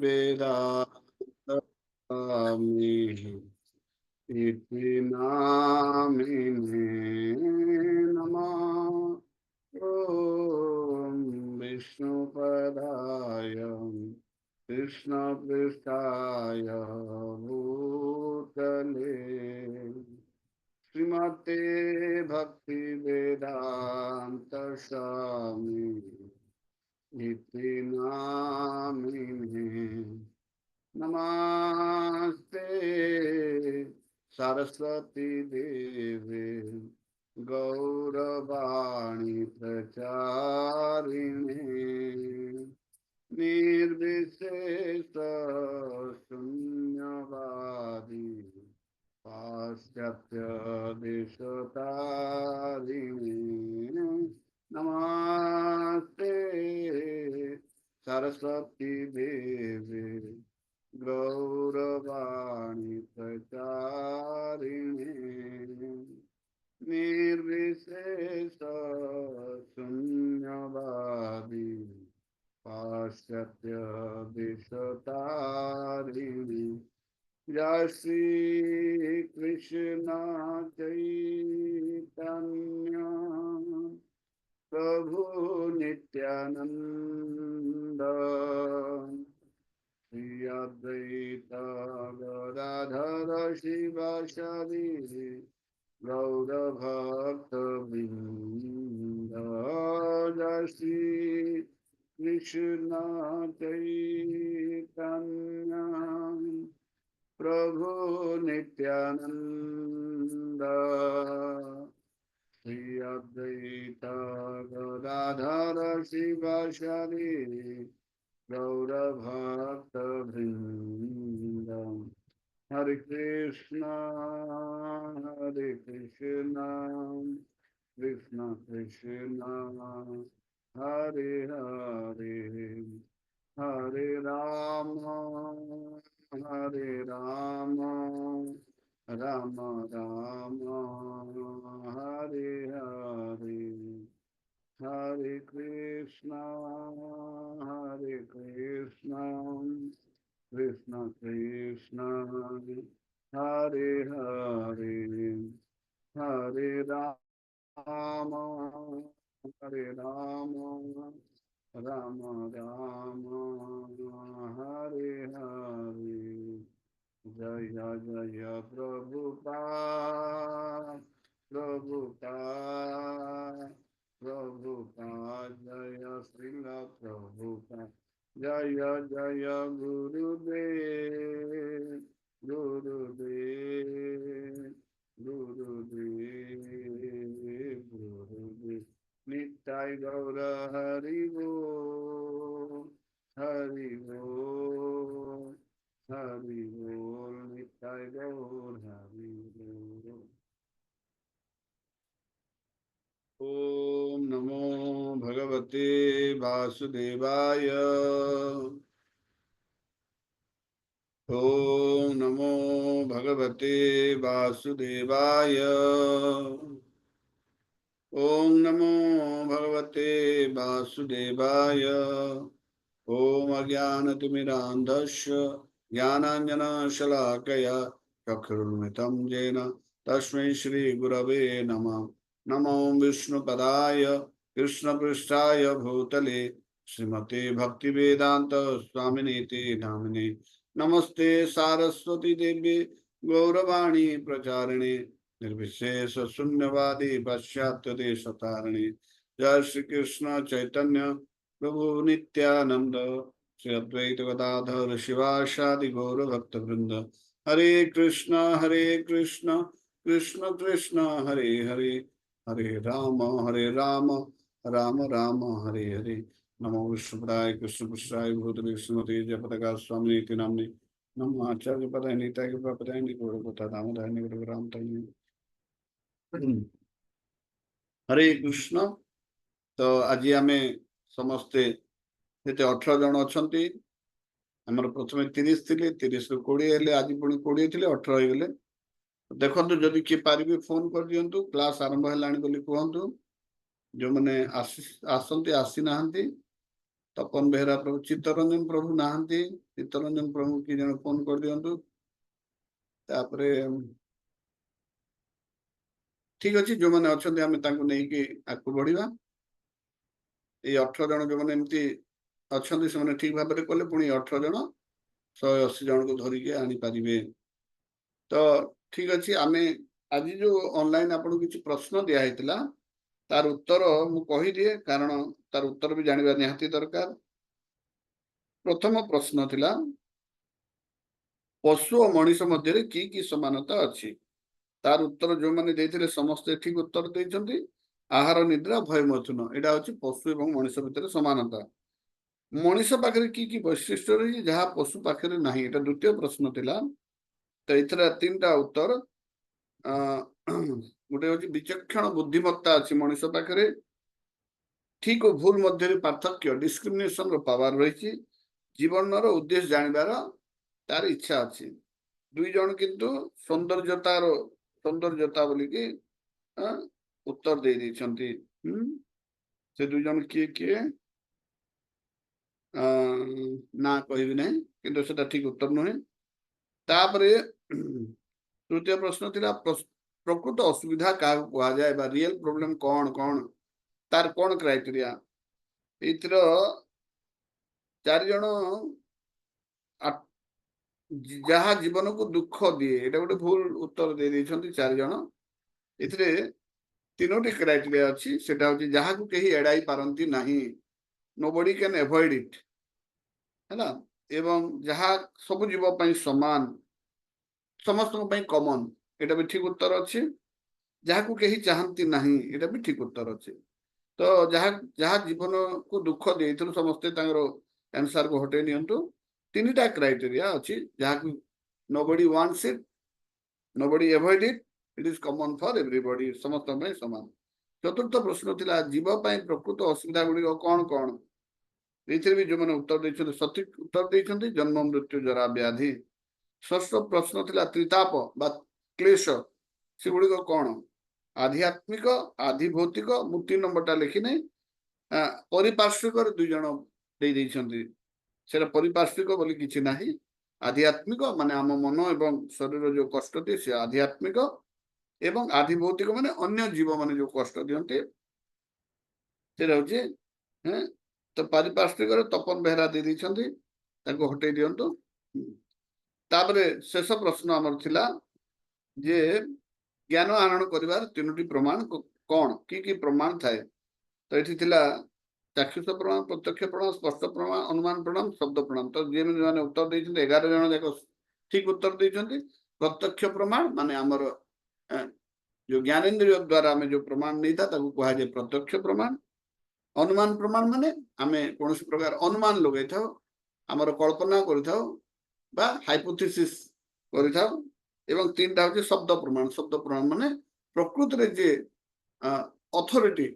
वेदामि इति नामिने नमः। ॐ विष्णुपदाय कृष्णपृष्ठाय भूतले श्रीमते भक्ति वेदांत स्वामी इति नामिने नमस्ते सरस्वती देवे गौरवाणी प्रचारिणे निर्विशेष शून्यवादी पाश्चात्य देशतारिणे नमस्ते सरस्वती देवे गौरवाणी प्रचारिणे निर्विशेष शून्यवादी पाश्चात्य देशतारिणी जय श्री कृष्ण चैतन्य प्रभु नित्यानंद श्री अद्वैत गदाधर शिवासादि गौर भक्त वृंद जय श्री कृष्ण चैतन्य प्रभु नित्यानंद श्री अद्वैत गदाधर शिवासादि गौर भक्त वृंद हरे कृष्ण कृष्ण कृष्ण हरे हरे हरे राम राम राम हरे हरे हरे कृष्ण कृष्ण कृष्ण हरे हरे हरे राम राम राम हरे हरे जय जय प्रभुपाद प्रभुपाद जय श्रील प्रभुपाद जय जय गुरुदेव गुरुदेव नित्य गौर हरि बोल नित्य गौर हरि बोल। ओम नमो भगवते वासुदेवाय ओम नमो भगवते वासुदेवाय ओम नमो भगवते वासुदेवाय ओम अज्ञानतिमिरान्धस्य ज्ञानाञ्जनशलाकया चक्षुरुन्मिलितं येन तस्मै श्रीगुरवे नमः। नमो विष्णुपदाय कृष्णपृष्ठाय भूतले श्रीमते भक्तिवेदांत स्वामिनीति नामिने नमस्ते सारस्वती देवी गौरवाणी प्रचारिणे निर्विशेष शून्यवादी पाश्चात्य देशतारिणे जय श्री कृष्ण चैतन्य प्रभु नित्यानंद श्री अद्वैत गदाधर शिवासादि गौर भक्त वृंद हरे कृष्ण कृष्ण कृष्ण हरे हरे हरे राम राम राम हरे हरे नमो विष्णुपदाय कृष्णपृष्ठाय भूतले श्रीमते जयपताका स्वामी नामने नमो आचार्य पदाय निताय पदाय गौरवता दामोदर निगम हरे कृष्ण। तो आज आम समस्ते 18 जन अच्छा आमर प्रथम 30 थे 30 रु 20 हेले आज पुणी 20 थे 18 हो गले देखो जदि किए पारे फोन कर दिंतु क्लास आरंभ है कहतु जो मैंने आसती आसी ना तपन बेहरा प्रभु चित्तरंजन प्रभु नहांती ଚିତ୍ତରଞ୍ଜନ ପ୍ରଭୁ କି ଜଣେ ଫୋନ କରିଦିଅନ୍ତୁ। ତାପରେ ଠିକ ଅଛି, ଯୋଉମାନେ ଅଛନ୍ତି ଆମେ ତାଙ୍କୁ ନେଇକି ଆଗକୁ ବଢିବା। ଏଇ 18 ଜଣ ଯୋଉମାନେ ଏମିତି ଅଛନ୍ତି ସେମାନେ ଠିକ ଭାବରେ କଲେ ପୁଣି 18 ଜଣ 180 ଜଣକୁ ଧରିକି ଆଣିପାରିବେ। ତ ଠିକ ଅଛି, ଆମେ ଆଜି ଯୋଉ ଅନଲାଇନ ଆପଣଙ୍କୁ କିଛି ପ୍ରଶ୍ନ ଦିଆ ହେଇଥିଲା ତାର ଉତ୍ତର ମୁଁ କହିଦିଏ, କାରଣ ତାର ଉତ୍ତର ବି ଜାଣିବା ନିହାତି ଦରକାର। ପ୍ରଥମ ପ୍ରଶ୍ନ ଥିଲା ପଶୁ ଓ ମଣିଷ ମଧ୍ୟରେ କି କି ସମାନତା ଅଛି? ତାର ଉତ୍ତର ଯୋଉମାନେ ଦେଇଥିଲେ ସମସ୍ତେ ଠିକ ଉତ୍ତର ଦେଇଛନ୍ତି। ଆହାର, ନିଦ୍ରା, ଭୟ, ମୈଥୁନ, ଏଇଟା ହଉଛି ପଶୁ ଏବଂ ମଣିଷ ଭିତରେ ସମାନତା। ମଣିଷ ପାଖରେ କି କି ବୈଶିଷ୍ଟ୍ୟ ରହିଛି ଯାହା ପଶୁ ପାଖରେ ନାହିଁ? ଏଇଟା ଦ୍ୱିତୀୟ ପ୍ରଶ୍ନ ଥିଲା। ତ ଏଥିରେ 3ଟା ଉତ୍ତର। ଗୋଟେ ହଉଛି ବିଚକ୍ଷଣ ବୁଦ୍ଧିମତ୍ତା ଅଛି ମଣିଷ ପାଖରେ। ଠିକ ଓ ଭୁଲ ମଧ୍ୟରେ ପାର୍ଥକ୍ୟ, ଡିସ୍କ୍ରିମିନେସନ ର ପାୱାର ରହିଛି। ଜୀବନର ଉଦ୍ଦେଶ୍ୟ ଜାଣିବାର ତାର ଇଚ୍ଛା ଅଛି। 2 ଜଣ କିନ୍ତୁ ସୌନ୍ଦର୍ଯ୍ୟତା ବୋଲିକି ଉତ୍ତର ଦେଇଛନ୍ତି। ସେ 2 ଜଣ କିଏ କିଏ ନା କହିବି ନାହିଁ, କିନ୍ତୁ ସେଟା ଠିକ ଉତ୍ତର ନୁହେଁ। ତାପରେ ତୃତୀୟ ପ୍ରଶ୍ନ ଥିଲା ପ୍ରକୃତ ଅସୁବିଧା କାହାକୁ କୁହାଯାଏ ବା ରିଏଲ ପ୍ରୋବ୍ଲେମ କଣ କଣ, ତାର କଣ କ୍ରାଇଟେରିଆ? ଏଇଥିର 4 ଜଣ ଯାହା ଜୀବନକୁ ଦୁଃଖ ଦିଏ, ଏଇଟା ଗୋଟେ ଭୁଲ ଉତ୍ତର ଦେଇଛନ୍ତି 4 ଜଣ। ଏଥିରେ 3ଟି କ୍ରାଇଟେରିଆ ଅଛି। ସେଟା ହଉଛି ଯାହାକୁ କେହି ଏଡାଇ ପାରନ୍ତି ନାହିଁ, nobody can avoid it, ହେଲା। ଏବଂ ଯାହା ସବୁ ଜୀବ ପାଇଁ ସମାନ, ସମସ୍ତଙ୍କ ପାଇଁ କମନ, ଏଇଟା ବି ଠିକ ଉତ୍ତର ଅଛି। ଯାହାକୁ କେହି ଚାହାନ୍ତି ନାହିଁ, ଏଇଟା ବି ଠିକ ଉତ୍ତର ଅଛି। ତ ଯାହା ଜୀବନକୁ ଦୁଃଖ ଦେଇଥିଲୁ ସମସ୍ତେ ତାଙ୍କର ଆନ୍ସରକୁ ହଟେଇ ନିଅନ୍ତୁ। 3ଟା କ୍ରାଇଟେରିଆ ଅଛି, ଯାହାକୁ nobody wants it, nobody avoid it, it is common for everybody, ସମସ୍ତଙ୍କ ପାଇଁ ସମାନ। ଚତୁର୍ଥ ପ୍ରଶ୍ନ ଥିଲା ଜୀବ ପାଇଁ ପ୍ରକୃତ ଅସୁବିଧା ଗୁଡ଼ିକ କଣ କଣ? ଏଇଥିରେ ବି ଯୋଉମାନେ ଉତ୍ତର ଦେଇଛନ୍ତି ସଠିକ ଉତ୍ତର ଦେଇଛନ୍ତି, ଜନ୍ମ, ମୃତ୍ୟୁ, ଜରା, ବ୍ୟାଧି। ଷଷ୍ଠ ପ୍ରଶ୍ନ ଥିଲା ତ୍ରିତାପ ବା କ୍ଲେଶ, ସେଗୁଡିକ କଣ? ଆଧ୍ୟାତ୍ମିକ, ଆଧିଭୌତିକ। ମୁଁ 3 ନମ୍ବରଟା ଲେଖିନି। ପରିପାର୍ଶ୍ୱିକରେ 2 ଜଣ ଦେଇଛନ୍ତି। ସେଟା ପରିପାର୍ଶ୍ୱିକ ବୋଲି କିଛି ନାହିଁ। ଆଧ୍ୟାତ୍ମିକ ମାନେ ଆମ ମନ ଏବଂ ଶରୀର ଯୋଉ କଷ୍ଟ ଦିଏ ସେ ଆଧ୍ୟାତ୍ମିକ, ଏବଂ ଆଧିଭୌତିକ ମାନେ ଅନ୍ୟ ଜୀବ ମାନେ ଯୋଉ କଷ୍ଟ ଦିଅନ୍ତି ସେଟା ହଉଛି। ତ ପାରିପାର୍ଶ୍ୱିକରେ ତପନ ବେହେରା ଦେଇଛନ୍ତି, ତାକୁ ହଟେଇ ଦିଅନ୍ତୁ। ତାପରେ ଶେଷ ପ୍ରଶ୍ନ ଆମର ଥିଲା ଯେ ଜ୍ଞାନ ଆହରଣ କରିବାର 3ଟି ପ୍ରମାଣ କଣ? କି କି ପ୍ରମାଣ ଥାଏ? ତ ଏଠି ଥିଲା ଚାକ୍ଷୁଷ ପ୍ରମାଣ, ପ୍ରତ୍ୟକ୍ଷ ପ୍ରମାଣ, ସ୍ପଷ୍ଟ ପ୍ରମାଣ, ଅନୁମାନ ପ୍ରମାଣ, ଶବ୍ଦ ପ୍ରମାଣ। ତ ଯେଉଁମାନେ ଉତ୍ତର ଦେଇଛନ୍ତି 11 ଜଣ ଯାକ ଠିକ ଉତ୍ତର ଦେଇଛନ୍ତି। ପ୍ରତ୍ୟକ୍ଷ ପ୍ରମାଣ ମାନେ ଆମର ଯୋଉ ଜ୍ଞାନେନ୍ଦ୍ରିୟ ଦ୍ଵାରା ଆମେ ଯୋଉ ପ୍ରମାଣ ନେଇଥାଉ ତାକୁ କୁହାଯାଏ ପ୍ରତ୍ୟକ୍ଷ ପ୍ରମାଣ। ଅନୁମାନ ପ୍ରମାଣ ମାନେ ଆମେ କୌଣସି ପ୍ରକାର ଅନୁମାନ ଲଗେଇଥାଉ, ଆମର କଳ୍ପନା କରିଥାଉ ବା ହାଇପୋଥେସିସ୍ କରିଥାଉ। ଏବଂ 3ଟା ହଉଛି ଶବ୍ଦ ପ୍ରମାଣ। ଶବ୍ଦ ପ୍ରମାଣ ମାନେ ପ୍ରକୃତରେ ଯେ ଅଥରିଟି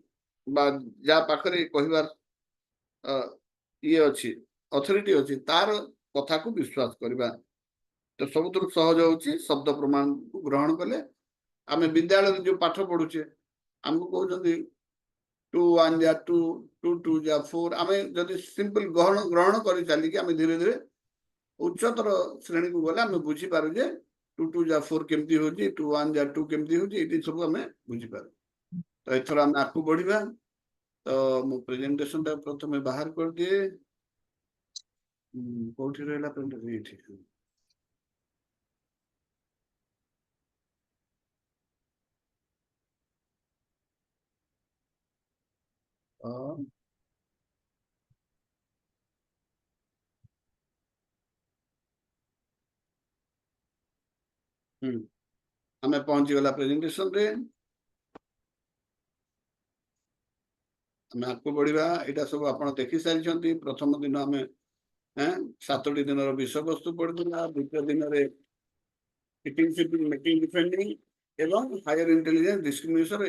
ବା ଯାହା ପାଖରେ କହିବାର ଇଏ ଅଛି, ଅଥରିଟି ଅଛି, ତାର କଥାକୁ ବିଶ୍ୱାସ କରିବା। ତ ସବୁଥିରୁ ସହଜ ହଉଛି ଶବ୍ଦ ପ୍ରମାଣକୁ ଗ୍ରହଣ କଲେ। ଆମେ ବିଦ୍ୟାଳୟରେ ଯୋଉ ପାଠ ପଢୁଛେ ଆମକୁ କହୁଛନ୍ତି 2 1 ଯା 2, 2 2 ଯା 4, ଆମେ ଯଦି ସିମ୍ପଲ ଗ୍ରହଣ କରି ଚାଲିକି ଆମେ ଧୀରେ ଧୀରେ ଉଚ୍ଚତର ଶ୍ରେଣୀକୁ ଗଲେ ଆମେ ବୁଝିପାରୁ ଯେ 2 2 ଯା 4 କେମିତି ହଉଛି, 2 1 ଯା 2 କେମିତି ହଉଛି, ଏଇଠି ସବୁ ଆମେ ବୁଝିପାରୁ। ତ ଏଥର ଆମେ ଆଗକୁ ବଢିବା। ତ ମୁଁ ପ୍ରେଜେଣ୍ଟେସନଟା ପ୍ରଥମେ ବାହାର କରିଦିଏ। କୋଉଠି ରହିଲା ପ୍ରେଜେଣ୍ଟେସନ? ଏଇଠି। ଆମେ ପହଞ୍ଚିଗଲା ପ୍ରେଜେଣ୍ଟେସନରେ। ଆମେ ଆଗକୁ ବଢିବା। ଏଇଟା ସବୁ ଆପଣ ଦେଖି ସାରିଛନ୍ତି। ପ୍ରଥମ ଦିନ ଆମେ 7ଟି ଦିନର ବିଷୟବସ୍ତୁ ପଢିଥିଲା। ଦ୍ୱିତୀୟ ଦିନରେ ଡିଫେଣ୍ଡିଂ ଏବଂ ହାୟର ଇଣ୍ଟେଲିଜେନ୍ସ ଡିସ୍କ୍ରିମିନେସନ।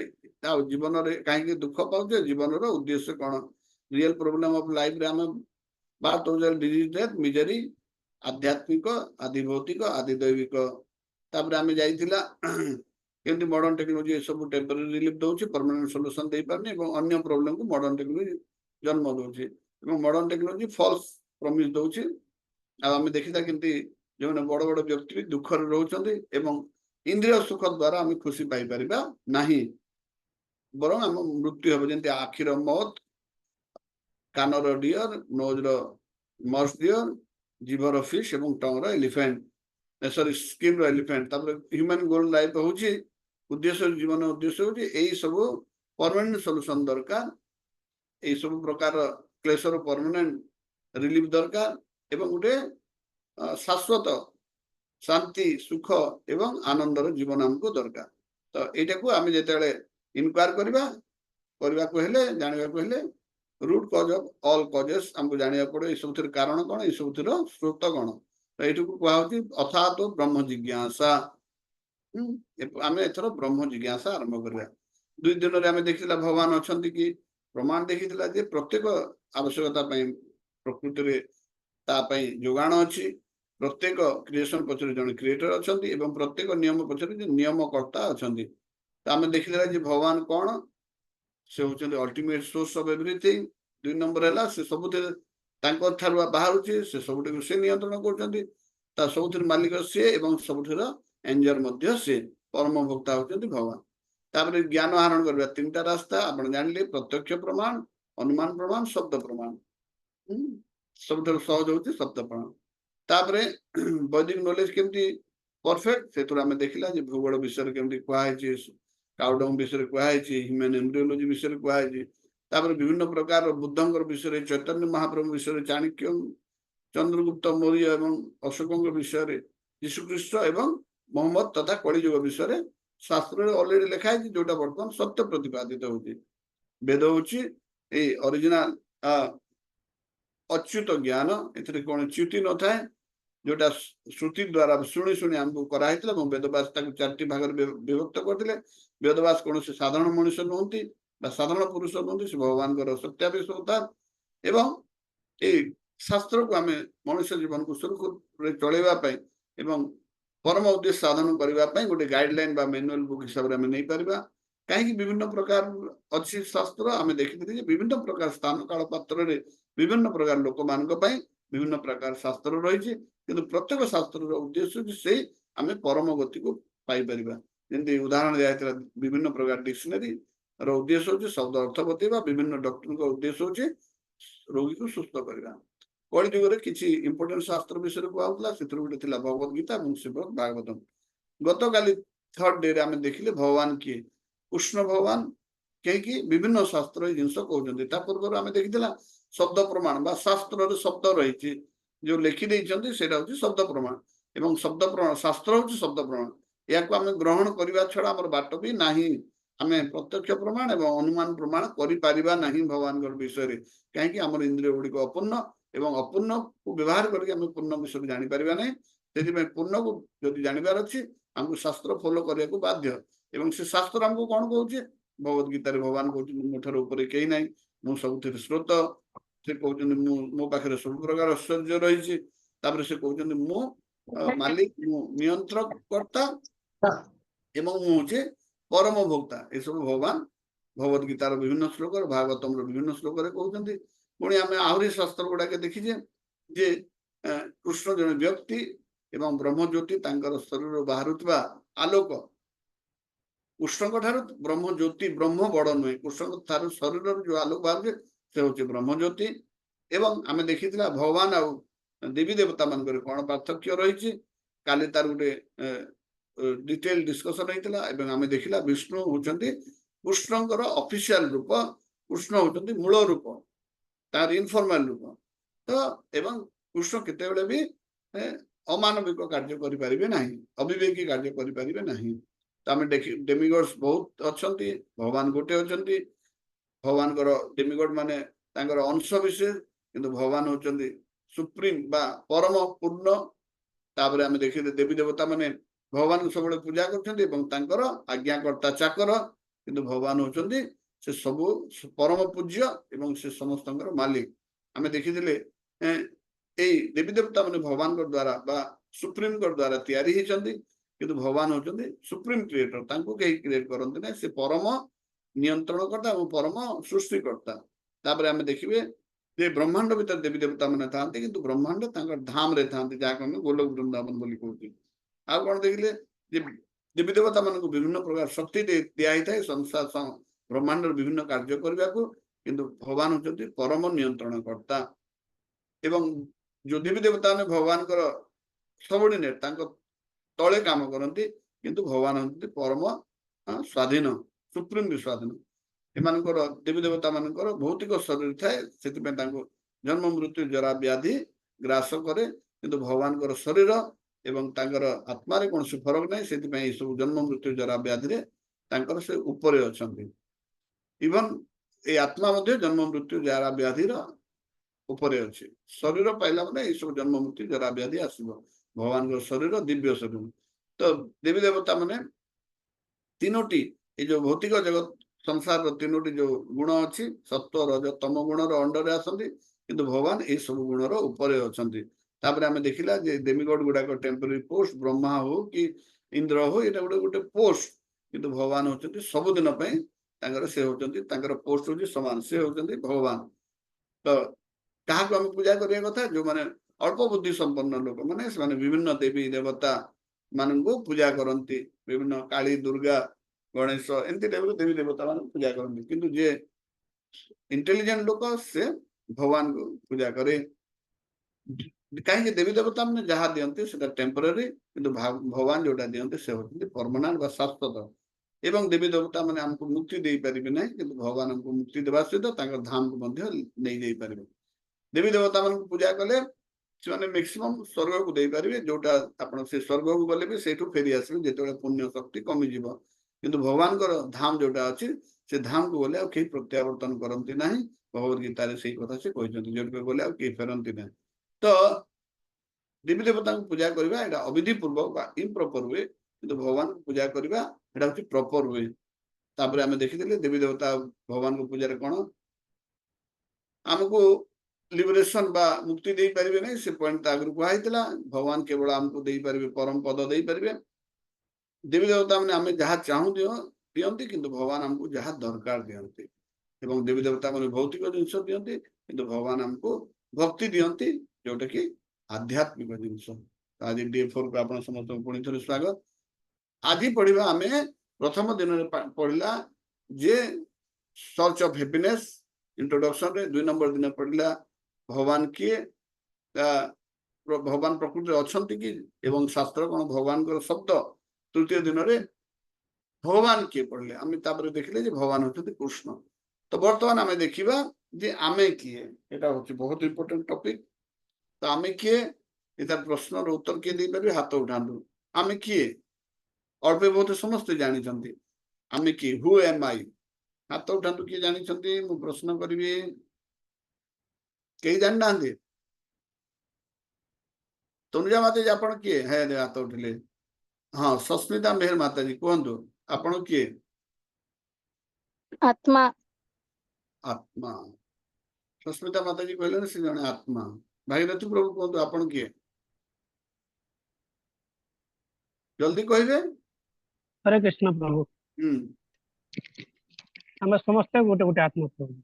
ଆଉ ଜୀବନରେ କାହିଁକି ଦୁଃଖ ପାଉଛେ, ଜୀବନର ଉଦ୍ଦେଶ୍ୟ କଣ, ରିଏଲ ପ୍ରୋବ୍ଲେମ ଅଫ ଲାଇଫରେ ଆମେ ବାତ ହଉଛେ ଡିଜିଜ, ଡେଥ, ମିଜରି, ଆଧ୍ୟାତ୍ମିକ, ଆଧିଭୌତିକ, ଆଧିଦୈବିକ। ତାପରେ ଆମେ ଯାଇଥିଲା କେମିତି ମଡର୍ନ ଟେକ୍ନୋଲୋଜି ଏସବୁ ଟେମ୍ପୋରାରୀ ରିଲିଫ ଦଉଛି, ପରମାନେଣ୍ଟ ସଲ୍ୟୁସନ ଦେଇପାରୁନି ଏବଂ ଅନ୍ୟ ପ୍ରୋବ୍ଲେମକୁ ମଡର୍ନ ଟେକ୍ନୋଲୋଜି ଜନ୍ମ ଦଉଛି। ଏବଂ ମଡର୍ନ ଟେକ୍ନୋଲୋଜି ଫଲ୍ସ ପ୍ରମିସ ଦଉଛି आम देखा केमती जो बड़ बड़ व्यक्ति भी दुखर रोचे एवं इंद्रिय सुख द्वारा आम खुशी पाई ना बरং आम मृत्यु हम जमी आखिर मौत कानर डियर नोज मर्स डियर जीवर फिश एवं टंगर elephant sorry skin elephant human gold life हूँ उद्देश्य जीवन उद्देश्य हूँ यही सब परमानेंट सॉल्यूशन दरकार यही सब प्रकार क्लेशर परमानेंट रिलीफ दरकार एवं गोटे शाश्वत शांति सुख एवं आनंदर जीवन हमको दरकार तो यहाँ को आम जो इनक्वायर करने को हेले जानवा को हेले रूट कज ऑफ ऑल कजेस हमको जाना पड़े ये सब कारण कौन ये सब स्रोत कौन तो ये कहुच्छी अथा तो ब्रह्म जिज्ञासा आम एथर ब्रह्म जिज्ञासा आरंभ करवा 2 दिन में आम देखा भगवान अच्छा कि प्रमाण देखी प्रत्येक आवश्यकता प्रकृति में जोगाण अच्छी प्रत्येक क्रिएशन पचर जन क्रिएटर अच्छा प्रत्येक नियम पचर नियमकर्ता अच्छा तो आम देखा भगवान कौन से होचंदी ultimate source of everything 2 number है से सब बाहर से सब से नियंत्रण कर सब मालिक सी एवं सब एंजर से परम भोक्ता होचंदी भगवान तापर ज्ञान आहरण करबा 3टा रास्ता आपण जानले प्रत्यक्ष प्रमाण अनुमान प्रमाण शब्द प्रमाण सब सहज होची शब्द प्रमाण तापर वैदिक नॉलेज केमती परफेक्ट से आम देखला जे भूगोल विषय केमती कहै काउडंग विषय कहै ह्यूमन एम्ब्रियोलॉजी विषय कहै विभिन्न प्रकार बुद्धंकर विषय चैतन्य महाप्रभु विषय चाणक्य चंद्रगुप्त मौर्य एवं अशोक विषय यीशुख्रीष्ट एवं मोहम्मद तथा कलिजुग विषय शास्त्र ऑलरेडी लिखा है जोटा बर्तमान सत्य प्रतिपादित होती वेद हूँ ओरिजिनल अच्युत ज्ञान ए कौन च्युति न थाए जोटा श्रुति द्वारा शुणी शुणी आमको कराई वेदव्यास 4टी भाग विभक्त करते वेदव्यास कौन से साधारण मनुष्य नुहति साधारण पुरुष नुहति से भगवान सत्यावेश अवतार एवं ये शास्त्र को आम मनुष्य जीवन को सुरक्षित चलैवाई एवं परम उद्देश्य साधन करने गोटे गाइडलाइन मैनुअल बुक हिसाब से नहीं पारिबा कहीं विभिन्न प्रकार अच्छी शास्त्र आम देखी विभिन्न प्रकार स्थान काल पात्र विभिन्न प्रकार लोक मान विभिन्न प्रकार शास्त्र रही किंतु प्रत्येक शास्त्र उद्देश्य से आम परम गति को पाइपर जमी उदाहरण दिया विभिन्न प्रकार डिक्शनरी उद्देश्य हूँ शब्द अर्थ बतेगा विभिन्न डॉक्टर का उद्देश्य हूँ रोगी को सुस्थ करवा कलिजुग किसी इंपोर्टेंट शास्त्र विषय कहला से गोटे भगवत गीता और श्रीमद् भागवतम गत काली 3rd डे आम देखिले भगवान किए कृष्ण भगवान कहीं विभिन्न शास्त्र जिनस कहते पूर्व आम देखी शब्द प्रमाण शास्त्र शब्द रही जो लिखिदे हूँ शब्द प्रमाण एवं शब्द प्रमाण शास्त्र हूँ शब्द प्रमाण या आम ग्रहण करने छड़ा आम बाट भी ना आम प्रत्यक्ष प्रमाण एवं अनुमान प्रमाण करिपारिबा नहीं भगवान विषय कहीं आम इंद्रिय गुड़िक अपूर्ण एवं अपूर्ण को व्यवहार करके पूर्ण विषय जापर ना से पूर्ण को जब जानवर अच्छी आमको शास्त्र फॉलो करने को बाध्य एवं से शास्त्र आमको कौन कहे भगवत गीतार भगवान कहते मोठार ऊपर कहीं ना मु सब स्रोत से कहते मो पाखे सब प्रकार ऐश्वर्य रही से कहते मु मालिक मु नियंत्रक कर्ता एवं मुझे परम भोक्ता ये सब भगवान भगवत गीतार विभिन्न श्लोक भागवतम विभिन्न श्लोक कहते पुणी आम आहरी शास्त्र गुड़ाक देखीजे जे कृष्ण जन व्यक्ति एवं ब्रह्मज्योति शरीर बाहर आलोक कृष्ण ठार ब्रह्मज्योति ब्रह्म बड़ नुहे कृष्ण ठार शरीर जो आलोक बाहर से हूँ ब्रह्मज्योति एवं आम देखी भगवान आउ देवी देवता मान कौन पार्थक्य रही काली तार गोटे डिटेल डिस्कसन होता आम देखला विष्णु होती कृष्णकर ऑफिशियल रूप कृष्ण होती मूल रूप तार इनफॉर्मल रूप तो एवं कृष्ण केते भी अमानविक कार्य करें ना अविवेकी कार्य करें ना तो आम डेमिगड्स बहुत अच्छा भगवान गोटे अच्छा भगवान डेमिगड माने अंश विशेष किंतु भगवान होती सुप्रीम बा परम पूर्ण तापर आम देखिए देवी देवता माने भगवान को सब पूजा कर आज्ञाकर्ता चाकर किंतु भगवान होती से सब परम पूज्य एवं से समस्त मालिक आम देखीदे देवी देवता मैंने भगवान द्वारा बा सुप्रीम द्वारा तैयारी किंतु भगवान होती सुप्रीम क्रिएटर कहीं क्रिएट करते ना से परम नियंत्रणकर्ता और परम सृष्टिकर्ता तापर आम देखिए ଯେ ବ୍ରହ୍ମାଣ୍ଡ ଭିତରେ ଦେବୀ ଦେବତା ମାନେ ଥାନ୍ତି, କିନ୍ତୁ ବ୍ରହ୍ମାଣ୍ଡ ତାଙ୍କର ଧାମରେ ଥାନ୍ତି, ଯାହାକୁ ଆମେ ଗୋଲକ ବୃନ୍ଦାବନ ବୋଲି କହୁଛୁ। ଆଉ କଣ ଦେଖିଲେ ଯେ ଦେବୀ ଦେବତା ମାନଙ୍କୁ ବିଭିନ୍ନ ପ୍ରକାର ଶକ୍ତି ଦିଆ ହେଇଥାଏ ସଂସାର ବ୍ରହ୍ମାଣ୍ଡର ବିଭିନ୍ନ କାର୍ଯ୍ୟ କରିବାକୁ, କିନ୍ତୁ ଭଗବାନ ହଉଛନ୍ତି ପରମ ନିୟନ୍ତ୍ରଣ କର୍ତ୍ତା। ଏବଂ ଯୋଉ ଦେବୀ ଦେବତା ମାନେ ଭଗବାନଙ୍କର ସବର୍ଡିନେଟ, ତାଙ୍କ ତଳେ କାମ କରନ୍ତି, କିନ୍ତୁ ଭଗବାନ ହଉଛନ୍ତି ପରମ ସ୍ୱାଧୀନ, ସୁପ୍ରିମ ବି ସ୍ୱାଧୀନ। ଏମାନଙ୍କର ଦେବୀ ଦେବତା ମାନଙ୍କର ଭୌତିକ ଶରୀର ଥାଏ, ସେଥିପାଇଁ ତାଙ୍କୁ ଜନ୍ମ ମୃତ୍ୟୁ ଜରା ବ୍ୟାଧି ଗ୍ରାସ କରେ, କିନ୍ତୁ ଭଗବାନଙ୍କର ଶରୀର ଏବଂ ତାଙ୍କର ଆତ୍ମାରେ କୌଣସି ଫରକ ନାହିଁ, ସେଥିପାଇଁ ଏସବୁ ଜନ୍ମ ମୃତ୍ୟୁ ଜରା ବ୍ୟାଧିରେ ତାଙ୍କର ସେ ଉପରେ ଅଛନ୍ତି। ଇଭନ ଏଇ ଆତ୍ମା ମଧ୍ୟ ଜନ୍ମ ମୃତ୍ୟୁ ଜରା ବ୍ୟାଧିର ଉପରେ ଅଛି। ଶରୀର ପାଇଲା ମାନେ ଏଇସବୁ ଜନ୍ମ ମୃତ୍ୟୁ ଜରା ବ୍ୟାଧି ଆସିବ। ଭଗବାନଙ୍କର ଶରୀର ଦିବ୍ୟ ଶରୀର। ତ ଦେବୀ ଦେବତା ମାନେ ତିନୋଟି, ଏଇ ଯୋଉ ଭୌତିକ ଜଗତ ସଂସାରର ତିନୋଟି ଯୋଉ ଗୁଣ ଅଛି, ସତ୍ଵ ରଜ ତମ ଗୁଣର ଅଣ୍ଡରେ ଆସନ୍ତି, କିନ୍ତୁ ଭଗବାନ ଏଇ ସବୁ ଗୁଣର ଉପରେ ଅଛନ୍ତି। ତାପରେ ଆମେ ଦେଖିଲା ଯେ ଦେମିଗଡ ଗୁଡାକ ଟେମ୍ପୋରାରୀ ପୋଷ୍ଟ, ବ୍ରହ୍ମା ହଉ କି ଇନ୍ଦ୍ର ହଉ, ଏଇଟା ଗୋଟେ ପୋଷ୍ଟ, କିନ୍ତୁ ଭଗବାନ ହଉଛନ୍ତି ସବୁଦିନ ପାଇଁ ତାଙ୍କର, ସେ ହଉଛନ୍ତି ତାଙ୍କର ପୋଷ୍ଟ ହଉଛି ସମାନ, ସେ ହଉଛନ୍ତି ଭଗବାନ। ତ କାହାକୁ ଆମେ ପୂଜା କରିବା କଥା? ଯୋଉମାନେ ଅଳ୍ପ ବୁଦ୍ଧି ସମ୍ପନ୍ନ ଲୋକମାନେ, ସେମାନେ ବିଭିନ୍ନ ଦେବୀ ଦେବତା ମାନଙ୍କୁ ପୂଜା କରନ୍ତି, ବିଭିନ୍ନ କାଳୀ ଦୁର୍ଗା ଗଣେଶ ଏମିତି ଟାଇପର ଦେବୀ ଦେବତା ମାନଙ୍କୁ ପୂଜା କରନ୍ତି, କିନ୍ତୁ ଯିଏ ଇଣ୍ଟେଲିଜେଣ୍ଟ ଲୋକ ସେ ଭଗବାନଙ୍କୁ ପୂଜା କରେ। କାହିଁକି? ଦେବୀ ଦେବତା ମାନେ ଯାହା ଦିଅନ୍ତି ସେଟା ଟେମ୍ପୋରାରୀ, କିନ୍ତୁ ଭଗବାନ ଯୋଉଟା ଦିଅନ୍ତି ସେ ହଉଛନ୍ତି ପରମାନେଣ୍ଟ ବା ଶାଶ୍ୱତ। ଏବଂ ଦେବୀ ଦେବତା ମାନେ ଆମକୁ ମୁକ୍ତି ଦେଇପାରିବେ ନାହିଁ, କିନ୍ତୁ ଭଗବାନ ଆମକୁ ମୁକ୍ତି ଦେବା ସହିତ ତାଙ୍କର ଧାମକୁ ମଧ୍ୟ ନେଇଯାଇ ପାରିବେ। ଦେବୀ ଦେବତା ମାନଙ୍କୁ ପୂଜା କଲେ ସେମାନେ ମ୍ୟାକ୍ସିମମ୍ ସ୍ୱର୍ଗକୁ ଦେଇପାରିବେ, ଯୋଉଟା ଆପଣ ସେ ସ୍ୱର୍ଗକୁ ଗଲେ ବି ସେଇଠୁ ଫେରି ଆସିବେ ଯେତେବେଳେ ପୁଣ୍ୟ ଶକ୍ତି କମିଯିବ। କିନ୍ତୁ ଭଗବାନଙ୍କର ଧାମ ଯୋଉଟା ଅଛି, ସେ ଧାମକୁ ଗଲେ ଆଉ କେହି ପ୍ରତ୍ୟାବର୍ତ୍ତନ କରନ୍ତି ନାହିଁ। ଭଗବତ ଗୀତାରେ ସେଇ କଥା ସେ କହିଛନ୍ତି, ଯୋଉଠିକୁ ଗଲେ ଆଉ କେହି ଫେରନ୍ତି ନାହିଁ। ତ ଦେବୀ ଦେବତାଙ୍କୁ ପୂଜା କରିବା ଏଇଟା ଅବିଧି ପୂର୍ବକ ବା ଇମ୍ପ୍ରପର ୱେ, କିନ୍ତୁ ଭଗବାନଙ୍କୁ ପୂଜା କରିବା ଏଇଟା ହଉଛି ପ୍ରପର ୱେ। ତାପରେ ଆମେ ଦେଖିଥିଲେ ଦେବୀ ଦେବତା ଭଗବାନଙ୍କ ପୂଜାରେ କଣ ଆମକୁ ଲିବରେସନ ବା ମୁକ୍ତି ଦେଇପାରିବେ ନାହିଁ, ସେ ପଏଣ୍ଟ ତା ଆଗରୁ କୁହାଯାଇଥିଲା। ଭଗବାନ କେବଳ ଆମକୁ ଦେଇପାରିବେ ପରମ ପଦ ଦେଇପାରିବେ। ଦେବୀ ଦେବତା ମାନେ ଆମେ ଯାହା ଚାହୁଁ ଦିଅନ୍ତି, କିନ୍ତୁ ଭଗବାନ ଆମକୁ ଯାହା ଦରକାର ଦିଅନ୍ତି। ଏବଂ ଦେବୀ ଦେବତା ମାନେ ଭୌତିକ ଜିନିଷ ଦିଅନ୍ତି, କିନ୍ତୁ ଭଗବାନ ଆମକୁ ଭକ୍ତି ଦିଅନ୍ତି, ଯୋଉଟା କି ଆଧ୍ୟାତ୍ମିକ ଜିନିଷ। ଆଜି ଡେ 4 କୁ ଆପଣ ସମସ୍ତଙ୍କୁ ପୁଣି ଥରେ ସ୍ୱାଗତ। ଆଜି ପଢିବା ଆମେ ପ୍ରଥମ ଦିନରେ ପଢିଲା ଯେ ସର୍ଚ୍ଚ ଅଫ ହ୍ୟାପିନେସ୍ इंट्रोडक्शन रे 2 नंबर दिन पड़ला भगवान किए, भगवान प्रकृति अछंती कि एवं शास्त्र कोन भगवान को शब्द। तृतीय दिन रे भगवान किए पड़ले, आमे तापर देखले जे भगवान होते कृष्ण। तो वर्तमान आमे देखिबा जे आमे किए, एटा होची बहुत इंपोर्टेंट टॉपिक। तो आमे किए, एता प्रश्न रो उत्तर के दे परबे? हाथ उठांदु। आमे किए अल्प बहुत समस्त जानि छथि। आमे की हु एम आई? हाथ उठांदु किए जानि छथि? मु प्रश्न करबी, कई जान नांदे। तनुजा माता जी आपण किए? है दे हाथ उठले। हाँ, सस्मिता मेहर माता जी कहंदु आपण किए? आत्मा। आत्मा। सस्मिता माता जी कहले से जने आत्मा। भागीरथी प्रभु कहंदु आपण किए? जल्दी कहबे। हरे कृष्ण प्रभु। हमें समस्ते गोटे गोटे आत्मा प्रभु।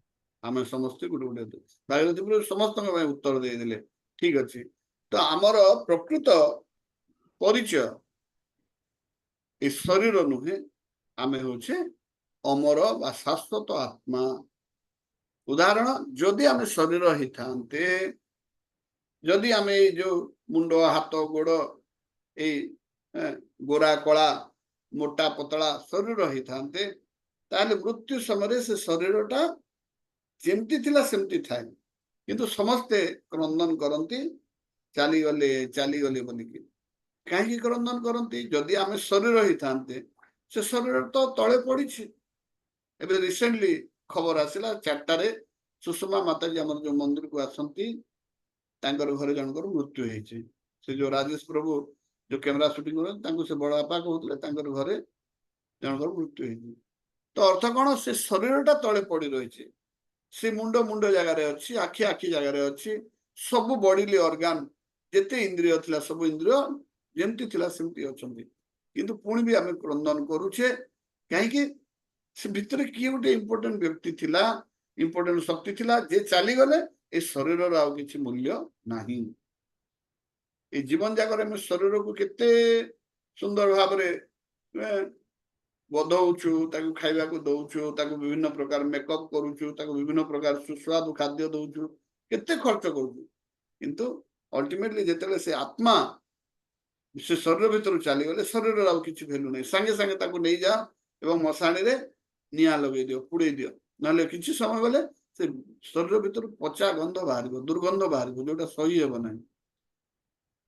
आमे समस्ते गोटे गोटे भागीरथी प्रभु समस्त में उत्तर दे दिले। ठीक अछि। तो हमर प्रकृत परिचय ए शरीर नुहे, आमे होछे अमर बा शाश्वत आत्मा। उदाहरण, जदि आमे शरीर ही थांते, जदि आमे जो मुंड हाथ गोड़ ए गोरा कला मोटा पतला शरीर ही थांते, ताले मृत्यु समय से शरीरटा जेमती थिला सेमती थाए, किंतु समस्ते क्रंदन करंती चाली गले बोलिकी। कहीं क्रंदन करंती? जदि आमे शरीर ही थांते, से शरीर तो तले पड़ी। एबे रिसेंटली खबर आसिला 4टारे सुषमा माता जी हमर जो मंदिर को आसंती, तांकर घरे जनकर मृत्यु हेछि। से जो राजेश प्रभु जो कैमरा शूटिंग कर तांको से बड़ आपा कहउतले तांकर घरे जनकर मृत्यु हेछि। तो अर्थ कोन? से शरीरटा तळे पड़ी रहिछि, से मुंड मुंड जगह रे अछि, आखि आखि जगह रे अछि, सब बॉडीली ऑर्गन जेते इंद्रिय थिला सब इंद्रिय जेमती थिला सेमती अछंती, किंतु पुणी भी आमे क्रंदन करूछे। काहे कि से भितर किए गोटे इंपोर्टेंट व्यक्ति थिला, इंपोर्टेंट शक्ति थिला, जे चाली गले ए शरीर आउ किछि मूल्य नाही। ए जीवन जाकर आम शरीर को केते सुंदर भाव बधौछु, ताकू खाइबाकू दौछु, ताकू विभिन्न प्रकार मेकअप करूछु, ताकू विभिन्न प्रकार सुस्वादु खाद्य दौछु, केते खर्च करूछु, किंतु अल्टीमेटली जेतेले से आत्मा से शरीर भीतर चली गले शरीर आउ किछि भेलु नै, संगे संगे ताकू नै जा एवं मशाणी रे निया लगे दियो, पुड़े दियो, नले किछि समय गले से शरीर भीतर पचा गंध बाहरिबो, दुर्गंध बाहरिबो, जोटा सही हेबो नै।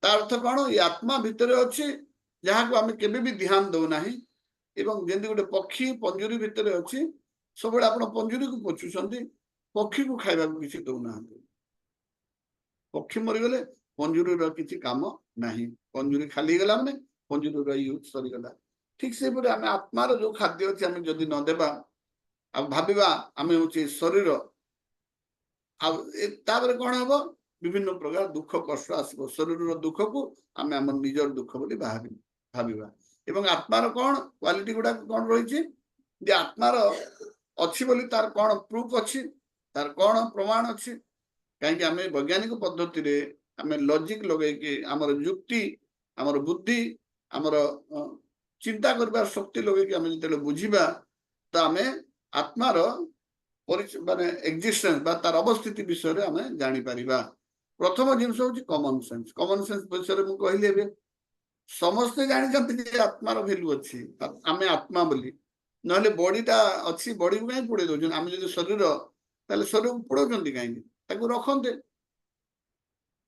तार अर्थ कोन, ये आत्मा भीतर अछि जहा को आमे केबे भी ध्यान दउ नाही। एवं जेंति गोटे पक्षी पंजुरी भितर अच्छी सब आप पंजुरी को पोछुंट, पक्षी को खाइबा किसी दौना, पक्षी मरीगले पंजुरी किसी काम नहीं, पंजुरी खाली गला माने पंजुरी यूज सरीगला। ठीक से आम आत्मार जो खाद्य अच्छे आम जदि न देबा भाविबा आम हूँ शरीर आपर कौन हम विभिन्न प्रकार दुख कष्ट आसब, शरीर दुख को आम आम निजर दुख बोली भाविबा। एवं आत्मार कौन क्वालिटी गुडा कौन रही, आत्मार अच्छी बोली तार कौन प्रूफ अच्छी, तार कौन प्रमाण अच्छी, कहीं आम वैज्ञानिक पद्धति रे आम लॉजिक लगे आमर युक्ति आमर बुद्धि आमर चिंता करबार शक्ति लगे आम जो बुझा तो आम आत्मार माने एक्जिस्टेंस बा तार अवस्थिति विषय आम जापर। प्रथम जिनस हूँ कॉमन सेंस। कॉमन सेंस विषय मुझे कहली समस्ते जानते आत्मार भैल्यू अच्छी, आम आत्मा बोली, ना बॉडीटा अच्छी बॉडी को कहीं पोड़े दौन, आम जो शरीर ताले शरीर को पोड़ाउछंती कहीं रखते,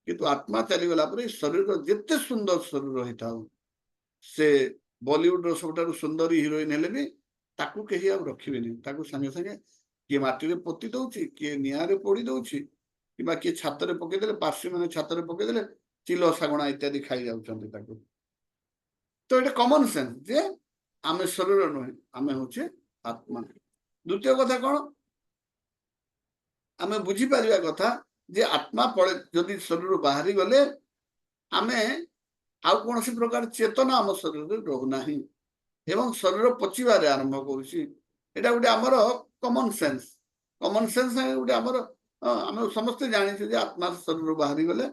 किंतु आत्मा चलीगला शरीर जिते सुंदर शरीर रही था से बॉलीवुड सब सुंदर हिरोइन हेले भी ताकू कहीं आ रखिबे नहीं, संगे संगे किए माटी रे पोती दउछि, किए निया रे पोड़ी दउछि, किबा किए छात रे पकेदेले, पार्श्वी माने छात रे पकेदेले चिलो सागुणा इत्यादि खाई जाउछंती ताकू। तो ये कॉमन सेंस जे आम शरीर नुहे, आम हूँ आत्मा। द्वितीय कथा कौन, आम बुझीपर कथा जे आत्मा पड़े जदि शरीर बाहरी गले आम आउ कौन प्रकार चेतना आम शरीर रोना एवं शरीर पचिबार आरंभ करा गोटे आमर कॉमन सेंस। कॉमन सेंस गोटे आमर आम समस्ते जानी आत्मा शरीर बाहरी गले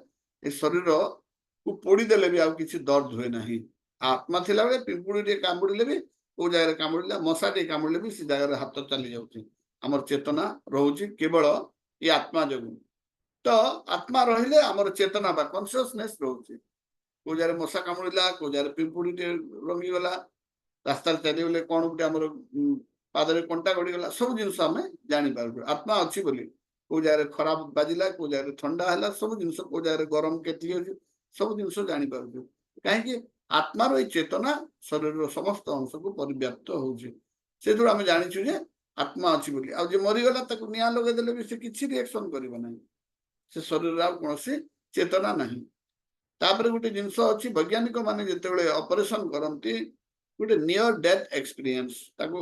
ए शरीर को पोड़ीदेले भी आउ किसी दर्द हुए ना। आत्मा थिला बेले पिंपुड़ी टे कामुड़िले भी को जगह कामुड़िला, मशा टे कामुड़िले भी से जगह हाथ चली जाउछि, आमर चेतना रोची केवल ये आत्मा जो। तो आत्मा रहिले आमर चेतना बा कॉन्शियसनेस रोची, को जगह मशा कामुड़िला, को जगह पिंपुड़ी टे रंगी गला, रास्ता चली गले कौन गोटे आमर पादरे कंटा गड़ीगला, सब जिनस आम जापर आत्मा अच्छी बोली। को जगह खराब बाजिला, को जगह ठंडा है, सब जिन को जगह गरम केतली अच्छे सब जिन जापर कहीं आत्मार ये चेतना शरीर समस्त अंश को परिव्याप्त होचे जो आम जाचु आत्मा अच्छी बोली। आ मरीगला निआ लगेदेले भी से किसी रिएक्शन करिबो नहीं, से शरीर आ कौन चेतना नहीं। तापर गोटे जिनस अच्छी वैज्ञानिक माने जितेबाला ऑपरेशन करती गोटे नियर डेथ एक्सपीरियंस ताको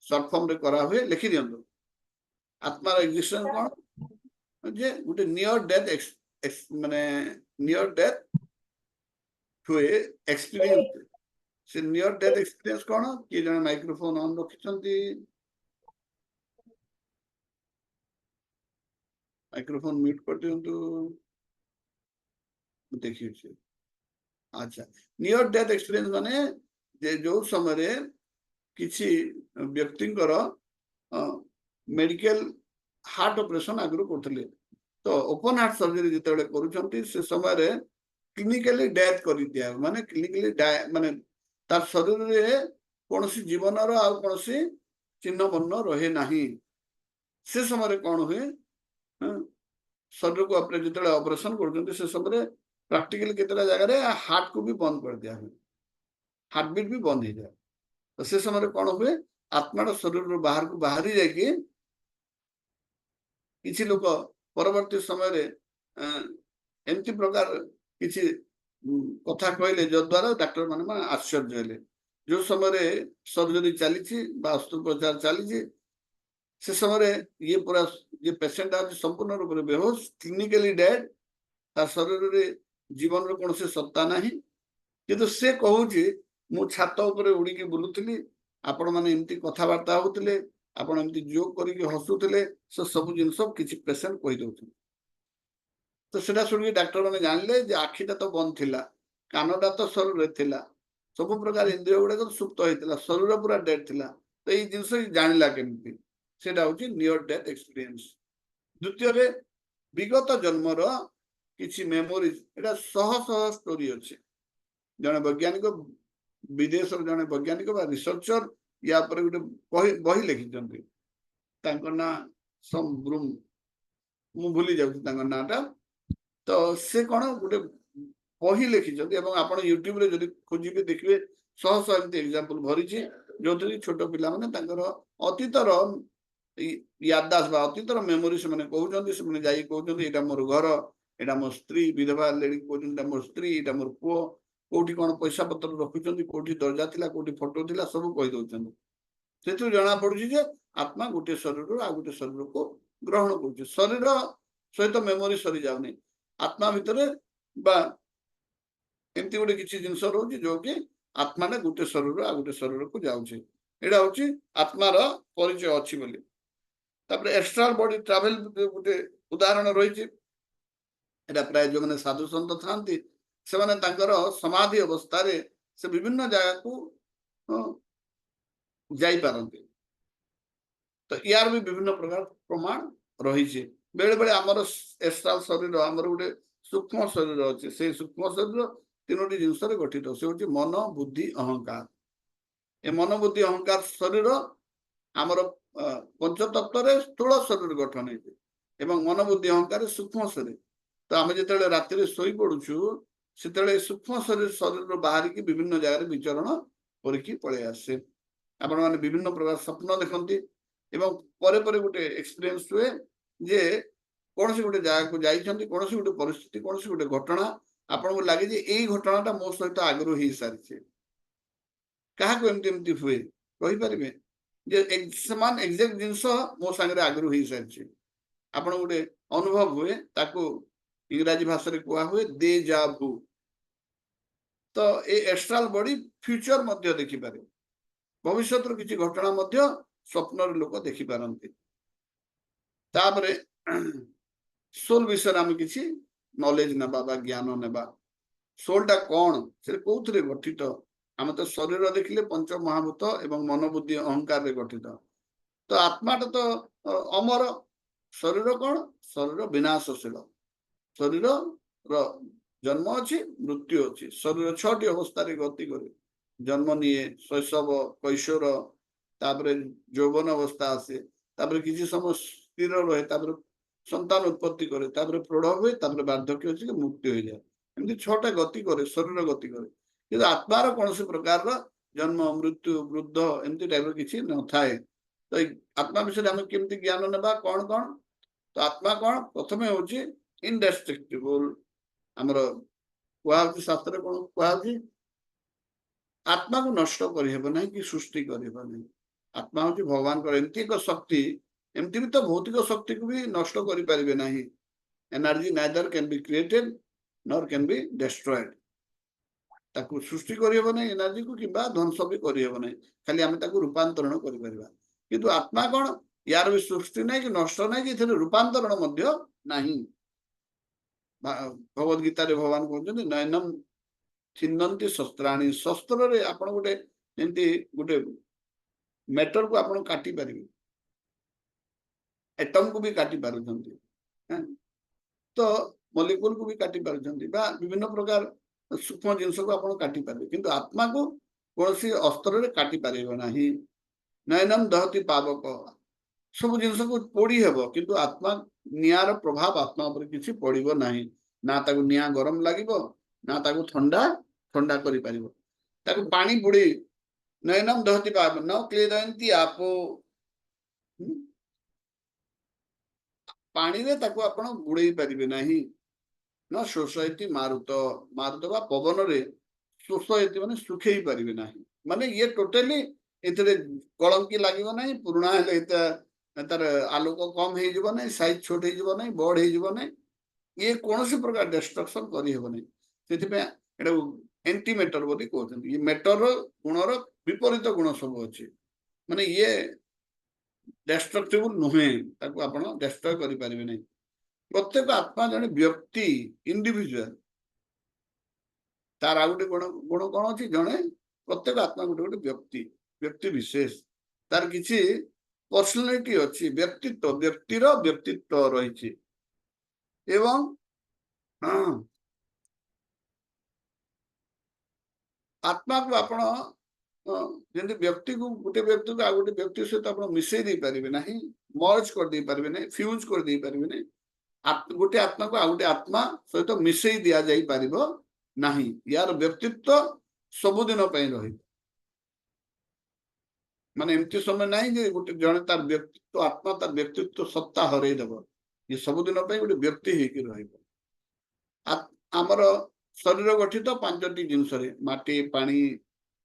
शॉर्ट फॉर्म रे करा हुए, लिखि दियंतु आत्मार एक्जिस्टेंस कौन जे गोटे नियर डेथ माने नियर डेथ हुए एक्सपीरियंस। से नियर डेथ एक्सपीरियंस कौन किए जन माइक्रोफोन ऑन रखिछंती, माइक्रोफोन म्यूट कर दियंतु देखिए। अच्छा, नियर डेथ एक्सपीरियंस माने जे जो समय किसी व्यक्ति मेडिकल हार्ट ऑपरेशन आगु करथिले, तो ओपन हार्ट सर्जरी जिते करूछंती से समय क्लिनिकली डेथ कर दिया माने क्लिनिकली माने तार शरीर रे कौन जीवन आ कौन चिन्ह वर्ण रहे नहीं। से समय कौन हुए शरीर को अपने जिते ऑपरेशन कर समय प्रैक्टिकली केतला जगह हार्ट को भी बंद कर दिया हुए, हार्ट बीट भी बंद हो जाए। तो से समय कौन हुए आत्मा शरीर बाहर को बाहरी जाकि किसी लोक परवर्ती समय एमती प्रकार किसी कथा कहले जो द्वारा डॉक्टर माने आश्चर्य हेले। जो समय सर्जरी चली अस्त्रोपचार चली से समय ये पूरा ये पेशेंट आज संपूर्ण रूप से बेहोश क्लिनिकली डेड, तार शरीर रे जीवन रो कौन से सत्ता नहीं, किंतु से कहूची मु छात ऊपर उड़ीकी बुलुथिली, आपण माने एमती कथबार्ता होतिले, आपण एमती जोक करिके हसुथिले, से सब जिनस किछि पेशेंट कहि दउथि। तो सेटा शुणी डाक्टर मैंने जानले जे आखिटा तो बंद थिला, कानटा तो शरीर थिला, सब प्रकार इंद्रिय गुड़ाक सुप्त होता, शरीर पूरा डेड थिला। तो ये जिनस जानला केमती सेटा होची नियर डेथ एक्सपीरियंस। द्वितीय विगत जन्मर किसी मेमोरीज एटा शह शह स्टोरी अच्छे। जने वैज्ञानिक विदेश जने वैज्ञानिक बा रिसर्चर या पर गोटे बही लिखिछन्ती, तांकर ना सम ब्रूम मु भूली जाउछि तांकर नाटा। तो से कौन गोटे बही लिखिछन्ती एवं आपण यूट्यूब रे जदि खोजिबे देखिबे शह शह एमती एग्जांपल भरिछि, जोथि छोट पिला माने तांकर अतीतर याददाश्त बा अतीतर मेमोरी से माने कहउछन्ती, से माने जाई कहउछन्ती एटा मोर घर, एटा मोर स्त्री, विधवा लेडी कहउछन्ती एटा मोर स्त्री, एटा मोर पुओ, कोठी कोन पैसा पत्र रखुछन्ती, कोठी दर्जा थिला, कोठी फोटो थिला, सब कहि दउछन्ती। सेतु जना पड़ुछि जे आत्मा गोटे शरीर आ गोटे शरीर को ग्रहण करुछि। शरीर सहित मेमोरी सरी जाउनी, आत्मा भितरे बा एमती गोटे किछि जिंस रहउछि जो कि आत्मा ने गोटे शरीर आ गोटे शरीर को जाउछि। एडा होछि आत्मार परिचय अछि बोली। तापर एस्ट्रल बॉडी ट्रैवल गोटे उदाहरण रही। एटा प्राय जो मैंने साधु सन्त थांती से माने तांकर समाधि अवस्था रे से विभिन्न जगह को जाई पारंती। तो यार भी विभिन्न प्रकार प्रमाण रही। बेले बेले आमर एस्ट्रल शरीर आमर गोटे सूक्ष्म शरीर अच्छे, से सूक्ष्म शरीर तीनोटी जिनस गठित, से हूँ मन बुद्धि अहंकार। ए मन बुद्धि अहंकार शरीर आमर पंचतत्व स्थूल शरीर गठन है, मन बुद्धि अहंकार सूक्ष्म शरीर। तो आम जो राति शोई पड़ुछु से सूक्ष्म शरीर शरीर बाहर की विभिन्न जगह विचरण करके पलि आसे। आपण मैंने विभिन्न प्रकार स्वप्न देखती एवं परे परे गोटे एक्सपीरियंस हुए जे कौन सी गोटे जगह को जाइछन्ति, कौन सी गोटे परिस्थिति, कौन सी गोटे घटना आपन को लागे जे एई घटनाटा मो सहित आगरो ही सारिछे। काहा को एमती एमती हुए कहि परिबे जे समान एग्जैक्ट जिंस मो संगे आगरो ही सारिछे। आपन गोटे अनुभव हुए ताको इंग्रजी भाषा रे कुआ हुए डेजा vu। तो ए एस्ट्रल बॉडी फ्यूचर मध्य देखि पारे, भविष्य किसी घटना मध्य स्वप्न लोक देखि पारंती। तापरे सोल विषय आम किसी नॉलेज नेबा बा ज्ञान नेबा। सोलटा कौन से कोथरे गठित, आम तो शरीर देखिले पंच महाभूत एवं मन बुद्धि अहंकार रे गठित। तो आत्माटा तो अमर, शरीर कौन, शरीर विनाशशील, शरीर जन्म अच्छी मृत्यु अच्छी। शरीर 6टी अवस्था रे गति करे, जन्म निये, शैशव, कैशोर, तापरे यौवन अवस्था आसे, तापरे किसी समय स्थिर रहे, तापरे संतान उत्पत्ति करे, तापरे प्रौढ़ हुए, तापरे वार्धक्य अच्छी मुक्ति हो जाए। एमती 6टा गति करे, शरीर गति करे। किंतु आत्मार कौन सी प्रकार जन्म मृत्यु वृद्ध एमती टाइप किसी न थाए। तो आत्मा विषय आम केमती ज्ञान नेबा कौन कौन। तो आत्मा कौन प्रथम हूँ इनडेस्ट्रक्टिबल। आमर कहु शास्त्र कौन कहु आत्मा को नष्ट करना कि सृष्टि करना। आत्मा हूँ भगवान एमती एक शक्ति, एमती भी तो भौतिक शक्ति को भी नष्ट करें ना। Energy neither can be created nor can be destroyed. ताकू सृष्टि करहब ना एनर्जी को, किंबा ध्वंस भी करहब ना, खाली आम रूपांतरण कर। किंतु आत्मा कौन यार भी सृष्टि नहीं कि नष्ट नहीं कि रूपांतरण नहीं। भगवद गीता रे भगवान कहते नयनम छिन्नन्ति शस्त्राणी। शस्त्र रे आपण गोटे एमती गोटे मेटर को आपण काटी पारिबे, एटम को भी काटी पारुछन्ति, तो मॉलिक्यूल को भी काटी पारुछन्ति, बा विभिन्न प्रकार सूक्ष्म जिनस को आपण काटी पारिबे। किंतु आत्मा को कोनसी अस्त्र रे काटी पारिबो नाही। नयनम दहति पावक, सब जिनस को पोड़ी हेबो, किंतु आत्मा नियार प्रभाव आत्मा पर किसी पड़िबो नाही। ना ताकू निया गरम लागिबो, ना ताकू ठंडा ठंडा करि पारिबो। ताकू पानी बुड़ी नयनम दहति पावक न क्लेदयन्ति आपो। पानी रे ताकू आपण बुड़ेई पारिबे नाही। न शोषयति मारुत, मारुत बा पवन रे शोषयति माने सुखेई पारिबे नाही। माने ये टोटली एतरे कलंकी लागिबो नाही। पुराना हेले तार आलोक कम हो जीव ना, साइज छोट हो ना, बड़ हो ना, ये कौन सी प्रकार डिस्ट्रक्शन करहबनी। से एंटी मेटर बोली कहते। ये मेटर गुणर विपरीत गुण सब अच्छे, माने ये डिस्ट्रक्टिबल नुहे, ताको आपण डिस्ट्रॉय करि पारिबे नहीं। प्रत्येक आत्मा जने व्यक्ति इंडिविजुअल तार आ गोटे गुण गुण कौन अच्छी जड़े प्रत्येक आत्मा गोटे गोटे व्यक्ति व्यक्ति विशेष तार किसी पर्सनालिटी अच्छी व्यक्तित्व व्यक्तिर व्यक्तित्व रही एवं हाँ आत्मा को आपण जमी व्यक्ति को गोटे व्यक्ति को आ गोटे व्यक्ति सहित आप मिसई दे पारे ना मर्ज कर दे पारे ना फ्यूज कर दे पारे ना गोटे आत्मा को आ गोटे आत्मा सहित मिसई दि जाई पारिबो नहीं यार व्यक्तित्व सबुदिन रही माने एमती समय नहीं जे गोटे जने तार व्यक्तित्व आत्मा तार व्यक्तित्व सत्ता हरई देव ये सबुदिन गोटे व्यक्ति होकर रही आमर शरीर गठित 5टी जिनस माटी पानी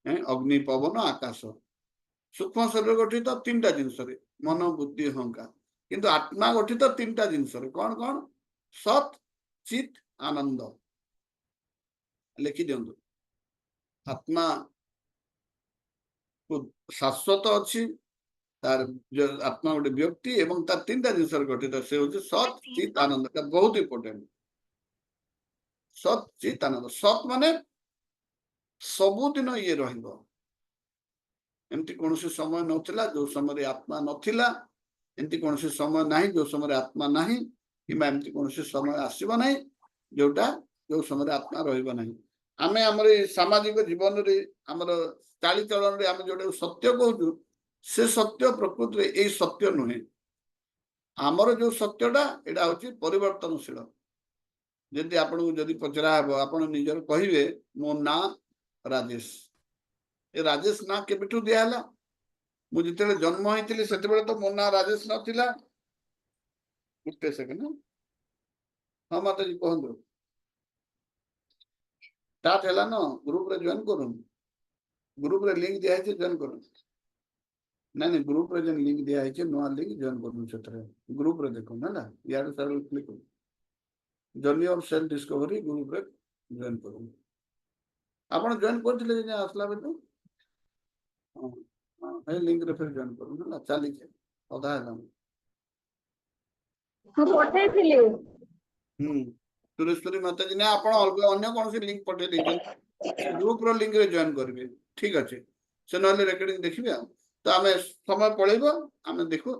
अग्नि पवन आकाश सूक्ष्म शरीर गठित 3टा जिनस मन बुद्धि अहंकार किंतु आत्मा गठित 3टा जिनस कौन कौन सत चित आनंद लिखि दिंतु आत्मा शाश्वत अच्छी तार आत्मा गोटे व्यक्ति एवं तार 3टा जिनस गठित से हूँ सत चित आनंद बहुत इंपोर्टेंट सत चित आनंद सत माने सबुदिन ये एमती कौन समय नथिला जो समय आत्मा नथिला एमती कौन समय नहीं जो समय आत्मा नहीं कि एमती कौन समय आसब नहीं जोटा जो समय आत्मा रहिबा नहीं आमे हमर सामाजिक जीवन रे हमर चाली चलन रे आमे जोटे सत्य कहू से सत्य प्रकृति रे ए सत्य नुहे हमर जो सत्यटा एटा होची परिवर्तनशील जदि आपन जदि पचरा हबो आपन निजर कहिबे मो ना राजेश ए राजेश ना केबिठु दियाला मु जिते जन्म होइतिली सेते बेले तो मो ना राजेश नथिला गुटे सेकंड हां माता जी कहंदो स्टार्ट हैला न ग्रुप रे जॉइन करूं ग्रुप रे लिंक दिया है जॉइन करूं नहीं ग्रुप रे जन लिंक दिया है नो लिंक जॉइन करूं सेतरे ग्रुप रे देखो ना यार सारे क्लिक करूं journey of self discovery group रे जॉइन करूं आपण जॉइन करथिले जे आसला बे तो हां ए लिंक रे फिर जॉइन करूं ना चली जे अधा हैला हां पठाइथिले सुरेश्वरी माता जी ने आपण अलग अन्य कौन सी लिंक पठे देजन ग्रुप रो लिंक रे जॉइन करबे ठीक अछि से नले रेकॉर्डिंग देखिबे तो आमे समय पळेबो आमे देखो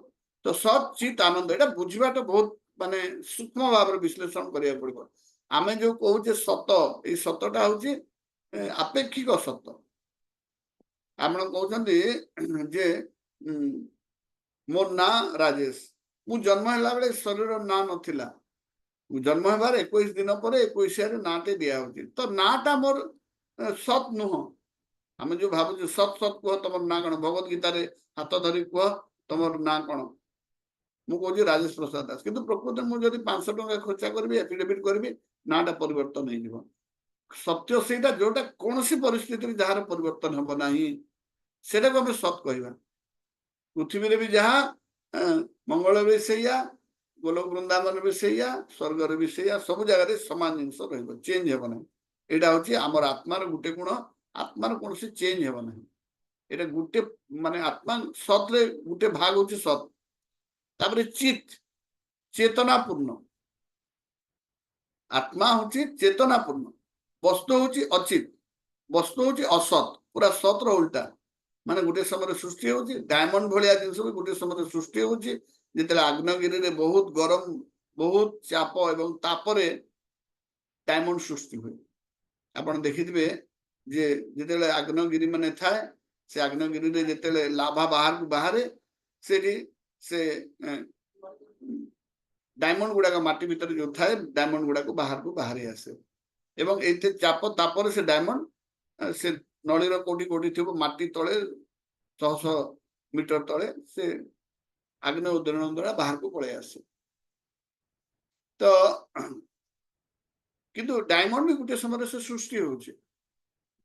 तो सत चित आनंद एटा बुझिबाटा बहुत माने सूक्ष्म भाव विश्लेषण करिया पड़िबो आमे जो कहूचे सत ए सतटा होची आपेक्षिक सत आपण कहउछन्ती जे मोर ना राजेश मु जन्म हला बेले शरीर ना नथिला जन्म हबार 21 दिन पर 21 नाटे दिया होची तो नाटा मोर सत नुह आमे जो भाबु सत सत कह तमर ना कौन भगवत गीता रे हाथ धरी कह तमर ना कौन मु कहूँ राजेश प्रसाद दास किंतु प्रकृति मुझे 500 टका खर्चा करी एफिडेविट करी नाटा परिवर्तन हो सत्य से जोटा कौन सी परिस्थिति जार परिवर्तन हम ना से आम सत कह पृथ्वी भी जहाँ मंगल भी सैया गोलोक वृंदावन भी सैया स्वर्ग भी सैया सब जगह सामान जिनस चेंज हे ना यहाँ हूँ आमर आत्मार गोटे गुण आत्मार कौन सी चेंज हे ना ये गोटे माने आत्मा सत रे गोटे भाग हूँ सत तापरे चित चेतनापूर्ण आत्मा हूँ चेतनापूर्ण वस्तु हूँ अचित वस्तु हूँ असत पूरा सत रो उल्टा माने गोटे समय सृष्टि होची डायमंड भलिया जिनस भी गोटे समय सृष्टि होची जिते आग्नेयगिरी रे बहुत गरम बहुत चाप एवं तापरे डायमंड सृष्टि हुए आपण देखिथिबे जे जिते आग्नेयगिरी माने थाए से आग्नेयगिरी रे जिते लाभा बाहर को बाहरे से डायमंड गुड़ाक माटी भीतर जो थाए डायमंड गुड़ाक बाहर को बाहरी आसे एवं एते चाप तापर से डायमंड से नळीर कोटी कोटी थिबो माटी तळे 100 मीटर तळे से आग्नेय उद्दीपन द्वारा बाहर को पळे आसे तो किंतु डायमंड भी गोटे समय से सृष्टि होची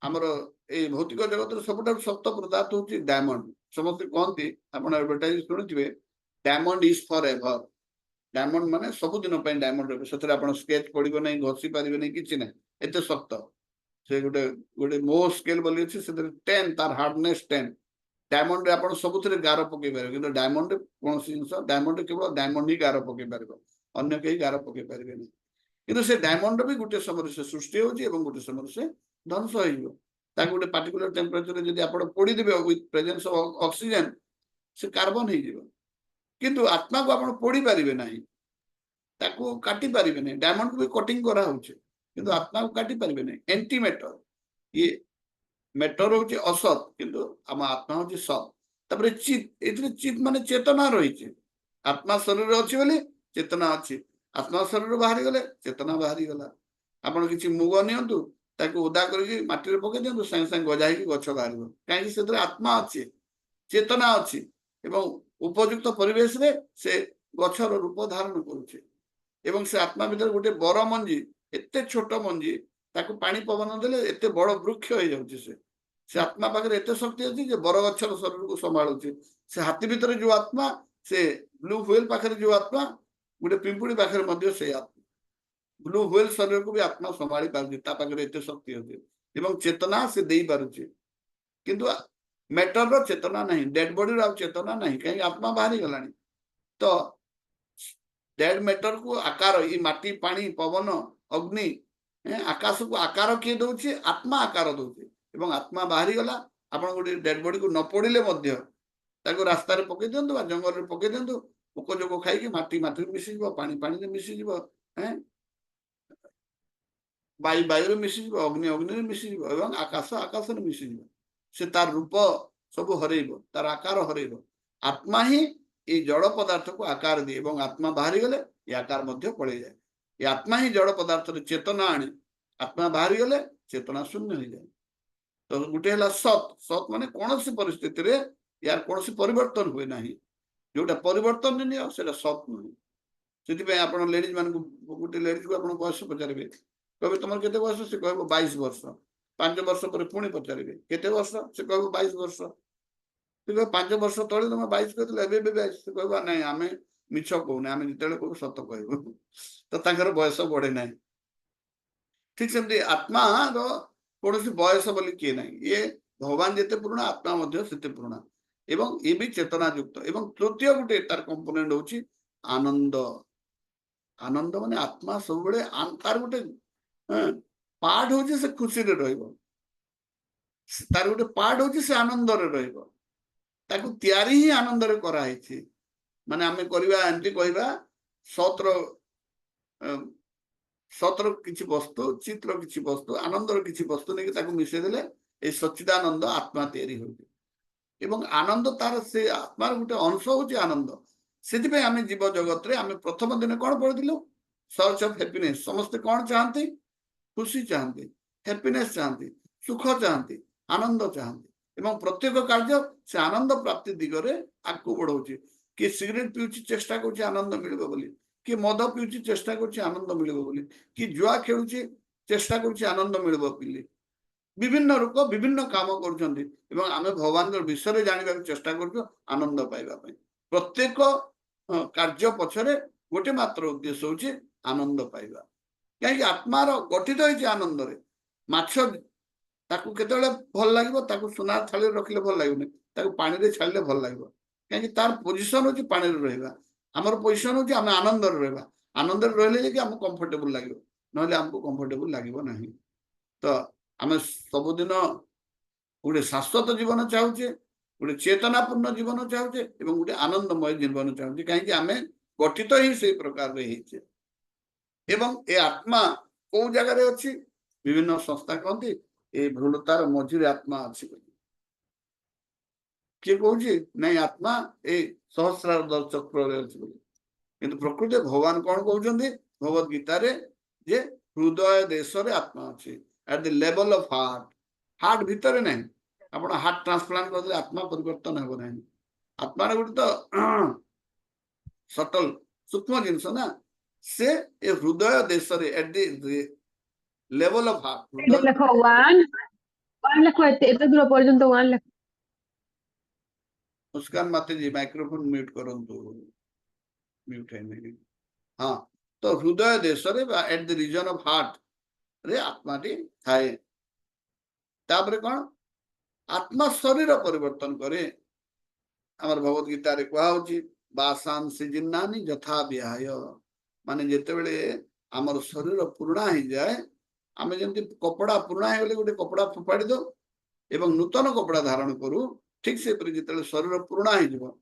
हमर ए भौतिक जगत सबटा सप्त पदार्थ होची डायमंड समस्त कहती आपण एडवर्टाइज सुनिथिबे diamond is forever diamond माने सब दिन पे डायमंड रे सतरे आपण स्केच पडिबो नै घसी पारिबे नै किछि नै एते सख्त से गोटे गोटे मो स्केल बोली अछि से 10 तार हार्डनेस 10 डायमंड रे आपण सबुथरे गार पके पारे किंतु डायमंड कोन जिंस डायमंड केवल डायमंड ही गार पके पारे अन्य कहीं गार पकई पारे नहीं किंतु से डायमंड भी गोटे समय से सृष्टि होची एवं गोटे समय से ध्वंस हो गोटे पार्टिकुलर टेम्परेचर जब आप पोड़ीदेवे विथ प्रेजेंस ऑफ ऑक्सीजन से कार्बन हो किंतु आत्मा को आप पोड़ी पारे ना ताको काटी पारे नहीं डायमंड को भी कटिंग करा होचे किंतु आत्मा को काटी पारे नहीं एंटी मैटर ये मैटर होचे असत किंतु आम आत्मा होचे सत तापर चित एथिरे चित माने चेतना रही आत्मा शरीर अच्छी बोली चेतना अच्छी आत्मा शरीर बाहरी गले चेतना बाहरी गला आपण किसी मुग नियंतु ताको उदा करके माटी रे पके दियंतु संगे संगे गजा होगी गछ बाहर कहीं से आत्मा अच्छी चेतना अच्छी एवं उपयुक्त परिवेश रे से गछर रूप धारण करुचे एवं से आत्मा भीतर गोटे बर मंजी एते छोट मंजी ताको पानी पवन देले एते बड़ वृक्ष हो जाउचे से आत्मा पाखे एते शक्ति अच्छी जे बर गछर शरीर को संभालुचे से हाथी भीतर जो आत्मा से ब्लू व्हेल पाखे जो आत्मा गोटे पिंपुड़ी पाखे मध्य से आत्मा ब्लू व्हेल शरीर को भी आत्मा संभाली पारुचे ता पाखे एते शक्ति अच्छी एवं चेतना से देई पारुचे किंतु मैटर रो चेतना नहीं डेड बॉडी रो चेतना नहीं कहीं आत्मा बाहरी गलानी तो डेड मैटर को आकार ये माटी पानी पवन अग्नि आकाश को आकार किए दौचे आत्मा आकार दौचे एवं आत्मा बाहरी गला आपण गोटे डेड बॉडी को न पड़िले मध्य ताको रास्ता रे पके दियंतु बा जंगल रे पके दियंतु पोक जोक खाई माटी माटी मिसी जीव पानी पानी रे मिसी जीव वायु वायु रे मिसी जीव अग्नि अग्नि रे मिसी जीव एवं आकाश आकाश रे मिसी जीव से तार रूप सब हरेइब तार आकार हरेइब आत्मा ही ये जड़ पदार्थ को आकार दिए एवं आत्मा बाहरी गले ये आकार मध्य पड़े जाए ये आत्मा ही जड़ पदार्थ रे चेतना आने आत्मा बाहरी गले चेतना शून्य हो जाए तो गोटे है सत सत माने कौन सी परिस्थिति रे यार कौन सी परिवर्तन हुए ना जोटा परिवर्तन नहीं से सत नुहे से आप लेडीज मान गोटे लेडीज को आप बयस पचारे कहे तुम के बयस से कह 22 वर्ष 5 वर्ष पर पुणी पचारे केते वर्ष से कह 22 वर्ष से कह 5 वर्ष तले तुम 22 कहते से कह ना आम मिछ कहूना आम जिते कहू सत कह तो बयस बढ़े ना ठीक सेमती आत्मा कौन बयस बोली किए ना ये भगवान जिते पुराणा आत्मा से पुराणा एवं ये भी चेतना युक्त एवं तृतीय गोटे तार कंपोनेंट होची आनंद आनंद माने आत्मा सब बड़े तार गोटे पार्ट होची से खुशी रे रहइबो तार गोटे पार्ट होची से आनंद रे रहइबो ताकू तयारी ही आनंद रे करा हिची माने आमे करबा एंटी कहबा सत्र सत्र किछि वस्तु चित्र किछि वस्तु आनंद रे किछि वस्तु नै ताकू मिसे देले ए सच्चिदानंद आत्मा तयारी होई एवं आनंद तार से आत्मार गोटे अंश होची आनंद से आम जीव जगत रे आम प्रथम दिन कौन पढ़ी सर्च ऑफ हैप्पीनेस समस्ते कौन चाहती खुशी चाहती हैप्पीनेस चाहती सुख चाहती आनंद चाहती एवं प्रत्येक कार्य से आनंद प्राप्ति दिगरे आगू बढ़ाऊँ किए सिगरेट पीऊँ चेष्टा कर आनंद मिल बोली किए मद पीऊँ चेष्टा कर आनंद मिल बोली कि जुआ खेलुँ चेष्टा कर आनंद मिल पिले विभिन्न रूप विभिन्न काम कर भगवान विषय जानवा चेष्टा कर आनंद पाइबा प्रत्येक कार्य पछरे गोटे मात्र उद्देश्य होची आनंद पाइबा कहीं आत्मार गठित होती आनंद रे माछ ताकू केतेबेले भल लागिबो ताकू सुनार थाली रखिले भल लागुनी ताकू पानी रे छाड़ले भल लागिबो कहीं तार पोजीशन होची पानी रे रहबा हमर पोजीशन होची हम आनंद रे रहबा आनंद रे रहले कि हम कंफर्टेबल लागिबो नहले हमको कंफर्टेबल लागिबो नहीं तो आम सबुदिन गोटे शाश्वत जीवन चाहूचे गोटे चेतनापूर्ण जीवन चाहूचे गोटे आनंदमय जीवन चाहूचे कहीं आम गठित ही से प्रकार एवं ए आत्मा कौ जगार अच्छी विभिन्न संस्था कहती ए भ्रूणतार मझिरे आत्मा अच्छी किए कौन नहीं आत्मा ए सहस्रार चक्र अच्छी प्रकृति भगवान कौन कहते भगवद गीतार जे हृदय देश आत्मा अच्छी eight the level of heart भितर नहीं आप हार्ट ट्रांसप्लांट कर आत्मा परिवर्तन हो ना आत्मा गोटे तो सटल सूक्ष्म जिनस ना से ए हृदय देश at the level of heart लेखो वन लेखो एते दूर पर्यंत वन लेखो मुस्कान माते जी माइक्रोफोन म्यूट करंतु म्यूट है नहीं हाँ तो हृदय देश at the region of heart रे आत्मा टी थाए तापरे कौन आत्मा शरीर परिवर्तन करे आमर भगवत गीता रे कहा होची बासांसि जिन्नानि यथा विहाय माने जेतेबेले आमर शरीर पुराणा हो जाए आम जमी कपड़ा पुराणा हो गोटे कपड़ा फोपाड़ी दो एवं नूतन कपड़ा धारण करू ठीक से जो शरीर पुराणा हो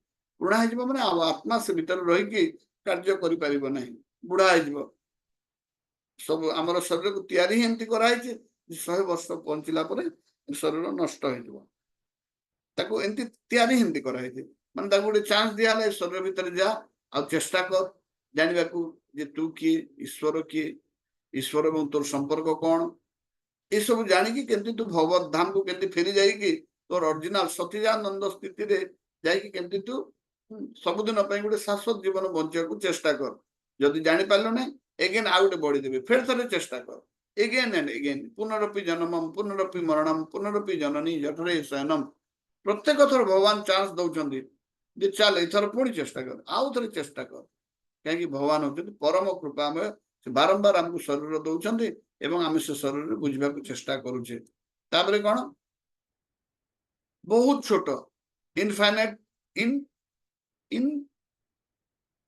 माने आत्मा से भीतर रही कार्य कर बुढ़ा हो सब आमर शरीर को तैयारी एमती कराई 100 वर्ष पहुंचला शरीर नष्ट हो एमती तैयारी एमती कराई माने गोटे चांस दिया शरीर भीतर जा आ चेष्टा कर जानवा जे तू किए ईश्वर किए ईश्वर और तोर संपर्क कौन ये सब जानिकी केमती तू भगवत धाम को केमती फेरी जाइकी तोर ओरिजिनल सतीजानंद स्थिति रे जाइकी केमती तू सबुदिन गोटे शाश्वत जीवन बंचा को चेष्टा कर जदि जानी पारल ना एगेन आउ गोटे बढ़ी देवे फिर थे चेष्टा कर एगेन एंड एगेन पुनरपि जन्मम पुनरपि मरणम पुनरपि जननी जठरे शयनम प्रत्येक थर भगवान चांस दौरान जे चल एथर पुणी चेष्टा कर आउ थे चेष्टा कर कहीं भगवान होते परम कृपामय बारंबार आमको शरीर दौरान एवं आम से शरीर बुझा चेष्टा करुचे तापर कौन बहुत छोट इनफाइनाइट इन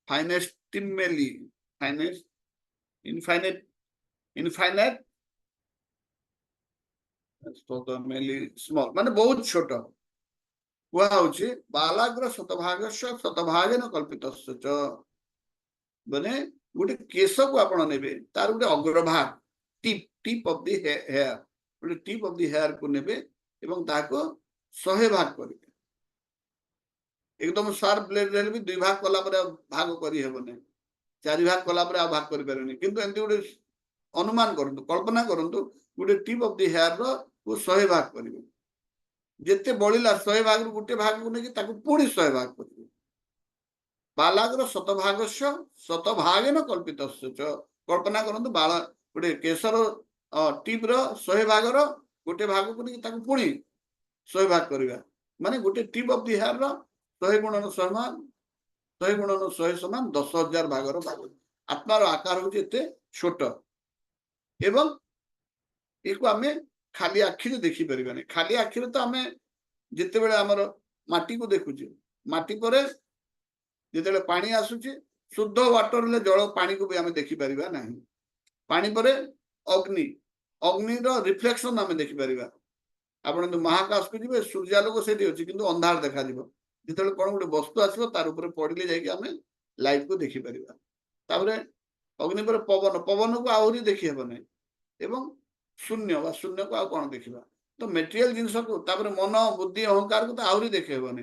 फाइनेस्टिमेली फाइनेस्ट इनफाइनाइट इनफाइनाइट स्मॉल माने बहुत छोट कह बालाग्र शतभागेन कल्पित माने गोटे केश को आपण नेबे तार गोटे अग्रभाग tip tip of the hair गोटे टिप ऑफ द हेयर को नेबे एवं ताको 100 भाग करिवे एकदम शार्प ब्लेड रे भी 2 भाग कला पर भाग करी हेबो नै 4 भाग कला पर आ भाग करि परने किंतु एंती गोटे अनुमान करंतु कल्पना करंतु गोटे टिप ऑफ द हेयर रो को 100 भाग करिवे जेते बळिला 100 भाग रो गोटे भाग को नेकी ताको पुणी 100 भाग करिवे बालाग्र शतभागेन कल्पित कल्पना करंतु बाला गोटे केशर टीप रो 100 भाग रो गोटे भाग को नेकी ताको पुणी 100 भाग करबा माने गोटे टीप ऑफ द हेयर रो 100 गुणन 100 समान 10,000 भाग रो भाग आत्मार आकार होचे एते छोट एवं एको आमे खाली आखि देखि परिबा नै खाली आखि तो आमे जेते बेले हमर माटी को देखुचे माटी परे जेते पानी आसुचे शुद्ध वाटर ले जल पानी को भी आमे देखि परिबा नाही पानी परे अग्नि अग्नि रो रिफ्लेक्शन आमे देखि परिबा आपण तो महाकाश को जिबे सूर्यालोक सेठी अछि किंतु अंधार देखा दिबो जेते कोन गोटे वस्तु आसीबो तार ऊपर पड़िले जाय कि आमे लाइट को देखि परिबा ताबरे अग्नि पर पवन पवन को आउरी देखि हेबो नै एवं शून्य को आ कौन देखा तो मेटेरियल जिनस को तापर मन बुद्धि अहंकार को तो आहरी देखेबनी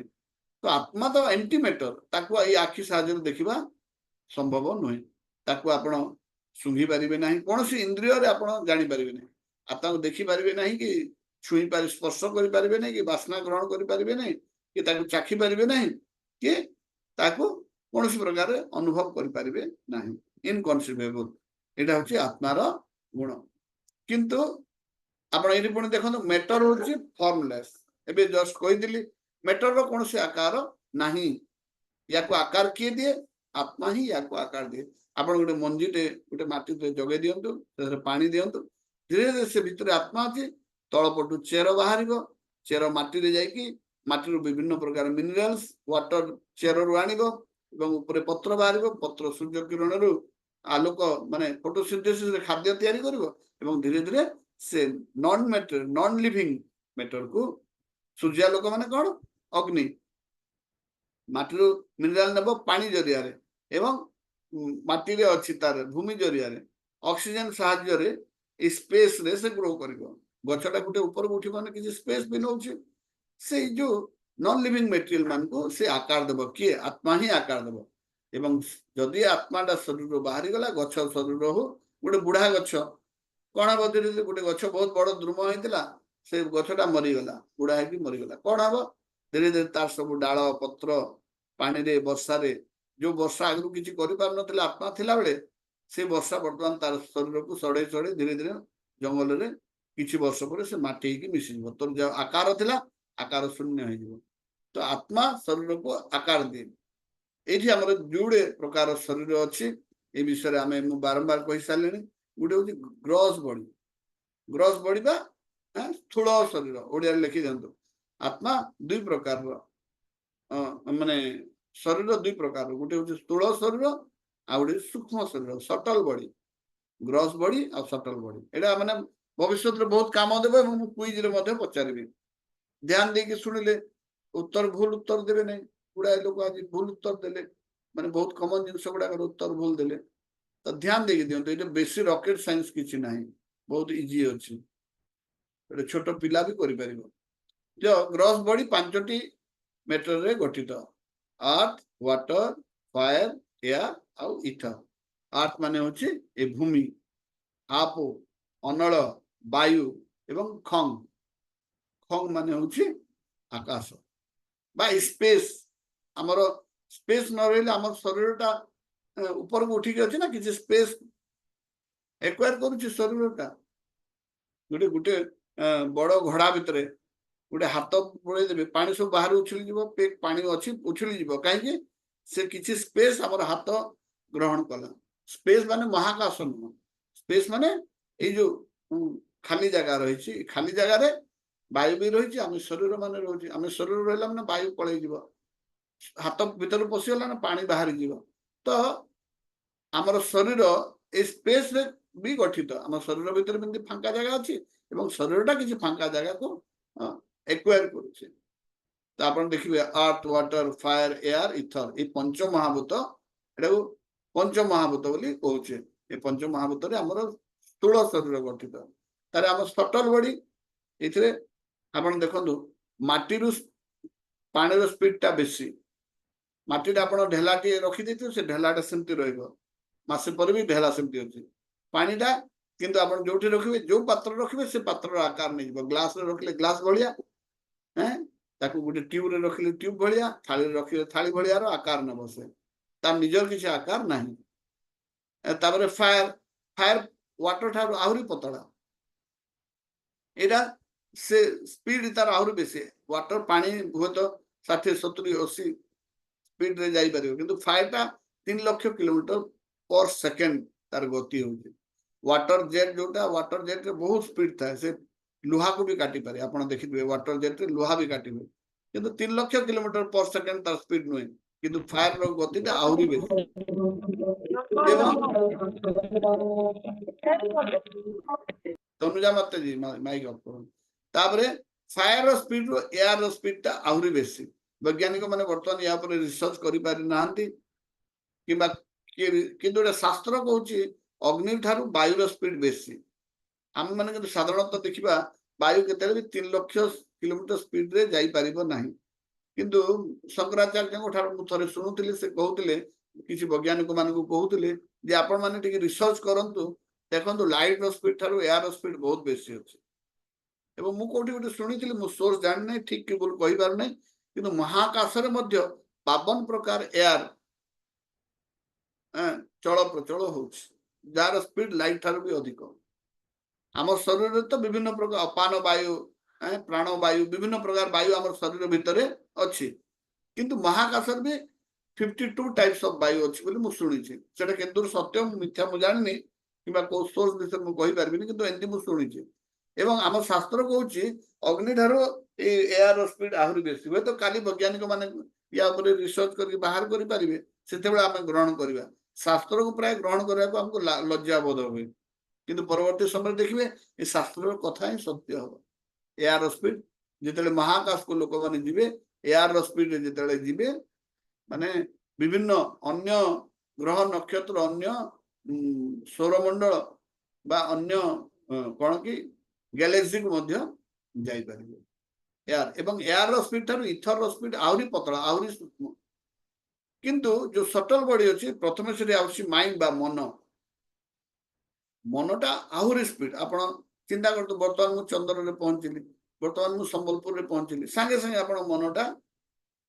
तो आत्मा तो एंटी मैटर ताकू ये आखि साहाय्य देखा संभव नुहे ताकू आपण सुंघी पारिबे नाही कोनोसी इंद्रिय रे आपण जानि पारिबे नाही आत्मा को देखि पारिबे नाही कि छुई पारि स्पर्श करि पारिबे नाही कि वासना ग्रहण करि पारिबे नाही कि ताकू चाखी पारिबे नाही कि ताकू कोनोसी प्रकार अनुभव करि पारिबे नाही इनकन्सीवेबल एटा होची आत्मार गुण किंतु आपण एरी पुणी देखो मैटर होची फॉर्मलेस एबे जस्ट कहि दिली मैटर रो कोन से आकार नाही या को आकार किए दिए आत्मा ही या को आकार दिए आपण गोटे मंजीटे गोटे माटी ते जगे दियंतु तेरे पानी दियंतु धीरे धीरे से भीतर आत्मा अछि तळ पटु चेर बाहरिबो चेर माटी रे जाई कि माटी रो विभिन्न प्रकार मिनरल्स वाटर चेर रो आनिबो एवं ऊपर पत्र बाहरिबो पत्र सूर्य किरण रो आलोक माने फोटोसिंथेसिस रे खाद्य तयारी करिवो एवं धीरे धीरे से नॉन लिविंग मैटर को सूर्यालोक माने कौन अग्नि माटी मिनरल नेब पानी जरिया रे एवं माटी रे अछि तार भूमि जरिया रे ऑक्सीजन साहाय्य रे स्पेस रे से ग्रो करिवो गछटा गुटे ऊपर उठी माने किछि स्पेस भी नउछि से जो नॉन लिविंग मटेरियल मान को से आकार देबो कि आत्मा ही आकार देबो एवं जदि आत्माटा शरीर बाहरी गला गछ शरीर हो गोटे बुढ़ा गछ कौन हम धीरे गोटे गछ बहुत बड़ द्रुम होता से गछटा मरीगला बुढ़ा है मरीगला कौन हम धीरे धीरे तार सब डाल पत्र पानी रे वर्षा रे जो वर्षा आगु किसी कर आत्मा थिला बेले से वर्षा बर्तमान तार शरीर को सड़े सड़े धीरे धीरे जंगल रे किसी वर्ष पर से माटी की मिसिଯିव तोर जो आकार थिला आकार शून्य हो तो आत्मा शरीर को आकार दिए ये आम जोड़े प्रकार शरीर अच्छी ये विषय आम बारंबार कही सारे गोटे हूँ ग्रॉस बॉडी स्थूल शरीर ओडिया लिखि दिंतु आत्मा दुई प्रकार माने शरीर दुई प्रकार गोटे हूँ स्थूल शरीर ଆଉ ଗୋଟେ ସୂକ୍ଷ୍ମ ଶରୀର ସଟଲ ବଡି ଗ୍ରସ୍ ବଡି ଆଉ ସଟଲ ବଡି ଏଇଟା ମାନେ ଭବିଷ୍ୟତରେ ବହୁତ କାମ ଦେବ ଏବଂ ମୁଁ କୁଇଜରେ ମଧ୍ୟ ପଚାରିବି ଧ୍ୟାନ ଦେଇକି ଶୁଣିଲେ ଉତ୍ତର ଭୁଲ ଉତ୍ତର ଦେବେ ନାହିଁ ଗୁଡାଏ ଲୋକ ଆଜି ଭୁଲ ଉତ୍ତର ଦେଲେ ମାନେ ବହୁତ କମନ ଜିନିଷ ଗୁଡାକର ଉତ୍ତର ଭୁଲ ଦେଲେ ତ ଧ୍ୟାନ ଦେଇକି ଦିଅନ୍ତୁ ଏଇଟା ବେଶୀ ରକେଟ ସାଇନ୍ସ କିଛି ନାହିଁ ବହୁତ ଇଜି ଅଛି ଗୋଟେ ଛୋଟ ପିଲା ବି କରିପାରିବ ଗ୍ରସ୍ ବଡି 5ଟି ମେଟରରେ ଗଠିତ ଆର୍ଥ ୱାଟର ଫାୟାର ଏୟାର ଆଉ ଇଥର ଆର୍ଥ ମାନେ ହଉଛି ଏ ଭୂମି ଆପୋ ଅନଳ ବାୟୁ ଏବଂ ଖଙ୍ଗ ଖଙ୍ଗ ମାନେ ହଉଛି ଆକାଶ বা ସ୍ପେସ୍ ଆମର ସ୍ପେସ୍ ନ ରହିଲେ ଆମର ଶରୀରଟା ଉପରକୁ ଉଠିକି ଅଛି ନା କିଛି ସ୍ପେସ୍ ଏକ୍ୱାର କରୁଛି ଶରୀରଟା ଗୋଟେ ଗୋଟେ ବଡ ଘୋଡା ଭିତରେ ଗୋଟେ ହାତ ବୁଳେଇ ଦେବେ ପାଣି ସବୁ ବାହାରୁ ଉଛୁଳିଯିବ ପାଣି ଅଛି ଉଛୁଳିଯିବ କାହିଁକି ସେ କିଛି ସ୍ପେସ୍ ଆମର ହାତ ଗ୍ରହଣ କଲା ସ୍ପେସ୍ ମାନେ ମହାକାଶ ନୁହଁ ସ୍ପେସ୍ ମାନେ ଏଇ ଯୋଉ ଖାଲି ଜାଗା ରହିଛି ଖାଲି ଜାଗାରେ ବାୟୁ ବି ରହିଛି ଆମେ ଶରୀର ମାନେ ରହୁଛି ଆମେ ଶରୀର ରହିଲା ମାନେ ବାୟୁ ପଳେଇ ଯିବ ହାତ ଭିତରୁ ପଶିଗଲା ନା ପାଣି ବାହାରି ଯିବ ତ ଆମର ଶରୀର এই ସ୍ପେସରେ ବି ଗଠିତ ଆମ ଶରୀର ଭିତରେ ଯେମିତି ଫାଙ୍କା ଜାଗା ଅଛି ଏବଂ ଶରୀରଟା କିଛି ଫାଙ୍କା ଜାଗାକୁ ଏକ୍ୱାର କରୁଛି ତ ଆପଣ ଦେଖିବେ ଆର୍ଥ ୱାଟର ଫାୟାର ଏୟାର ଇଥର ଏଇ ପଞ୍ଚମହାଭୂତ ଏଟାକୁ ପଞ୍ଚମହାଭୂତ ବୋଲି କହୁଛେ ଏ ପଞ୍ଚମହାଭୂତରେ ଆମର ସ୍ଥୂଳ ଶରୀର ଗଠିତ ତାହେଲେ ଆମ ସଟଲ ବଡି ଏଥିରେ ଆପଣ ଦେଖନ୍ତୁ ମାଟିରୁ ପାଣିର ସ୍ପିଡଟା ବେଶୀ ମାଟିଟା ଆପଣ ଢେଲାଟିଏ ରଖିଦେଇଥିବେ ସେ ଢେଲାଟା ସେମିତି ରହିବ ମାସେ ପରେ ବି ଢେଲା ସେମିତି ଅଛି ପାଣିଟା କିନ୍ତୁ ଆପଣ ଯୋଉଠି ରଖିବେ ଯୋଉ ପାତ୍ର ରଖିବେ ସେ ପାତ୍ରର ଆକାର ନେଇଯିବ ଗ୍ଲାସରେ ରଖିଲେ ଗ୍ଲାସ ଭଳିଆ ତାକୁ ଗୋଟେ ଟ୍ୟୁବରେ ରଖିଲେ ଟ୍ୟୁବ ଭଳିଆ ଥାଳିରେ ରଖିଲେ ଥାଳି ଭଳିଆର ଆକାର ନେବ ସେ ତାର ନିଜର କିଛି ଆକାର ନାହିଁ ତାପରେ ଫାୟାର ଫାୟାର ୱାଟର ଠାରୁ ଆହୁରି ପତଳା ଏଇଟା ସେ ସ୍ପିଡ ତାର ଆହୁରି ବେଶୀ ୱାଟର ପାଣି ହୁଏତ 60 70 80 ସ୍ପିଡରେ ଯାଇପାରିବ କିନ୍ତୁ ଫାୟାରଟା 3 ଲକ୍ଷ କିଲୋମିଟର पर सेकेंड तार गति होउची वाटर जेट जोटा वाटर जेट रे बहुत स्पीड था से लोहा को भी काटी पारे आपण देखिबे वाटर जेट रे लोहा भी काटिबे किंतु 3 लाख किलोमीटर पर सेकेंड तार स्पीड नुहे किंतु फायर रो गति ता आउरी बेसी एवं तनुजा माते जी माइक ऑफ करो तापरे फायर रो स्पीड रो एयर रो स्पीड ता आउरी बेसी वैज्ञानिक माने वर्तमान या पर रिसर्च करि पारि नाहंती किबा কিন্তু এটা শাস্ত্র কହୁଛି ଅଗ୍ନି ଠାରୁ ବାୟୁର ସ୍ପିଡ ବେଶୀ ଆମେ ମାନେ କିନ୍ତୁ ସାଧାରଣତଃ ଦେଖିବା ବାୟୁ କେତେବେଳେ ବି 3 ଲକ୍ଷ କିଲୋମିଟର ସ୍ପିଡରେ ଯାଇପାରିବ ନାହିଁ କିନ୍ତୁ ଶଙ୍କରାଚାର୍ଯ୍ୟଙ୍କ ଠାରୁ ମୁଁ ଥରେ ଶୁଣୁଥିଲି ସେ କହୁଥିଲେ କିଛି ବୈଜ୍ଞାନିକ ମାନଙ୍କୁ କହୁଥିଲେ ଯେ ଆପଣ ମାନେ ଟିକେ ରିସର୍ଚ୍ଚ କରନ୍ତୁ ଦେଖନ୍ତୁ ଲାଇଟ ର ସ୍ପିଡ ଠାରୁ ଏୟାର ର ସ୍ପିଡ ବହୁତ ବେଶୀ ଅଛି ଏବଂ ମୁଁ କୋଉଠି ଗୋଟେ ଶୁଣିଥିଲି ମୁଁ ସୋର୍ସ ଜାଣିନାହିଁ ଠିକ କି ଭୁଲ କହିପାରୁନାହିଁ କିନ୍ତୁ ମହାକାଶରେ ମଧ୍ୟ 52 ପ୍ରକାର ଏୟାର चल प्रचल होउछि जार स्पीड लाइट ठारू भी अधिक आम शरीर तो विभिन्न प्रकार अपान वायु प्राण वायु विभिन्न प्रकार वायु आम शरीर भितर अच्छी किंतु महाकाश भी 52 टाइप्स ऑफ वायु अच्छी बोली मु शुणिछि सेटा केतुर सत्य मिथ्या मु जानिनी किबा को सोर्स विषय मु कहि पारबिनी किंतु एंती मु शुणिछि एवं आम शास्त्र कहूछि अग्नि ठारू ए एयर स्पीड आहुरी बेसी होय तो काली वैज्ञानिक माने या ऊपर रिसर्च करके बाहर करि परिबे सेतेबेला आमे ग्रहण करिबा शास्त्र को प्राय ग्रहण करने को हमको लज्जा बोध हुए किंतु परवर्ती समय देखिए ये शास्त्र कथा ही सत्य हम एयर स्पीड जिते महाकाश को लोक मैंने जी एयर स्पीड जिते जी माने विभिन्न अन्य ग्रह नक्षत्र अन्य सौरमंडल बा अन्य कौन कि गैलेक्सी को जापर एयर एवं एयर स्पीड ठार इथर स्पीड आहरी पतला आहरी सूक्ष्म किंतु जो सटल बॉडी अच्छी प्रथम से माइंड बा मन मनटा आहरी स्पीड आपण चिंता करते बर्तमान मु चंद्र रे पहुंचली बर्तमान मु संबलपुर रे पहुंचली संगे संगे आपण मनटा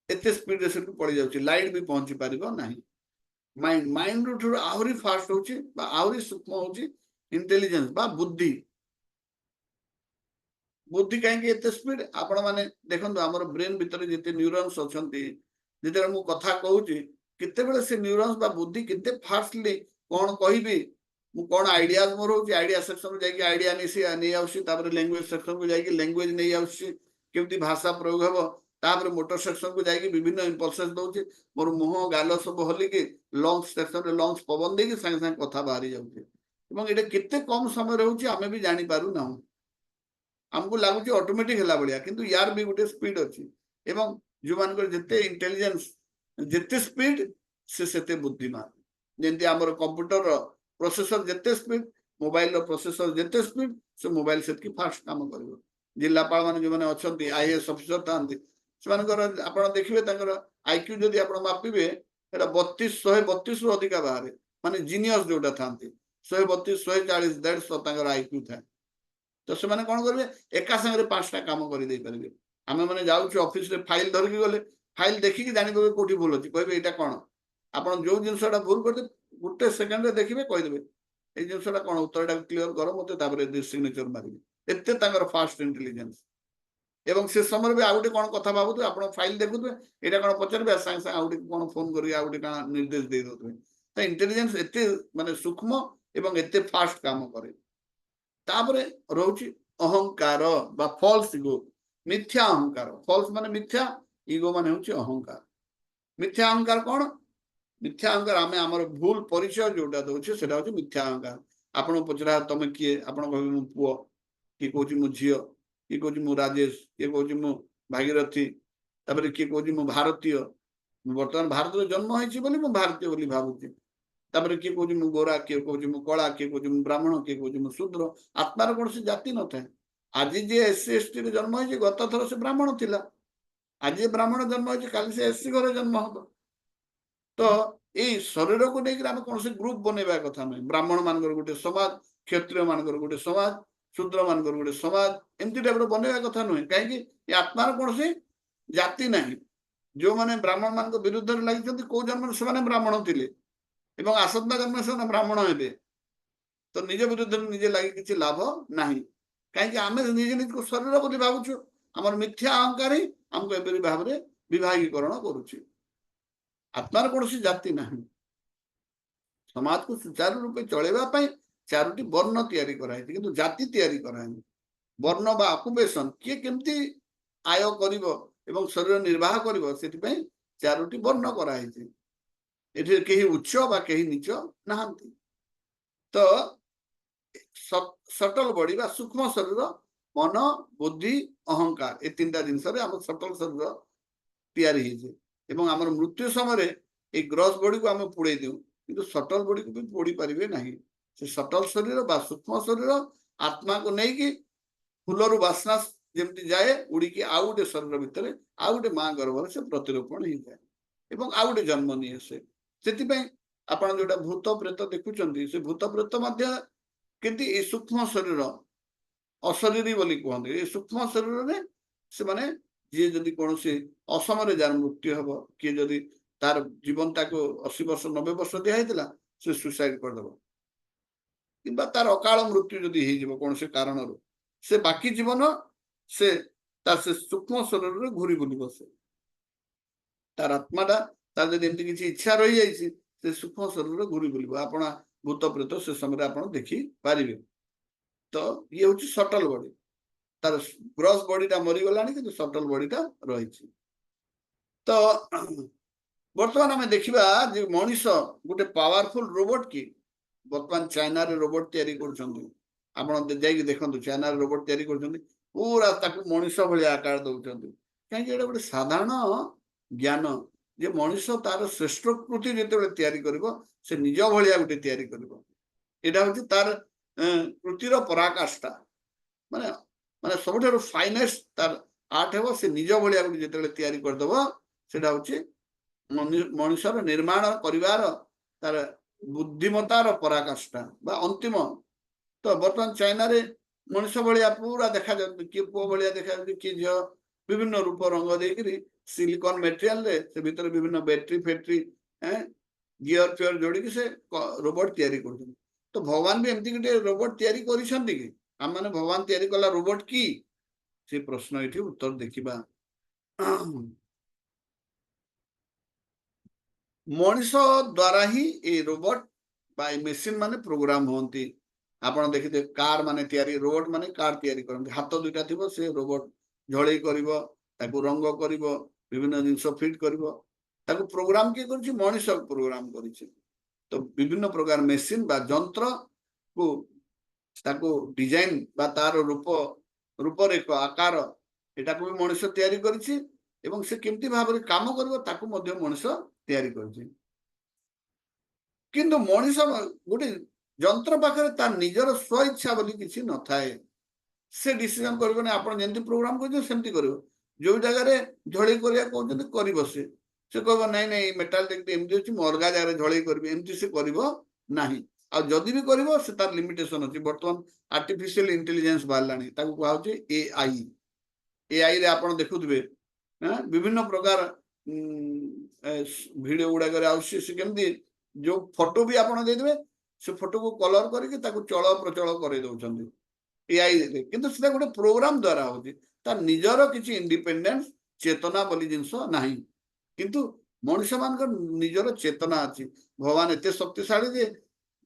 एते स्पीड रे सेटू पड़ी जाउची लाइट भी पहुंची परिबो नाही माइंड माइंड रो आहरी फास्ट होची बा आहरी सूक्ष्म होची इंटेलिजेंस बा बुद्धि बुद्धि कहीं एते स्पीड आपण माने देखंतु हमर ब्रेन भीतर जेते न्यूरॉन्स अछंती जिते मु कथा कहूची केतेबेले से न्यूरॉन्स बा बुद्धि केते फास्टली कोन कहिबी मु कोन आइडियाज मोर होची आइडिया सेक्शन में जाके आइडिया निसी नै आउसी तापर लैंग्वेज सेक्शन को जाके लैंग्वेज नै आउसी केमती भाषा प्रयोग हबो तापर मोटर सेक्शन को जाइए विभिन्न इम्पल्सेस दौचे मोर मुह गाल सब हलिकी लंग्स सेक्शन लंग्स पवन देकी संगे संगे कथा बाहरी जाऊे केते कम समय रोचे आम भी जानी पारू ना आमको लगुच ऑटोमेटिक है भाया किंतु यार भी गोटे स्पीड अच्छी जो मान जिते इंटेलिजेंस जिते स्पीड से बुद्धिमान जमी आम कंप्यूटर प्रोसेसर जिते स्पीड मोबाइल प्रोसेसर जिते स्पीड से मोबाइल से फास्ट काम कर जिलापाल मान जो मैंने अच्छा आईएएस अफिसर था आप देखिए आईक्यू जदि आप मापिबे 32 रु अधिका बाहर माने जीनियस जोटा था 132 140 150 आईक्यू था तो से कौन करेंगे एका संगे 5टा काम कर आम मैंने जाऊँ ऑफिस रे फाइल धरिकी गले फाइल देखिकी जानिबे कोठी भूल अच्छी कहे यहाँ कौन आप जो जिनसा भूल करते गोटे सेकेंड देखिए कहीदेवे ये जिनसा कौन उत्तर क्लीयर कर मत सिग्नेचर मारे एत फास्ट इंटेलिजेंस एवं से समय भी आउटे कौन कथा भावुए आप फाइल देखुए यहाँ कौन पचारे सागे सागे आउटे कौन फोन कर आउटे कौन निर्देश दे दे तो इंटेलिजेंस एत माने सूक्ष्म एवं एत फास्ट काम करे तापरे रोची अहंकार बा फॉल्स इगो मिथ्या अहंकार फॉल्स माने मिथ्या इगो माने होची अहंकार मिथ्या अहंकार कौन मिथ्या अहंकार आम आमर भूल परिचय जोटा दौचे सेटा होची मिथ्या अहंकार आपण पचरा तुम किए आप कहबे मो पुओ किए कहूँ मो झील किए कहूँ मो राजेश किए कहूँ मो भागीरथी तापर किए कहूँ मो भारतीय बर्तमान भारत में जन्म होइछि बोली मो भारतीय बोली भावुची तापर किए कहूँ मो गोरा किए कहूँ मो कला किए कहूँ मो ब्राह्मण किए कहूँ मो शूद्र आत्मार कौन से जाति न था आज जे एससी एसटी रे जन्म होइछि गत थर से ब्राह्मण थिला आज ब्राह्मण जन्म होइछि काली से एससी घर जन्म हम तो ये शरीर को लेकर आम कौन से ग्रुप बनवा कथा ना ब्राह्मण मान गोटे समाज क्षत्रिय मान गोटे समाज शूद्र मान गोटे समाज एमती टाइप बनवा कथा नुहे कहीं आत्मार कौन से जाति ना जो मैंने ब्राह्मण मान विरुद्ध लगी कौ जन्म से ब्राह्मण थे आसंता जन्म से ब्राह्मण हे तो निज विरुद्ध निजे लगे किसी लाभ ना कहीं आम निजे निज को शरीर बोली भावुँ आम मिथ्या अहंकार ही आमको एपरी भाव में विभागीकरण करुच्छे आत्मार कौन सी जाति ना समाज को सुचारू रूपे चलैवाई 4टी वर्ण तैयारी कराई किंतु जाति तैयारी कराएनी वर्ण बा ऑक्युपेशन किए केमती आय करिवो एवं शरीर निर्वाह करिवो सेति 4टी वर्ण कराई एठी केही उच्च बा केही नीच नाहंती तो सटल बॉडी बा सूक्ष्म शरीर मन बुद्धि अहंकार ए 3टा जिनस आम सटल शरीर तैयारी होइछे एवं आमर मृत्यु समय ये ग्रॉस बॉडी को आम पोड़े दू कि सटल बॉडी को भी पोड़ी पारे ना से सटल शरीर बा सूक्ष्म शरीर आत्मा को लेकिन फूलर बास्ना जमी जाए उड़ी आउ गोटे शरीर भितर आउ गोटे माँ गर्भ से प्रतिरोपण हो जाए और आउ गोटे जन्म नहीं से आप जो भूत प्रेत देखुं से भूत प्रेत किंतु ये सूक्ष्म शरीर अशरीरी बोली कहते सूक्ष्म शरीर में से माने जी जदि कौन असमय जार मृत्यु हम किए जदि तार जीवन ताको 80 वर्ष 90 वर्ष दिखाई से सुसाइड करदेव कि तार अकाल मृत्यु जदि कौन से कारण से बाकी जीवन से तार से सूक्ष्म शरीर में घूरी बुल बसे तार आत्माटा तार जब एमती किसी इच्छा रही जाइए से सूक्ष्म शरीर में घूरी बुल आप भूत प्रेत से समय आप देखी पारे तो ये हूँ सटल बॉडी तार ग्रॉस बॉडीटा मरीगला कि सटल बॉडीटा रही तो बर्तमान आम देखा जो मनीष गोटे पावरफुल रोबोट की बर्तमान चाइना रे रोबोट तैयारी कर देखो चाइना रे रोबोट तैयारी कर पूरा मनीष भाया आकार दौरान कहीं गोटे साधारण ज्ञान जे मनीष तार श्रेष्ठ कृति जो तैयारी कर निज भाया गोटे तैयारी कर तार कृतिर पराकाष्ठा माने माने सब फाइनेस्ट तार आर्ट हे से निज भाया जो तैयारी करदेव से मनुष्यर निर्माण करिवार तार बुद्धिमतार पराकाष्ठा बा अंतिम तो बर्तमान चाइना रे मनुष्य भाया पूरा देखा किए पुओ भाया देखा किए झील विभिन्न रूप रंग देकरी सिलिकॉन मेटेरियल रे से भीतर विभिन्न बैटरी फैक्ट्री गियर फियर जोड़ी से रोबोट तैयारी कर तो भगवान भी एमती गोटे रोबोट तैयारी करिसेंती कि आम माने भगवान तैयारी कला रोबोट की से प्रश्न ये उत्तर देखा मनीष द्वारा ही ये रोबोट बा मेसीन माने प्रोग्राम होती आपड़ देखिए कार माने तैयारी रोबोट माने कार तैयारी करते हाथ दुईटा थी से रोबोट झड़े कर ତାକୁ ରଙ୍ଗ କରିବ, ବିଭିନ୍ନ ଜିନିଷ ଫିଟ୍ କରିବ। ତାକୁ ପ୍ରୋଗ୍ରାମ କିଏ କରିଛି? ମଣିଷ ପ୍ରୋଗ୍ରାମ କରିଛି। ତ ବିଭିନ୍ନ ପ୍ରକାର ମେସିନ ବା ଯନ୍ତ୍ରକୁ ତାକୁ ଡିଜାଇନ ବା ତାର ରୂପରେଖ ଆକାର ଏଟାକୁ ବି ମଣିଷ ତିଆରି କରିଛି ଏବଂ ସେ କେମିତି ଭାବରେ କାମ କରିବ ତାକୁ ମଧ୍ୟ ମଣିଷ ତିଆରି କରିଛି। କିନ୍ତୁ ମଣିଷ ଗୋଟେ ଯନ୍ତ୍ର ପାଖରେ ତାର ନିଜର ସ୍ୱଇଚ୍ଛା ବୋଲି କିଛି ନଥାଏ। ସେ ଡିସିଜନ କରିବନି ଆପଣ ଯେମିତି ପ୍ରୋଗ୍ରାମ କରୁଛନ୍ତି ସେମିତି କରିବ। ଯୋଉ ଜାଗାରେ ଝଳେଇ କରିବାକୁ କହୁଛନ୍ତି କରିବ ସେ କହିବ ନାଇଁ ନାଇଁ ମେଟାଲ ଦେଖି ଏମିତି ଅଛି ମୁଁ ଅଲଗା ଜାଗାରେ ଝଳେଇ କରିବି, ଏମିତି ସେ କରିବ ନାହିଁ। ଆଉ ଯଦି ବି କରିବ ସେ ତାର ଲିମିଟେସନ ଅଛି। ବର୍ତ୍ତମାନ ଆର୍ଟିଫିସିଆଲ ଇଣ୍ଟେଲିଜେନ୍ସ ବାହାରିଲାଣି, ତାକୁ କୁହାହଉଛି ଏଆଇ। ଏଆଇ ରେ ଆପଣ ଦେଖୁଥିବେ ବିଭିନ୍ନ ପ୍ରକାର ଭିଡିଓ ଗୁଡାକରେ ଆସୁଛି। ସେ କେମିତି ଯୋଉ ଫଟୋ ବି ଆପଣ ଦେଇଦେବେ ସେ ଫଟୋକୁ କଲର କରିକି ତାକୁ ଚଳ ପ୍ରଚଳ କରେଇ ଦଉଛନ୍ତି ଏଆଇ ରେ। କିନ୍ତୁ ସେଟା ଗୋଟେ ପ୍ରୋଗ୍ରାମ ଦ୍ଵାରା ହଉଛି, ତାର ନିଜର କିଛି ଇଣ୍ଡିପେଣ୍ଡେନ୍ସ ଚେତନା ବୋଲି ଜିନିଷ ନାହିଁ। କିନ୍ତୁ ମଣିଷ ମାନଙ୍କର ନିଜର ଚେତନା ଅଛି। ଭଗବାନ ଏତେ ଶକ୍ତିଶାଳୀ ଯେ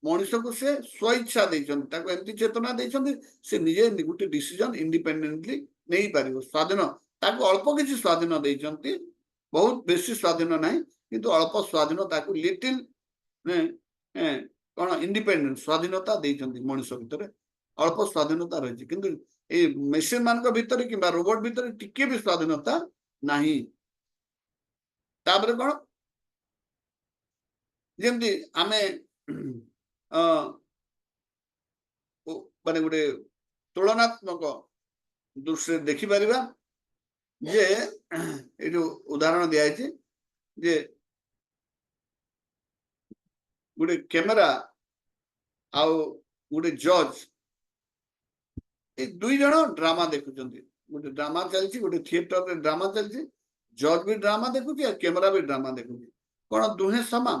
ମଣିଷକୁ ସେ ସ୍ୱଇଚ୍ଛା ଦେଇଛନ୍ତି, ତାକୁ ଏମିତି ଚେତନା ଦେଇଛନ୍ତି ସେ ନିଜେ ଗୋଟେ ଡିସିଜନ ଇଣ୍ଡିପେଣ୍ଡେଣ୍ଟଲି ନେଇପାରିବ, ସ୍ୱାଧୀନ। ତାକୁ ଅଳ୍ପ କିଛି ସ୍ୱାଧୀନ ଦେଇଛନ୍ତି, ବହୁତ ବେଶୀ ସ୍ୱାଧୀନ ନାହିଁ, କିନ୍ତୁ ଅଳ୍ପ ସ୍ୱାଧୀନ ତାକୁ ଲିଟିଲ କଣ ଇଣ୍ଡିପେଣ୍ଡେଣ୍ଟ ସ୍ୱାଧୀନତା ଦେଇଛନ୍ତି। ମଣିଷ ଭିତରେ ଅଳ୍ପ ସ୍ୱାଧୀନତା ରହିଛି, କିନ୍ତୁ ଏଇ ମେସିନ ମାନଙ୍କ ଭିତରେ କିମ୍ବା ରୋବଟ ଭିତରେ ଟିକେ ବି ସ୍ୱାଧୀନତା ନାହିଁ। ତାପରେ କଣ, ଯେମିତି ଆମେ ମାନେ ଗୋଟେ ତୁଳନାତ୍ମକ ଦୃଷ୍ଟିରେ ଦେଖିପାରିବା ଯେ ଏଇ ଯୋଉ ଉଦାହରଣ ଦିଆଯାଇଛି ଯେ ଗୋଟେ କ୍ୟାମେରା ଆଉ ଗୋଟେ ଜଜ, ଏ ଦୁଇ ଜଣ ଡ୍ରାମା ଦେଖୁଛନ୍ତି। ଗୋଟେ ଡ୍ରାମା ଚାଲିଛି, ଗୋଟେ ଥିଏଟରରେ ଡ୍ରାମା ଚାଲିଛି, ଜଜ ବି ଡ୍ରାମା ଦେଖୁଛି ଆଉ କ୍ୟାମେରା ବି ଡ୍ରାମା ଦେଖୁଛି। କଣ ଦୁହେଁ ସମାନ?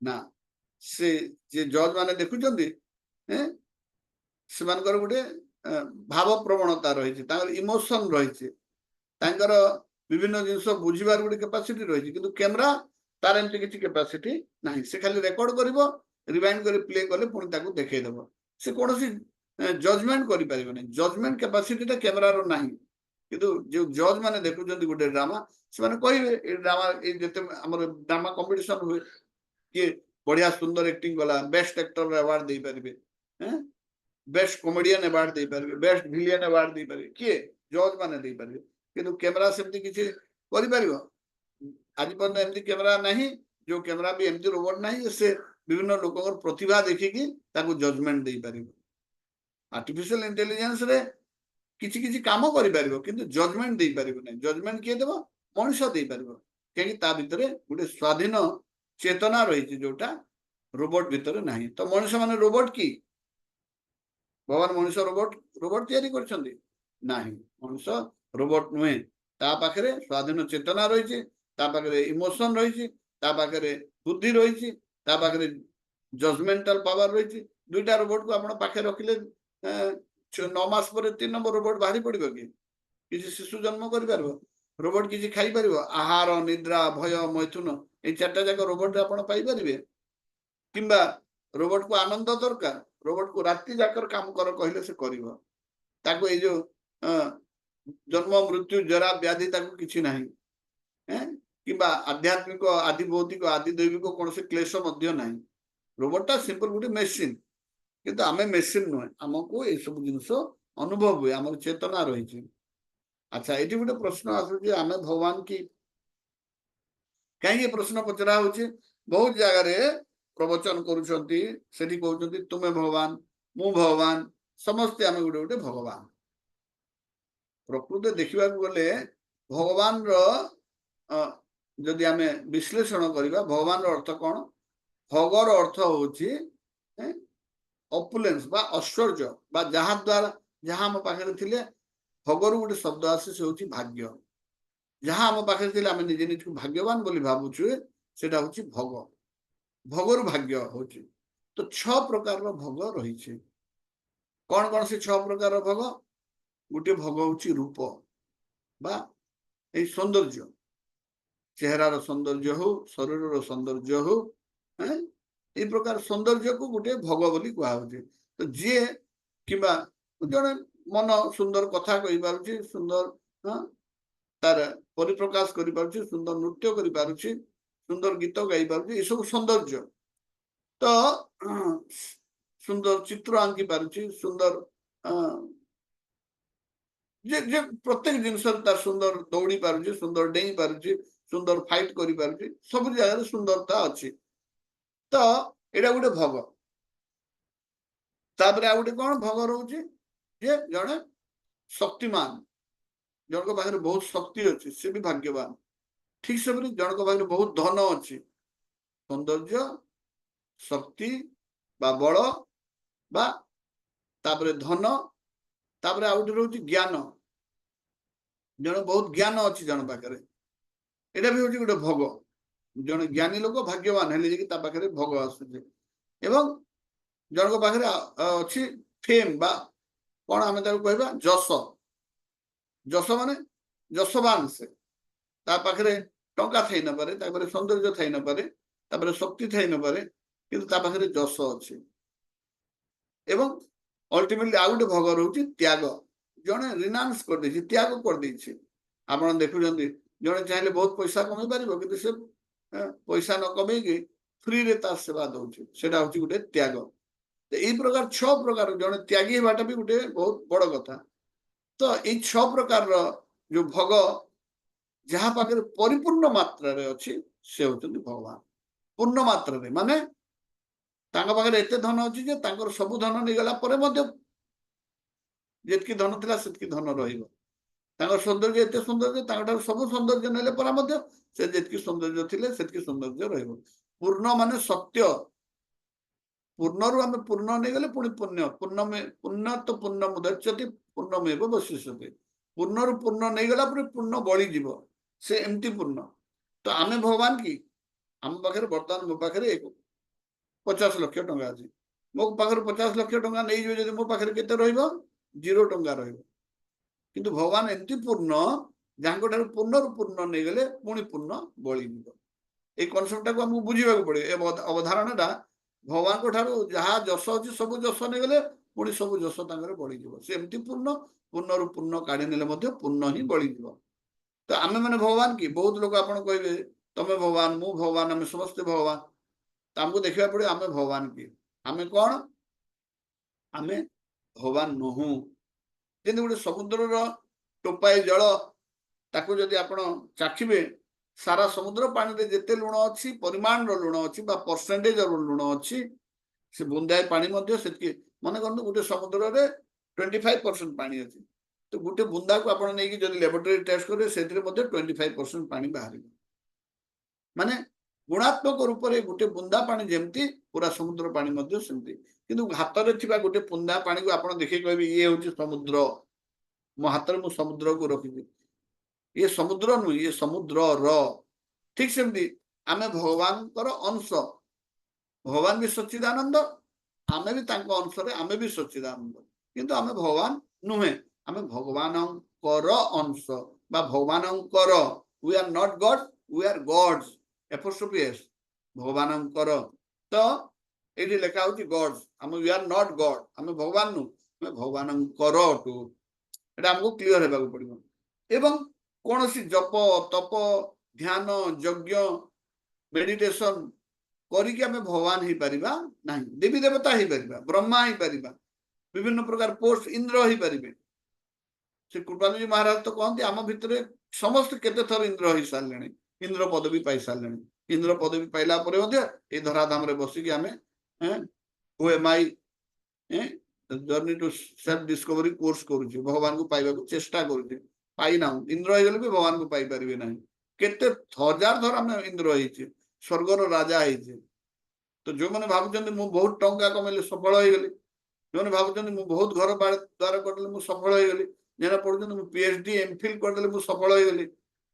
ନା, ସେ ଯେ ଜଜ ମାନେ ଦେଖୁଛନ୍ତି ସେମାନଙ୍କର ଗୋଟେ ଭାବ ପ୍ରବଣତା ରହିଛି, ତାଙ୍କର ଇମୋସନ ରହିଛି, ତାଙ୍କର ବିଭିନ୍ନ ଜିନିଷ ବୁଝିବାର ଗୋଟେ କାପାସିଟି ରହିଛି। କିନ୍ତୁ କ୍ୟାମେରା ତାର ଏମିତି କିଛି କାପାସିଟି ନାହିଁ। ସେ ଖାଲି ରେକର୍ଡ କରିବ, ରିୱାଇଣ୍ଡ କରି ପ୍ଲେ କଲେ ପୁଣି ତାକୁ ଦେଖେଇଦବ। ସେ କୌଣସି ଜଜମେଣ୍ଟ କରିପାରିବ ନାହିଁ। ଜଜମେଣ୍ଟ କାପାସିଟିଟା କ୍ୟାମେରାର ନାହିଁ। କିନ୍ତୁ ଯୋଉ ଜଜ ମାନେ ଦେଖୁଛନ୍ତି ଗୋଟେ ଡ୍ରାମା, ସେମାନେ କହିବେ ଏଇ ଡ୍ରାମା, ଏଇ ଯେତେ ଆମର ଡ୍ରାମା କମ୍ପିଟିସନ ହୁଏ, କିଏ ବଢିଆ ସୁନ୍ଦର ଆକ୍ଟିଂ କଲା, ବେଷ୍ଟ ଆକ୍ଟର ଆୱାର୍ଡ ଦେଇପାରିବେ, ବେଷ୍ଟ କମେଡିଆନ ଆୱାର୍ଡ ଦେଇପାରିବେ, ବେଷ୍ଟ ଭିଲିଆନ ଆୱାର୍ଡ ଦେଇପାରିବେ, କିଏ? ଜଜ ମାନେ ଦେଇପାରିବେ। କିନ୍ତୁ କ୍ୟାମେରା ସେମିତି କିଛି କରିପାରିବ? ଆଜି ପର୍ଯ୍ୟନ୍ତ ଏମିତି କ୍ୟାମେରା ନାହିଁ, ଯୋଉ କ୍ୟାମେରା ବି ଏମିତି ରୋବଟ ନାହିଁ ଯେ ସେ ବିଭିନ୍ନ ଲୋକଙ୍କର ପ୍ରତିଭା ଦେଖିକି ତାକୁ ଜଜମେଣ୍ଟ ଦେଇପାରିବ। ଆର୍ଟିଫିସିଆଲ ଇଣ୍ଟେଲିଜେନ୍ସ ରେ କିଛି କିଛି କାମ କରିପାରିବ କିନ୍ତୁ ଜଜମେଣ୍ଟ ଦେଇପାରିବ ନାହିଁ। ଜଜମେଣ୍ଟ କିଏ ଦେବ? ମଣିଷ ଦେଇପାରିବ, କାହିଁକି ତା ଭିତରେ ଗୋଟେ ସ୍ୱାଧୀନ ଚେତନା ରହିଛି ଯୋଉଟା ରୋବଟ ଭିତରେ ନାହିଁ। ତ ମଣିଷ ମାନେ ରୋବଟ କି? ଭଗବାନ ମଣିଷ ରୋବଟ ତିଆରି କରିଛନ୍ତି? ନାହିଁ, ମଣିଷ ରୋବଟ ନୁହେଁ। ତା ପାଖରେ ସ୍ୱାଧୀନ ଚେତନା ରହିଛି, ତା ପାଖରେ ଇମୋସନ ରହିଛି, ତା ପାଖରେ ବୁଦ୍ଧି ରହିଛି, ତା ପାଖରେ ଜଜମେଣ୍ଟାଲ ପାୱାର ରହିଛି। ଦୁଇଟା ରୋବଟକୁ ଆପଣ ପାଖରେ ରଖିଲେ 9 ମାସ ପରେ 3 ନମ୍ବର ରୋବଟ ବାହାରି ପଡିବ କି? କିଛି ଶିଶୁ ଜନ୍ମ କରିପାରିବ? ରୋବଟ କିଛି ଖାଇପାରିବ? ଆହାର, ନିଦ୍ରା, ଭୟ, ମୈଥୁନ, ଏଇ 4ଟା ଯାକ ରୋବଟରେ ଆପଣ ପାଇପାରିବେ? କିମ୍ବା ରୋବଟକୁ ଆନନ୍ଦ ଦରକାର, ରୋବଟକୁ ରାତି ଯାକର କାମ କର କହିଲେ ସେ କରିବ। ତାକୁ ଏଇ ଯୋଉ ଜନ୍ମ ମୃତ୍ୟୁ ଜରା ବ୍ୟାଧି ତାକୁ କିଛି ନାହିଁ, କିମ୍ବା ଆଧ୍ୟାତ୍ମିକ, ଆଦି ଭୌତିକ, ଆଦି ଦୈବିକ କୌଣସି କ୍ଲେଶ ମଧ୍ୟ ନାହିଁ। ରୋବଟଟା ସିମ୍ପଲ ଗୋଟେ ମେସିନ, କିନ୍ତୁ ଆମେ ମେସିନ ନୁହେଁ, ଆମକୁ ଏଇସବୁ ଜିନିଷ ଅନୁଭବ ହୁଏ, ଆମର ଚେତନା ରହିଛି। ଆଚ୍ଛା, ଏଠି ଗୋଟେ ପ୍ରଶ୍ନ ଆସୁଛି, ଆମେ ଭଗବାନ କି? କାହିଁକି ପ୍ରଶ୍ନ ପଚରା ହଉଛି? ବହୁତ ଜାଗାରେ ପ୍ରବଚନ କରୁଛନ୍ତି, ସେଠି କହୁଛନ୍ତି ତୁମେ ଭଗବାନ, ମୁଁ ଭଗବାନ, ସମସ୍ତେ ଆମେ ଗୋଟେ ଗୋଟେ ଭଗବାନ। ପ୍ରକୃତ ଦେଖିବାକୁ ଗଲେ ଭଗବାନର ଯଦି ଆମେ ବିଶ୍ଳେଷଣ କରିବା, ଭଗବାନର ଅର୍ଥ କଣ? ଭଗର ଅର୍ଥ ହଉଛି ଅପୁଲେନ୍ସ ବା ଐଶ୍ୱର୍ଯ୍ୟ, ବା ଯାହା ଦ୍ୱାରା ଯାହା ଆମ ପାଖରେ ଥିଲେ, ଭଗରୁ ଗୋଟେ ଶବ୍ଦ ଆସେ, ସେ ହଉଛି ଭାଗ୍ୟ। ଯାହା ଆମ ପାଖରେ ଥିଲେ ଆମେ ନିଜେ ନିଜକୁ ଭାଗ୍ୟବାନ ବୋଲି ଭାବୁଛୁ, ସେଟା ହଉଛି ଭଗ। ଭଗରୁ ଭାଗ୍ୟ ହଉଛି। ତ 6 ପ୍ରକାରର ଭଗ ରହିଛି। କଣ କଣ ସେ 6 ପ୍ରକାରର ଭଗ? ଗୋଟେ ଭଗ ହଉଛି ରୂପ ବା ଏଇ ସୌନ୍ଦର୍ଯ୍ୟ, ଚେହେରାର ସୌନ୍ଦର୍ଯ୍ୟ ହଉ, ଶରୀରର ସୌନ୍ଦର୍ଯ୍ୟ ହଉ, এই ପ୍ରକାର ସୌନ୍ଦର୍ଯ୍ୟକୁ ଗୋଟେ ଭଗ ବୋଲି କୁହାହଉଛି। ତ ଯିଏ କିମ୍ବା ଜଣେ ମନ ସୁନ୍ଦର କଥା କହିପାରୁଛି, ସୁନ୍ଦର ହଁ ତାର ପରିପ୍ରକାଶ କରିପାରୁଛି, ସୁନ୍ଦର ନୃତ୍ୟ କରିପାରୁଛି, ସୁନ୍ଦର ଗୀତ ଗାଇ ପାରୁଛି, ଏସବୁ ସୌନ୍ଦର୍ଯ୍ୟ। ତ ସୁନ୍ଦର ଚିତ୍ର ଆଙ୍କି ପାରୁଛି, ସୁନ୍ଦର ଯେ ପ୍ରତ୍ୟେକ ଜିନିଷରେ ତାର ସୁନ୍ଦର ଦୌଡ଼ି ପାରୁଛି, ସୁନ୍ଦର ଡେଇଁ ପାରୁଛି, ସୁନ୍ଦର ଫାଇଟ୍ କରିପାରୁଛି, ସବୁ ଜାଗାରେ ସୁନ୍ଦରତା ଅଛି। ତ ଏଇଟା ଗୋଟେ ଭୋଗ। ତାପରେ ଆଉ ଗୋଟେ କଣ ଭୋଗ ରହୁଛି, ଯେ ଜଣେ ଶକ୍ତିମାନ, ଜଣଙ୍କ ପାଖରେ ବହୁତ ଶକ୍ତି ଅଛି, ସେ ବି ଭାଗ୍ୟବାନ। ଠିକ ସେପରି ଜଣଙ୍କ ପାଖରେ ବହୁତ ଧନ ଅଛି, ସୌନ୍ଦର୍ଯ୍ୟ, ଶକ୍ତି ବା ବଳ ବା ତାପରେ ଧନ, ତାପରେ ଆଉ ଗୋଟେ ରହୁଛି ଜ୍ଞାନ। ଜଣେ ବହୁତ ଜ୍ଞାନ ଅଛି ଜଣ ପାଖରେ, ଏଇଟା ବି ହଉଛି ଗୋଟେ ଭୋଗ। ଜଣେ ଜ୍ଞାନୀ ଲୋକ ଭାଗ୍ୟବାନ ହେଲେ ଯାଇକି ତା ପାଖରେ ଭୋଗ ଆସୁଛି। ଏବଂ ଜଣଙ୍କ ପାଖରେ ଅଛି ଫେମ୍ ବା କଣ ଆମେ ତାକୁ କହିବା, ଯଶ। ଯଶ ମାନେ ଯଶବାନ, ସେ ତା ପାଖରେ ଟଙ୍କା ଥାଇ ନପାରେ, ତା ପାଖରେ ସୌନ୍ଦର୍ଯ୍ୟ ଥାଇ ନପାରେ, ତାପରେ ଶକ୍ତି ଥାଇ ନପାରେ, କିନ୍ତୁ ତା ପାଖରେ ଯଶ ଅଛି। ଏବଂ ଅଲ୍ଟିମେଟଲି ଆଉ ଗୋଟେ ଭୋଗ ରହୁଛି ତ୍ୟାଗ। ଜଣେ ରିନାଉନ୍ସ କରିଦେଇଛି, ତ୍ୟାଗ କରିଦେଇଛି। ଆପଣ ଦେଖୁଛନ୍ତି ଜଣେ ଚାହିଁଲେ ବହୁତ ପଇସା କମେଇ ପାରିବ, କିନ୍ତୁ ସେ ପଇସା ନ କମେଇକି ଫ୍ରିରେ ତା ସେବା ଦଉଛି, ସେଟା ହଉଛି ଗୋଟେ ତ୍ୟାଗ। ଏଇ ପ୍ରକାର 6 ପ୍ରକାର ଜଣେ ତ୍ୟାଗୀ ହେବାଟା ବି ଗୋଟେ ବହୁତ ବଡ କଥା। ତ ଏଇ 6 ପ୍ରକାରର ଯୋଉ ଭୋଗ ଯାହା ପାଖରେ ପରିପୂର୍ଣ୍ଣ ମାତ୍ରାରେ ଅଛି, ସେ ହଉଛନ୍ତି ଭଗବାନ। ପୂର୍ଣ୍ଣ ମାତ୍ରାରେ ମାନେ ତାଙ୍କ ପାଖରେ ଏତେ ଧନ ଅଛି ଯେ ତାଙ୍କର ସବୁ ଧନ ନେଇଗଲା ପରେ ମଧ୍ୟ ଯେତିକି ଧନ ଥିଲା ସେତିକି ଧନ ରହିବ। ତାଙ୍କର ସୌନ୍ଦର୍ଯ୍ୟ ଏତେ ସୁନ୍ଦର ଯେ ତାଙ୍କଠାରୁ ସବୁ ସୌନ୍ଦର୍ଯ୍ୟ ନେଲେ ପରେ ମଧ୍ୟ ସେ ଯେତିକି ସୌନ୍ଦର୍ଯ୍ୟ ଥିଲେ ସେତିକି ସୌନ୍ଦର୍ଯ୍ୟ ରହିବ। ପୂର୍ଣ୍ଣ ମାନେ ସତ୍ୟ। ପୂର୍ଣ୍ଣରୁ ଆମେ ପୂର୍ଣ୍ଣ ନେଇଗଲେ ପୁଣି ପୁଣ୍ୟ, ପୂର୍ଣ୍ଣ ତ ପୂର୍ଣ୍ଣ ମୁଦଚ୍ୟତି ପୂର୍ଣ୍ଣମେବ ବଶିଷ୍ୟତେ। ପୂର୍ଣ୍ଣରୁ ପୂର୍ଣ୍ଣ ନେଇଗଲା ପରେ ପୂର୍ଣ୍ଣ ବଳିଯିବ, ସେ ଏମିତି ପୂର୍ଣ୍ଣ। ତ ଆମେ ଭଗବାନ କି, ଆମ ପାଖରେ ବର୍ତ୍ତମାନ ମୋ ପାଖରେ 50 ଲକ୍ଷ ଟଙ୍କା ଅଛି। ମୋ ପାଖରେ 50 ଲକ୍ଷ ଟଙ୍କା ନେଇଯିବେ ଯଦି ମୋ ପାଖରେ କେତେ ରହିବ, 0 ଟଙ୍କା ରହିବ। କିନ୍ତୁ ଭଗବାନ ଏମିତି ପୂର୍ଣ୍ଣ, ଯାହାଙ୍କ ଠାରୁ ପୂର୍ଣ୍ଣରୁ ପୂର୍ଣ୍ଣ ନେଇଗଲେ ପୁଣି ପୂର୍ଣ୍ଣ ବଳିଯିବ। ଏଇ କନସେପ୍ଟଟାକୁ ଆମକୁ ବୁଝିବାକୁ ପଡିବ। ଏ ଅବଧାରଣାଟା ଭଗବାନଙ୍କ ଠାରୁ ଯାହା ଯଶ ଅଛି ସବୁ ଯଶ ନେଇଗଲେ ପୁଣି ସବୁ ଯଶ ତାଙ୍କର ବଳିଯିବ। ସେ ଏମିତି ପୂର୍ଣ୍ଣ, ପୂର୍ଣ୍ଣରୁ ପୂର୍ଣ୍ଣ କାଢି ନେଲେ ମଧ୍ୟ ପୂର୍ଣ୍ଣ ହିଁ ବଳିଯିବ। ତ ଆମେ ମାନେ ଭଗବାନ କି? ବହୁତ ଲୋକ ଆପଣ କହିବେ ତମେ ଭଗବାନ, ମୁଁ ଭଗବାନ, ଆମେ ସମସ୍ତେ ଭଗବାନ। ଆମକୁ ଦେଖିବାକୁ ପଡିବ ଆମେ ଭଗବାନ କି? ଆମେ କଣ? ଆମେ ଭଗବାନ ନୁହଁ। ଯେମିତି ଗୋଟେ ସମୁଦ୍ରର ଟୋପାଏ ଜଳ, ତାକୁ ଯଦି ଆପଣ ଚାଖିବେ, ସାରା ସମୁଦ୍ର ପାଣିରେ ଯେତେ ଲୁଣ ଅଛି, ପରିମାଣର ଲୁଣ ଅଛି ବା ପରସେଣ୍ଟେଜର ଲୁଣ ଅଛି, ସେ ବୁନ୍ଦାଏ ପାଣି ମଧ୍ୟ ସେତିକି। ମନେ କରନ୍ତୁ ଗୋଟେ ସମୁଦ୍ରରେ 25% ପାଣି ଅଛି, ତ ଗୋଟେ ବୁନ୍ଦାକୁ ଆପଣ ନେଇକି ଯଦି ଲ୍ୟାବୋରେଟୋରୀ ଟେଷ୍ଟ କରିବେ, ସେଥିରେ ମଧ୍ୟ 25% ପାଣି ବାହାରିବ। ମାନେ ଗୁଣାତ୍ମକ ରୂପରେ ଗୋଟେ ବୁନ୍ଦା ପାଣି ଯେମିତି, ପୁରା ସମୁଦ୍ର ପାଣି ମଧ୍ୟ ସେମିତି। କିନ୍ତୁ ହାତରେ ଥିବା ଗୋଟେ ବୁନ୍ଦା ପାଣିକୁ ଆପଣ ଦେଖି କହିବେ ଇଏ ହଉଛି ସମୁଦ୍ର। ମୋ ହାତରେ ମୁଁ ସମୁଦ୍ରକୁ ରଖିବି, ଇଏ ସମୁଦ୍ର ନୁହେଁ, ଇଏ ସମୁଦ୍ରର। ଠିକ ସେମିତି ଆମେ ଭଗବାନଙ୍କର ଅଂଶ। ଭଗବାନ ବି ସଚ୍ଚିଦାନନ୍ଦ, ଆମେ ବି ତାଙ୍କ ଅଂଶରେ, ଆମେ ବି ସଚ୍ଚିଦାନନ୍ଦ। କିନ୍ତୁ ଆମେ ଭଗବାନ ନୁହେଁ, ଆମେ ଭଗବାନଙ୍କର ଅଂଶ ବା ଭଗବାନଙ୍କର। we are not God, we are gods, apostrophe s, ଭଗବାନଙ୍କର। ତ ଏଇଠି ଲେଖା ହଉଛି ଗଡ୍ସ, ଆମେ we are not God, ଆମେ ଭଗବାନ ନୁହଁ, ଆମେ ଭଗବାନଙ୍କର ଅଟୁ। ଏଟା ଆମକୁ କ୍ଲିୟର ହେବାକୁ ପଡିବ। ଏବଂ କୌଣସି ଜପ, ତପ, ଧ୍ୟାନ, ଯଜ୍ଞ, ମେଡିଟେସନ କରିକି ଆମେ ଭଗବାନ ହେଇପାରିବା ନାହିଁ। ଦେବୀ ଦେବତା ହେଇପାରିବା, ବ୍ରହ୍ମା ହେଇପାରିବା, ବିଭିନ୍ନ ପ୍ରକାର ପୋଷ୍ଟ, ଇନ୍ଦ୍ର ହେଇପାରିବେ। ସେ କୃପାଲୁଜୀ ମହାରାଜ ତ କହନ୍ତି ଆମ ଭିତରେ ସମସ୍ତେ କେତେ ଥର ଇନ୍ଦ୍ର ହେଇସାରିଲେଣି, ଇନ୍ଦ୍ର ପଦବୀ ପାଇ ସାରିଲେଣି। ଇନ୍ଦ୍ର ପଦବୀ ପାଇଲା ପରେ ମଧ୍ୟ ଏଇ ଧରାଧାମରେ ବସିକି ଆମେ who am I journey to self discovery course କରୁଛୁ, ଭଗବାନଙ୍କୁ ପାଇବାକୁ ଚେଷ୍ଟା କରୁଛୁ, ପାଇନାହୁଁ। ଇନ୍ଦ୍ର ହେଇଗଲେ ବି ଭଗବାନଙ୍କୁ ପାଇପାରିବେ ନାହିଁ। କେତେ ହଜାର ଥର ଆମେ ଇନ୍ଦ୍ର ହେଇଛେ, ସ୍ୱର୍ଗର ରାଜା ହେଇଛେ। ତ ଯୋଉମାନେ ଭାବୁଛନ୍ତି ମୁଁ ବହୁତ ଟଙ୍କା କମେଇଲେ ସଫଳ ହେଇଗଲି, ଯୋଉମାନେ ଭାବୁଛନ୍ତି ମୁଁ ବହୁତ ଘର ଦ୍ୱାର କରିଦେଲେ ମୁଁ ସଫଳ ହେଇଗଲି, ଯେମାନେ ପଢୁଛନ୍ତି ମୁଁ PhD MPhil କରିଦେଲେ ମୁଁ ସଫଳ ହେଇଗଲି,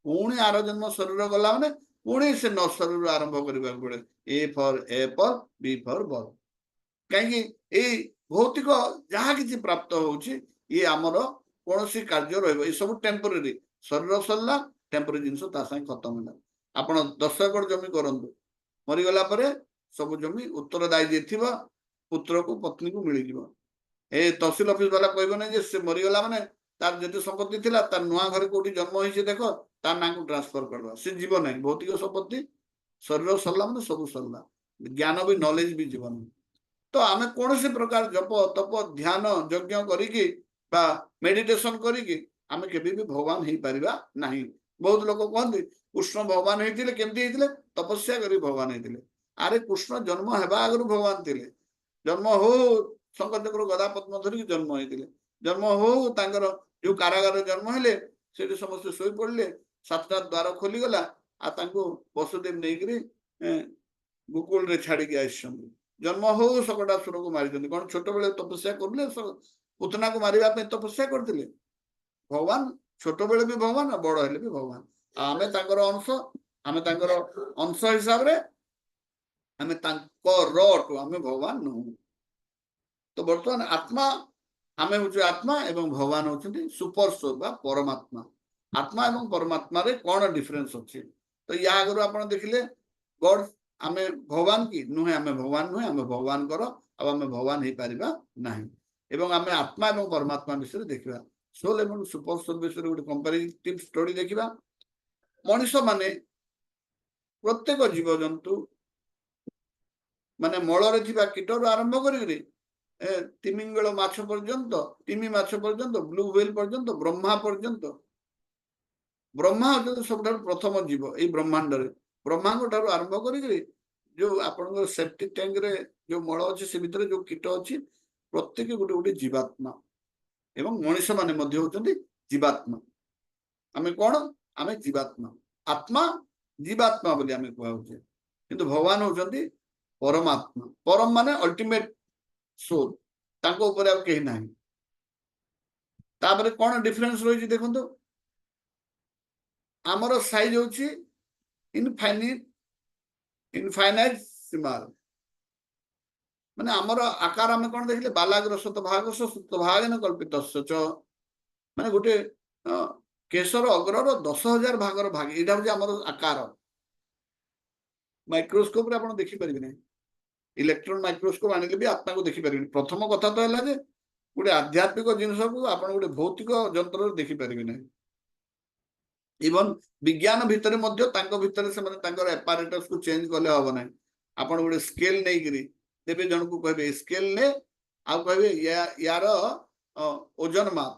ପୁଣି ଆର ଜନ୍ମ ଶରୀର ଗଲା ମାନେ ପୁଣି ସେ ନର୍ସରୀରୁ ଆରମ୍ଭ କରିବାକୁ ପଡେ। A for apple, B for ball। କାହିଁକି? ଏଇ ଭୌତିକ ଯାହା କିଛି ପ୍ରାପ୍ତ ହଉଛି, ଇଏ ଆମର କୌଣସି କାର୍ଯ୍ୟ ରହିବ, ଏ ସବୁ ଟେମ୍ପୋରାରୀ। ଶରୀର ସରିଲା, ଟେମ୍ପୋରାରୀ ଜିନିଷ ତା ସାଙ୍ଗେ ଖତମ ହେଲା। ଆପଣ 10 ଏକର ଜମି କରନ୍ତୁ, ମରିଗଲା ପରେ ସବୁ ଜମି ଉତ୍ତରଦାୟୀ ଯିଏ ଥିବ ପୁତ୍ରକୁ, ପତ୍ନୀକୁ ମିଳିଯିବ। ଏ ତହସିଲ ଅଫିସ ବାଲା କହିବ ନାହିଁ ଯେ ସେ ମରିଗଲା ମାନେ तार जति संपत्ति थिला तार नुआ घरे कोठी जन्म होइছে देखो तार नाम को ट्रांसफर करबा से जीवन है भौतिक संपत्ति शरीर सरला माने सब सरला ज्ञान भी नॉलेज भी जीवन तो आमे कौन से प्रकार जप तप ध्यान यज्ञ करिकी बा मेडिटेशन करिकी आमे केबे भी भगवान हेई परिबा नहीं बहुत लोग कहते कृष्ण भगवान हेतिले केमती हेतिले तपस्या करी भगवान हेतिले अरे कृष्ण जन्म हेबा आगरु भगवान थिले जन्म हो शंकरचक्र गदा पद्म धरिक जन्म हेतिले जन्म हो तांकर जो कारागार जन्म हेले सेठी समस्त सोई पड़ले सातटा द्वार खोली गला आ तांको वसुदेव नेकरी गोकुल रे छाड़ी के आइछन जन्म हो सकटा सुर को मारी दन कोन छोट बेले तपस्या करले पुतना को मारिबा पे तपस्या करथिले भगवान छोट बेले भी भगवान बड़ हेले भी भगवान आमे तांकर अंश आमे तांकर अंश हिसाब रे आमे तांकर आमे भगवान नु तो वर्तमान आत्मा आमे होचे आत्मा एवं भगवान होचंती सुपर सोल बा परमात्मा आत्मा एवं परमात्मा रे कोन डिफरेंस अछि तो या आगरो आपण देखिले गॉड आमे भगवान की नुहे आमे भगवान नुहे आमे भगवान करो अब आमे भगवान हे परिबा नाही एवं आमे आत्मा एवं परमात्मा विषय देखिबा सोल एवं सुपर सोल विषय गोटे कंपैरेटिव स्टडी देखिबा मनुष्य माने प्रत्येक जीव जंतु माने मळरे थिबा कीटरु आरंभ करिगरे तिमिंगल माछ पर्यंत तिमी माछ पर्यंत ब्लू व्हेल पर्यंत ब्रह्मा पर्यंत ब्रह्मा होते सब प्रथम जीव ए ब्रह्मांड रे ब्रह्मा को ठारू आरंभ करिगरे जो आपन सेप्टिक टैंक रे जो मळ अछि से भितरे जो कीट अछि प्रत्येक गोटे गोटे जीवात्मा एवं मनुष्य माने मध्य होचंती जीवात्मा आमे कोन आमे जीवात्मा आत्मा जीवात्मा बोली आमे कहउ छे किंतु भगवान होचंती परमात्मा परम माने अल्टीमेट सोल तांको ऊपर अब कहीं नहीं तापर कोन डिफरेंस रही देखो आमर साइज होची इनफाइनाइट सिमाल माने आमर आकार आमे कोन देखले बालाग्र शतभाग सुतभागेन कल्पितस्य च माने गोटे केशर अग्रर 10,000 भागर भाग एटा होची आमर आकार माइक्रोस्कोप रे आपण देखि परिबे नै इलेक्ट्रॉन माइक्रोस्कोप आनिले भी आत्मा को देखि परिबे प्रथम कथा तो हैला जे गोटे आध्यात्मिक जिनिस को आपण गोटे भौतिक यंत्र देखि परिबे नै इवन विज्ञान भितर मध्य तांको भितर से माने तांकर एपारेटस को चेंज करले हबो नै आपण गोटे स्केल नै गिरी देबे जन को कहबे स्केल ने आ कहबे यार ओजन माप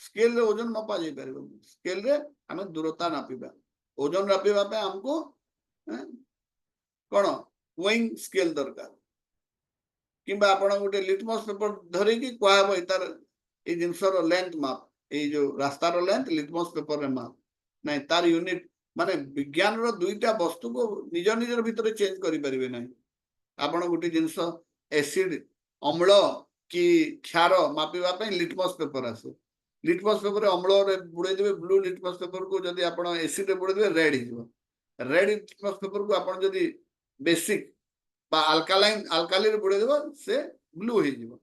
स्केल रे ओजन मापा जाय परबो स्केल रे हमें दूरता नापिबा ओजन नापिबा पे हमको कोन वेइंग स्केल दरकार किंबा आपण गोटे लिटमस पेपर धरे की कहबो तार ए जिंसर लेंथ माप ए जो रास्ता रो लेंथ लिटमस पेपर रे माप नै तार यूनिट माने विज्ञान रो दुईटा वस्तु को निज निजर भितर चेंज करि परिबे नै आपण गोटे जिंस एसिड अम्ल की क्षार मापिबा पे लिटमस पेपर आसे लिटमस पेपर रे अम्ल रे बुडे देबे ब्लू लिटमस पेपर को जदी आपण एसिड रे बुडे देबे रेड हिजो रेड लिटमस पेपर को आपण जदी बेसिक बा अल्कालाइन अल्काली रे बुडे देबो से ब्लू हे जिवो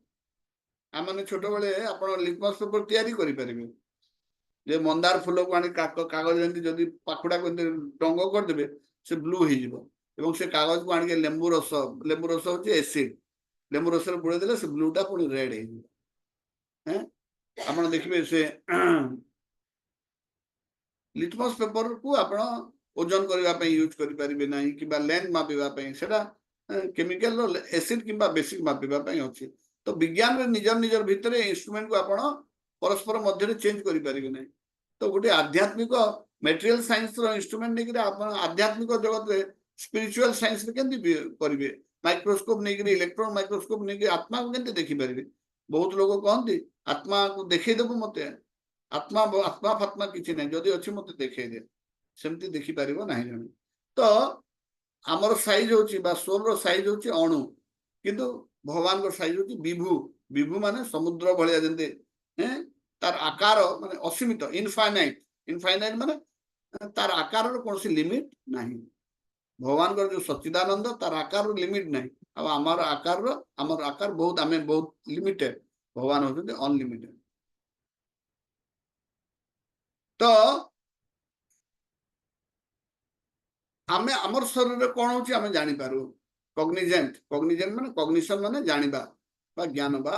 आ माने छोटो बेले आपण लिटमस पेपर तयारी करि परिबे जे मंदार फूल को आनी कागज जंती जदी पाखुडा को डंगो कर देबे से ब्लू हे जिवो एवं से कागज को आनी के लेंबू रस होची एसिड लेंबू रस रे बुडे देले से ब्लूटा पुनी रेड हे जिवो हैं आपण देखिबे से लिटमस पेपर को आपण ओजन करबा पे यूज करि परिबे नाही किबा लेंथ मापिबा पे सेटा केमिकल रो एसिड किबा बेसिक मापिबा पे अछि तो विज्ञान रे निजर निजर भितरे इंस्ट्रूमेंट को आपण परस्पर मध्य रे चेंज करि परिबे नाही तो गोटे आध्यात्मिक मटेरियल साइंस रो इंस्ट्रूमेंट नै कि आपण आध्यात्मिक जगत रे स्पिरिचुअल साइंस रे केंति परिबे माइक्रोस्कोप नै कि इलेक्ट्रॉन माइक्रोस्कोप नै कि आत्मा को केंति देखि परिबे बहुत लोग कहंती आत्मा को देखै देबो मते आत्मा आत्मा फात्मा किछि नै जदी अछि मते देखै दे सेमती देखि परिबो नाही जने तो हमर साइज होची बा सोल रो साइज होची अणु किंतु भगवान को साइज होची विभु विभु माने समुद्र भलिया जंते तार आकार माने असीमित इनफाइनाइट माने तार आकार रो कोनसी लिमिट नाही भगवान को जो सच्चिदानंद तार आकार रो लिमिट नाही अब हमर आकार बहुत हमें बहुत लिमिटेड भगवान होते अनलिमिटेड तो आमे हमर शरीर रे कोन होची आमे जानि पारू कॉग्निजेंट माने कॉग्निशन माने जानिबा बा ज्ञान बा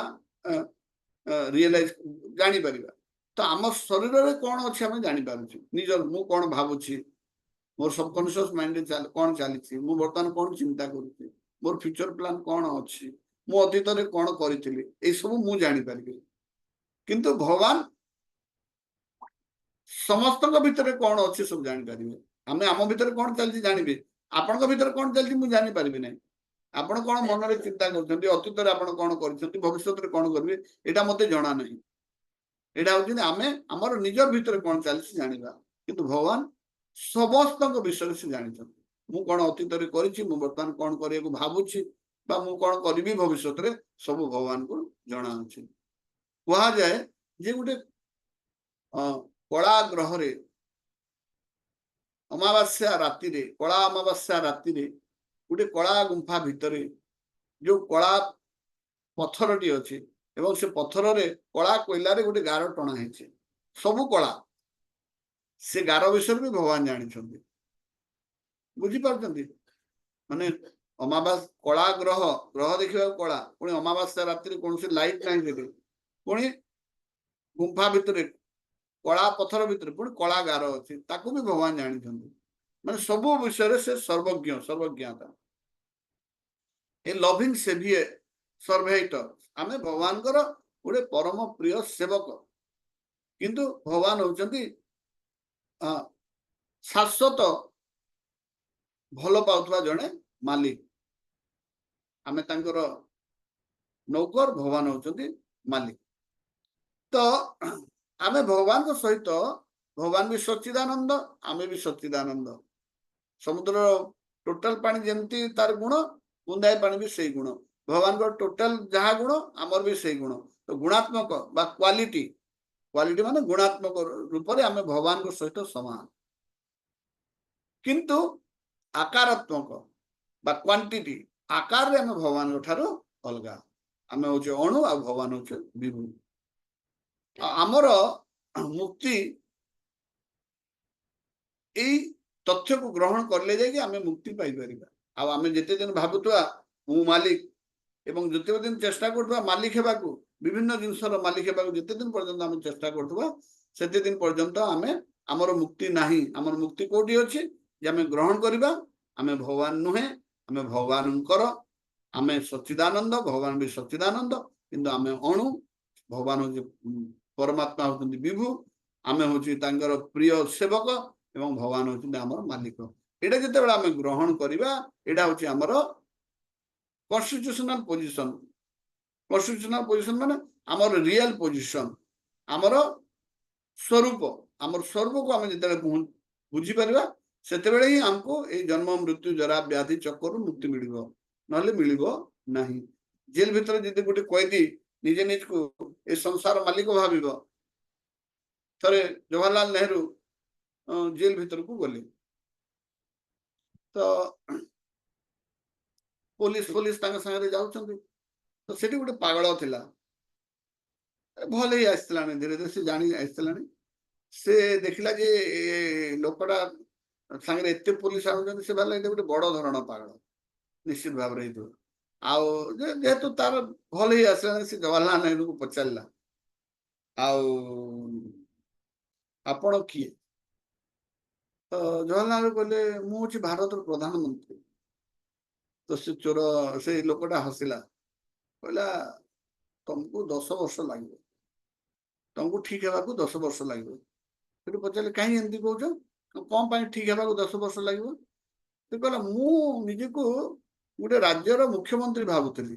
रियलाइज जानि परिबा ତ ଆମ ଶରୀରରେ କଣ ଅଛି ଆମେ ଜାଣିପାରୁଛୁ ନିଜର ମୁଁ କଣ ଭାବୁଛି ମୋର ସବକନସିୟସ୍ ମାଇଣ୍ଡରେ କଣ ଚାଲିଛି ମୁଁ ବର୍ତ୍ତମାନ କଣ ଚିନ୍ତା କରୁଛି ମୋର ଫ୍ୟୁଚର ପ୍ଲାନ୍ କଣ ଅଛି ମୁଁ ଅତୀତରେ କଣ କରିଥିଲି ଏଇସବୁ ମୁଁ ଜାଣିପାରିବି କିନ୍ତୁ ଭଗବାନ ସମସ୍ତଙ୍କ ଭିତରେ କଣ ଅଛି ସବୁ ଜାଣିପାରିବେ ଆମେ ଆମ ଭିତରେ କଣ ଚାଲିଛି ଜାଣିବେ ଆପଣଙ୍କ ଭିତରେ କଣ ଚାଲିଛି ମୁଁ ଜାଣିପାରିବି ନାହିଁ ଆପଣ କଣ ମନରେ ଚିନ୍ତା କରୁଛନ୍ତି ଅତୀତରେ ଆପଣ କଣ କରିଛନ୍ତି ଭବିଷ୍ୟତରେ କଣ କରିବେ ଏଇଟା ମତେ ଜଣା ନାହିଁ ଏଇଟା ହଉଛି ଆମେ ଆମର ନିଜ ଭିତରେ କଣ ଚାଲିଛି ଜାଣିବା କିନ୍ତୁ ଭଗବାନ ସମସ୍ତଙ୍କ ବିଷୟରେ ସେ ଜାଣିଛନ୍ତି ମୁଁ କଣ ଅତୀତରେ କରିଛି ମୁଁ ବର୍ତ୍ତମାନ କଣ କରିବାକୁ ଭାବୁଛି ବା ମୁଁ କଣ କରିବି ଭବିଷ୍ୟତରେ ସବୁ ଭଗବାନଙ୍କୁ ଜଣା ଅଛି କୁହାଯାଏ ଯେ ଗୋଟେ କଳା ଗ୍ରହରେ ଅମାବାସ୍ୟା ରାତିରେ କଳା ଅମାବାସ୍ୟା ରାତିରେ ଗୋଟେ କଳା ଗୁମ୍ଫା ଭିତରେ ଯୋଉ କଳା ପଥରଟି ଅଛି ଏବଂ ସେ ପଥରରେ କଳା କୋଇଲାରେ ଗୋଟେ ଗାର ଟଣା ହେଇଛି ସବୁ କଳା ସେ ଗାର ବିଷୟରେ ବି ଭଗବାନ ଜାଣିଛନ୍ତି ବୁଝିପାରୁଛନ୍ତି ମାନେ ଅମାବାସ୍ୟା କଳା ଗ୍ରହ ଗ୍ରହ ଦେଖିବାକୁ କଳା ପୁଣି ଅମାବାସ୍ୟା ରାତିରେ କୌଣସି ଲାଇଟ୍ ନାହିଁ ସେଠି ପୁଣି ଗୁମ୍ଫା ଭିତରେ କଳା ପଥର ଭିତରେ ପୁଣି କଳା ଗାର ଅଛି ତାକୁ ବି ଭଗବାନ ଜାଣିଛନ୍ତି ମାନେ ସବୁ ବିଷୟରେ ସେ ସର୍ବଜ୍ଞ ସର୍ବଜ୍ଞତା ଏ ଲଭିଂ ସେଭିୟର ସର୍ଭେଇଟର ଆମେ ଭଗବାନଙ୍କର ଗୋଟେ ପରମ ପ୍ରିୟ ସେବକ କିନ୍ତୁ ଭଗବାନ ହଉଛନ୍ତି ଶାଶ୍ୱତ ଭଲ ପାଉଥିବା ଜଣେ ମାଲିକ ଆମେ ତାଙ୍କର ନୌକର ଭଗବାନ ହଉଛନ୍ତି ମାଲିକ ତ ଆମେ ଭଗବାନଙ୍କ ସହିତ ଭଗବାନ ବି ସଚ୍ଚିଦାନନ୍ଦ ଆମେ ବି ସଚ୍ଚିଦାନନ୍ଦ ସମୁଦ୍ର ଟୋଟାଲ ପାଣି ଯେମିତି ତାର ଗୁଣ ବୁନ୍ଦାଏ ପାଣି ବି ସେଇ ଗୁଣ ଭଗବାନଙ୍କର ଟୋଟାଲ ଯାହା ଗୁଣ ଆମର ବି ସେଇ ଗୁଣ ତ ଗୁଣାତ୍ମକ ବା କ୍ୱାଲିଟି କ୍ୱାଲିଟି ମାନେ ଗୁଣାତ୍ମକ ରୂପରେ ଆମେ ଭଗବାନଙ୍କ ସହିତ ସମାନ କିନ୍ତୁ ଆକାରାତ୍ମକ ବା କ୍ୱାଣ୍ଟିଟି ଆକାରରେ ଆମେ ଭଗବାନଙ୍କ ଠାରୁ ଅଲଗା ଆମେ ହଉଛେ ଅଣୁ ଆଉ ଭଗବାନ ହଉଛେ ବିଭୁ ଆମର ମୁକ୍ତି ଏଇ ତଥ୍ୟକୁ ଗ୍ରହଣ କଲେ ଯାଇକି ଆମେ ମୁକ୍ତି ପାଇପାରିବା ଆଉ ଆମେ ଯେତେ ଦିନ ଭାବୁଥିବା ମୁଁ ମାଲିକ ଏବଂ ଯେତେ ଦିନ ଚେଷ୍ଟା କରୁଥିବା ମାଲିକ ହେବାକୁ ବିଭିନ୍ନ ଜିନିଷର ମାଲିକ ହେବାକୁ ଯେତେ ଦିନ ପର୍ଯ୍ୟନ୍ତ ଆମେ ଚେଷ୍ଟା କରୁଥିବା ସେତେ ଦିନ ପର୍ଯ୍ୟନ୍ତ ଆମେ ଆମର ମୁକ୍ତି ନାହିଁ ଆମର ମୁକ୍ତି କୋଉଠି ଅଛି ଯେ ଆମେ ଗ୍ରହଣ କରିବା ଆମେ ଭଗବାନ ନୁହେଁ ଆମେ ଭଗବାନଙ୍କର ଆମେ ସଚ୍ଚିଦାନନ୍ଦ ଭଗବାନ ବି ସଚ୍ଚିଦାନନ୍ଦ କିନ୍ତୁ ଆମେ ଅଣୁ ଭଗବାନ ହଉଛି ପରମାତ୍ମା ହଉଛନ୍ତି ବିଭୁ ଆମେ ହଉଛି ତାଙ୍କର ପ୍ରିୟ ସେବକ ଏବଂ ଭଗବାନ ହଉଛନ୍ତି ଆମର ମାଲିକ ଏଇଟା ଯେତେବେଳେ ଆମେ ଗ୍ରହଣ କରିବା ଏଇଟା ହଉଛି ଆମର କନଷ୍ଟିଟ୍ୟୁସନାଲ ପୋଜିସନ ମାନେ ଆମର ରିଏଲ ପୋଜିସନ ଆମର ସ୍ୱରୂପକୁ ଆମେ ଯେତେବେଳେ ବୁଝିପାରିବା ସେତେବେଳେ ହିଁ ଆମକୁ ଏଇ ଜନ୍ମ ମୃତ୍ୟୁ ଜରା ବ୍ୟାଧି ଚକ୍କରରୁ ମୁକ୍ତି ମିଳିବ ନହେଲେ ମିଳିବ ନାହିଁ ଜେଲ ଭିତରେ ଯଦି ଗୋଟେ କଏଦୀ ନିଜେ ନିଜକୁ ଏ ସଂସାର ମାଲିକ ଭାବିବ ଥରେ ଜବାହରଲାଲ ନେହେରୁ ଜେଲ ଭିତରକୁ ଗଲେ ତ ପୋଲିସ ତାଙ୍କ ସାଙ୍ଗରେ ଯାଉଛନ୍ତି ତ ସେଠି ଗୋଟେ ପାଗଳ ଥିଲା ଭଲ ହେଇ ଆସିଥିଲାଣି ଧୀରେ ଧୀରେ ସେ ଜାଣି ଆସିଥିଲାଣି ସେ ଦେଖିଲା ଯେ ଲୋକଟା ସାଙ୍ଗରେ ଏତେ ପୋଲିସ ଆଣୁଛନ୍ତି ସେ ଭାବିଲା ଏଇଟା ଗୋଟେ ବଡ ଧରଣ ପାଗଳ ନିଶ୍ଚିତ ଭାବରେ ହେଇଥିବ ଆଉ ଯେହେତୁ ତାର ଭଲ ହେଇ ଆସିଲାଣି ସେ ଜବାହରଲାଲ ନେହେରୁଙ୍କୁ ପଚାରିଲା ଆଉ ଆପଣ କିଏ ତ ଜବାହରଲାଲ କହିଲେ ମୁଁ ହଉଛି ଭାରତର ପ୍ରଧାନମନ୍ତ୍ରୀ ତ ସେ ଚୋର ସେଇ ଲୋକଟା ହସିଲା କହିଲା ତମକୁ 10 ବର୍ଷ ଲାଗିବ ତମକୁ ଠିକ ହେବାକୁ 10 ବର୍ଷ ଲାଗିବ ସେଠୁ ପଚାରିଲେ କାହିଁକି ଏମିତି କହୁଛ କଣ ପାଇଁ ଠିକ ହେବାକୁ 10 ବର୍ଷ ଲାଗିବ ସେ କହିଲା ମୁଁ ନିଜକୁ ଗୋଟେ ରାଜ୍ୟର ମୁଖ୍ୟମନ୍ତ୍ରୀ ଭାବୁଥିଲି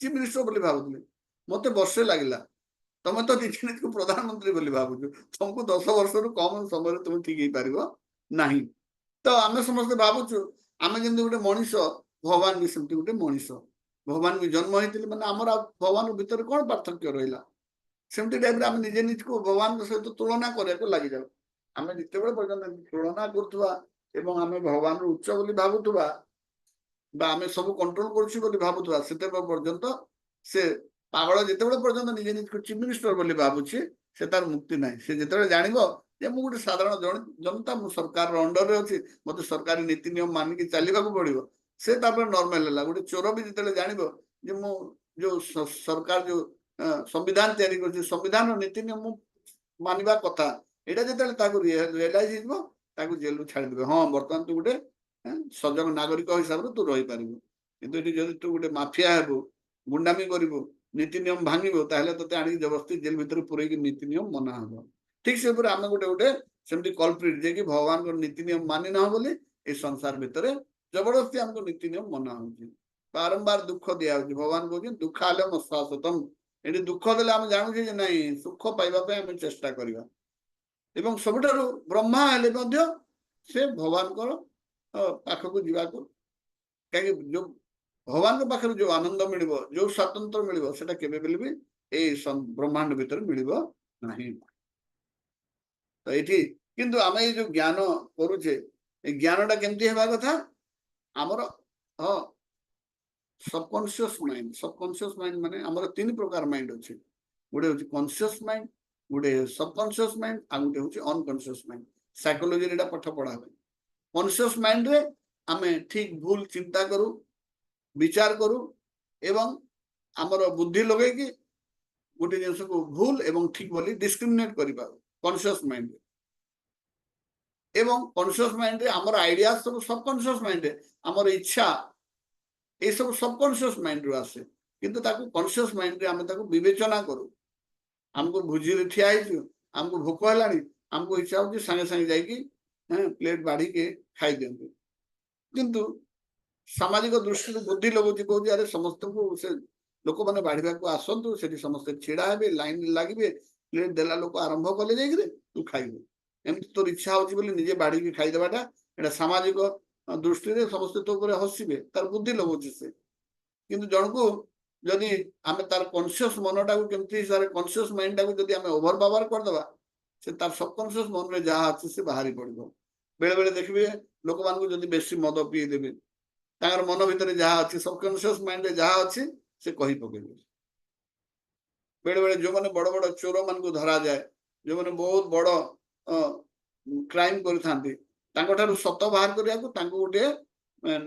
ଚିଫ ମିନିଷ୍ଟର ବୋଲି ଭାବୁଥିଲି ମତେ ବର୍ଷେ ଲାଗିଲା ତମେ ତ ନିଜକୁ ପ୍ରଧାନମନ୍ତ୍ରୀ ବୋଲି ଭାବୁଛୁ ତମକୁ 10 ବର୍ଷରୁ କମ ସମୟରେ ତମେ ଠିକ ହେଇପାରିବ ନାହିଁ ତ ଆମେ ସମସ୍ତେ ଭାବୁଛୁ ଆମେ ଯେମିତି ଗୋଟେ ମଣିଷ ଭଗବାନ ବି ସେମିତି ଗୋଟେ ମଣିଷ ଭଗବାନ ବି ଜନ୍ମ ହେଇଥିଲେ ମାନେ ଆମର ଭଗବାନଙ୍କ ଭିତରେ କଣ ପାର୍ଥକ୍ୟ ରହିଲା ସେମିତି ଟାଇପରେ ଆମେ ନିଜେ ନିଜକୁ ଭଗବାନଙ୍କ ସହିତ ତୁଳନା କରିବାକୁ ଲାଗିଯାଉ ଆମେ ଯେତେବେଳେ ପର୍ଯ୍ୟନ୍ତ ତୁଳନା କରୁଥିବା ଏବଂ ଆମେ ଭଗବାନର ଉଚ୍ଚ ବୋଲି ଭାବୁଥିବା ବା ଆମେ ସବୁ କଣ୍ଟ୍ରୋଲ କରୁଛୁ ବୋଲି ଭାବୁଥିବା ସେତେବେଳେ ପର୍ଯ୍ୟନ୍ତ ସେ ପାଗଳ ଯେତେବେଳେ ପର୍ଯ୍ୟନ୍ତ ନିଜେ ନିଜକୁ ଚିଫ ମିନିଷ୍ଟର ବୋଲି ଭାବୁଛି ସେ ତାର ମୁକ୍ତି ନାହିଁ ସେ ଯେତେବେଳେ ଜାଣିବ ଯେ ମୁଁ ଗୋଟେ ସାଧାରଣ ଜନତା ମୁଁ ସରକାରର ଅଣ୍ଡରରେ ଅଛି ମତେ ସରକାରୀ ନୀତି ନିୟମ ମାନିକି ଚାଲିବାକୁ ପଡିବ ସେ ତାପରେ ନର୍ମାଲ ହେଲା ଗୋଟେ ଚୋର ବି ଯେତେବେଳେ ଜାଣିବ ଯେ ମୁଁ ଯୋଉ ସରକାର ଯୋଉ ସମ୍ବିଧାନ ତିଆରି କରୁଛି ସମ୍ବିଧାନର ନୀତି ନିୟମ ମୁଁ मानिबा कथा एटा जेतेले ताकू रियलाइज हिजबो ताकू जेल छाड़ीदेबे हाँ बर्तमान तू गोटे सजग नागरिक हिसाब से तू रही पारिबु किंतु एटी जदि तू गोटे माफिया हेबु गुंडामी करिबु नीति नियम भांगिबो ताहले तते आनी जबरदस्ती जेल भीतर पुरैकी नीति नियम मना हबो ठीक से आम गोटे गोटे सेमती कल्प्रिट जे कि भगवान को नीति नियम मानि ना बोली ए संसार भितर जबरदस्ती हमको नीति नियम मना होउची बारंबार दुख दिया होउची भगवान कहउची दुख आले मस्वासतम एटी दुख देले हम जानू जे नहीं सुख पाइबा पे हम चेष्टा करिबा एवं सबुठारु ब्रह्मा हेले मध्य से भगवान को पाखक जीवाको कहीं जो भगवान के पाखे जो आनंद मिल जो स्वतंत्र मिल सेटा केबे बेले भी ए ब्रह्मांड भीतर मिल नहीं तो ये किंतु आम ये जो ज्ञान करुचे ज्ञानटा केमती हेबा कथा आमर हाँ सबकॉन्शियस माइंड माने आमर तीन प्रकार माइंड अच्छे गोटे हूँ कॉन्शियस माइंड गोटे सबकॉन्शियस माइंड आ गोटे हूँ अनकॉन्शियस माइंड साइकोलॉजी रे पाठ पढ़ा हुए कॉन्शियस माइंड रे आमे ठीक भूल चिंता करू विचार करू एवं आमर बुद्धि लगे कि गोटे जिनस को भूल एवं ठीक बोली डिस्क्रिमिनेट करि पारू कॉन्शियस माइंड एवं कॉन्शियस माइंड रे आमर आइडिया सब सबकॉन्शियस माइंड रे आमर इच्छा ये सब सबकॉन्शियस माइंड रो आसे किंतु ताको कॉन्शियस माइंड रे आमे ताको विवेचना करू हमको भुजी रे ठिया आइछु हमको भोक हलानी हमको इच्छा होची संगे संगे जाई कि प्लेट बाढ़ी के खाई दियंतु किंतु सामाजिक दृष्टि बुद्धि लगुच कौन अरे समस्त को से लोक मैंने बाढ़ा को आसतु से समस्त छिड़ा हे लाइन लगे प्लेट देला लोक आरंभ कले जाए तू खाइबू एमती तोर इच्छा होची निजे बाढ़ी की खाईदेवाटा एटा सामाजिक दृष्टि समस्त तो हसबे तार बुद्धि लगुच से किंतु जन को जदि आम तार कॉन्शियस मनटा को केमती हिसाब से कॉन्शियस माइंड टाक जदि आम ओभर पावर करदे से तार सबकॉन्शियस मन में जहाँ अच्छे से बाहरी पड़ो बेले बेले देखिए लोक मान जदि बेसी मद पी देवे तार मन भितर जहाँ अच्छी सबकॉन्शियस माइंड रे जहाँ अच्छी से कही पकेबे बेले बेले जो मैंने बड़ बड़ चोर मान को धरा जाए जो मैंने बहुत बड़ क्राइम कर सत बाहर करने गोटे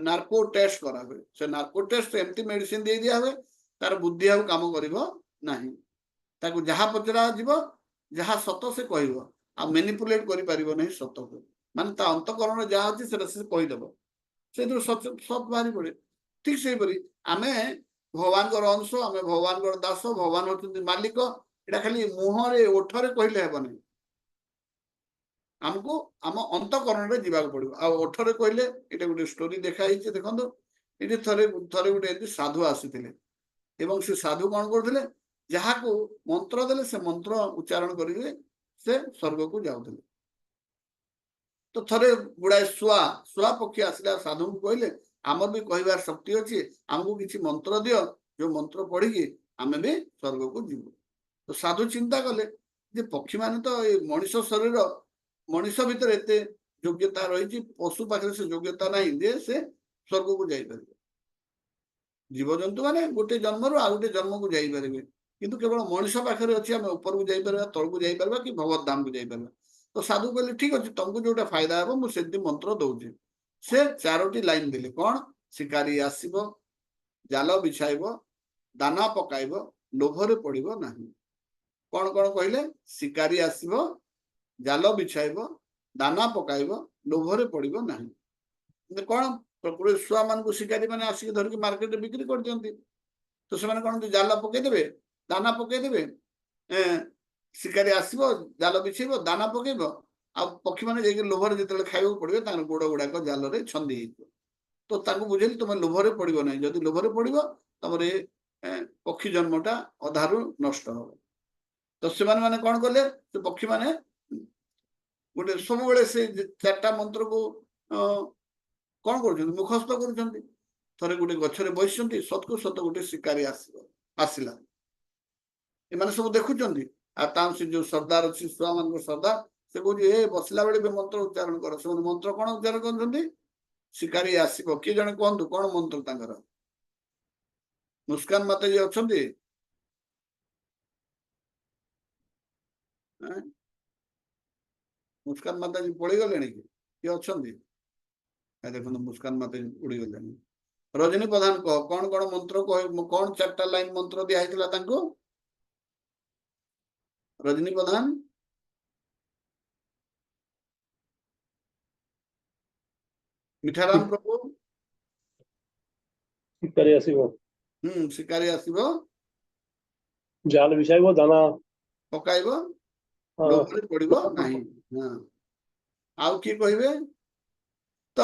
नार्को टेस्ट करा हुए से नार्को टेस्ट एमती मेडिसिन दे दिया हुए तार बुद्धि आ काम कर जहाँ पचरा जीव जहाँ सत से कह आ मेनिपुलेट कर सत को मान अंतकरण जहाँ अच्छी से कहीदेव से सत बाहरी पड़े ठीक से आम भगवान अंश आम भगवान दास भगवान होती मालिक एटा खाली मुहरे ओठरे कहले हेब नहीं आमको आम अंतकरण में जीवा पड़ो आ ओठरे कहले ये गोटे स्टोरी देखाई देखो ये थे गोटे साधु आसी से साधु कौन करते जहाँ को मंत्र देले से मंत्र उच्चारण करेंगे से स्वर्ग को जाऊे तो थे गुड़ाए शुआ पक्षी आसला साधु को कहले आम भी कहबार शक्ति अच्छी आमको किसी मंत्र दियो जो मंत्र पढ़ी आम भी स्वर्ग को जीव तो साधु चिंता कले जे पक्षी मान तो मनीष शरीर मनीष भीतर एत योग्यता रही पशु पाखे से योग्यता ना जे से स्वर्ग को जापर जीवजंतु मैंने गोटे जन्म रू आ गोटे जन्म को जापर किंतु केवल मनीष पाखे अच्छी आम ऊपर को जापर तल को जापर कि भगवत धाम को जापर तो साधु कहले ठीक अच्छे तुमको जोटा फायदा हे मुझे मंत्र दौचे से 4टी लाइन देले कौन शिकारी आसब जाल बिछाइब दाना पकाइब लोभरे पड़ो ना कौन कौन कहले शिकारी आसब जाल बिछाइब दाना पकाइब लोभरे पड़ो ना कौन प्रकृति शुआ मान को शिकारी मैंने आसिक धरिक मार्केट बिक्री कर दियंती तो से कौन जाल पकईदे दाना पकईदे शिकारी आसब जाल बिछेब दाना पकईब आ पक्षी मैंने लोभर जो खाइबा पड़े गोड़ गुड़ाक जाल छंदी तो बुझेली तुम लोभरे पड़ो ना जदि लोभरे पड़ो तुम पक्षी जन्मटा अधारू नष्ट हम तो से मैंने कौन कले पक्षी मैंने गोटे सब से 4टा मंत्र को कौन कर मुखस्त कर गोटे गचरे बस सतकु सत गोटे शिकारी आसला एम सब देखुं से जो सरदार अच्छी छुआ मान सरदार से कहे बसला बेले मंत्र उच्चारण कर से मंत्र कौन उच्चारण कर शिकारी आसब किए जन कहतु कौन मंत्र तांकर मुस्कान माता जी अच्छा मुस्कान माता जी पड़ी गले किए अच्छा देखो मुस्कान माता जी उड़ी गले रजनी प्रधान कह कौन कौन मंत्र कह कौन 4टा लाइन मंत्र दिखाई रजनी प्रधान ମିଠାରାମ ପ୍ରଭୁ ଶିକାରୀ ଆସିବ, ଶିକାରୀ ଆସିବ ଜାଲ ବିଛାଇବ, ଦାନା ପକାଇବ, ହଁ, ଲୋଭରେ ପଡିବ ନାହିଁ। ହଁ। ଆଉ କିଏ କହିବେ? ତ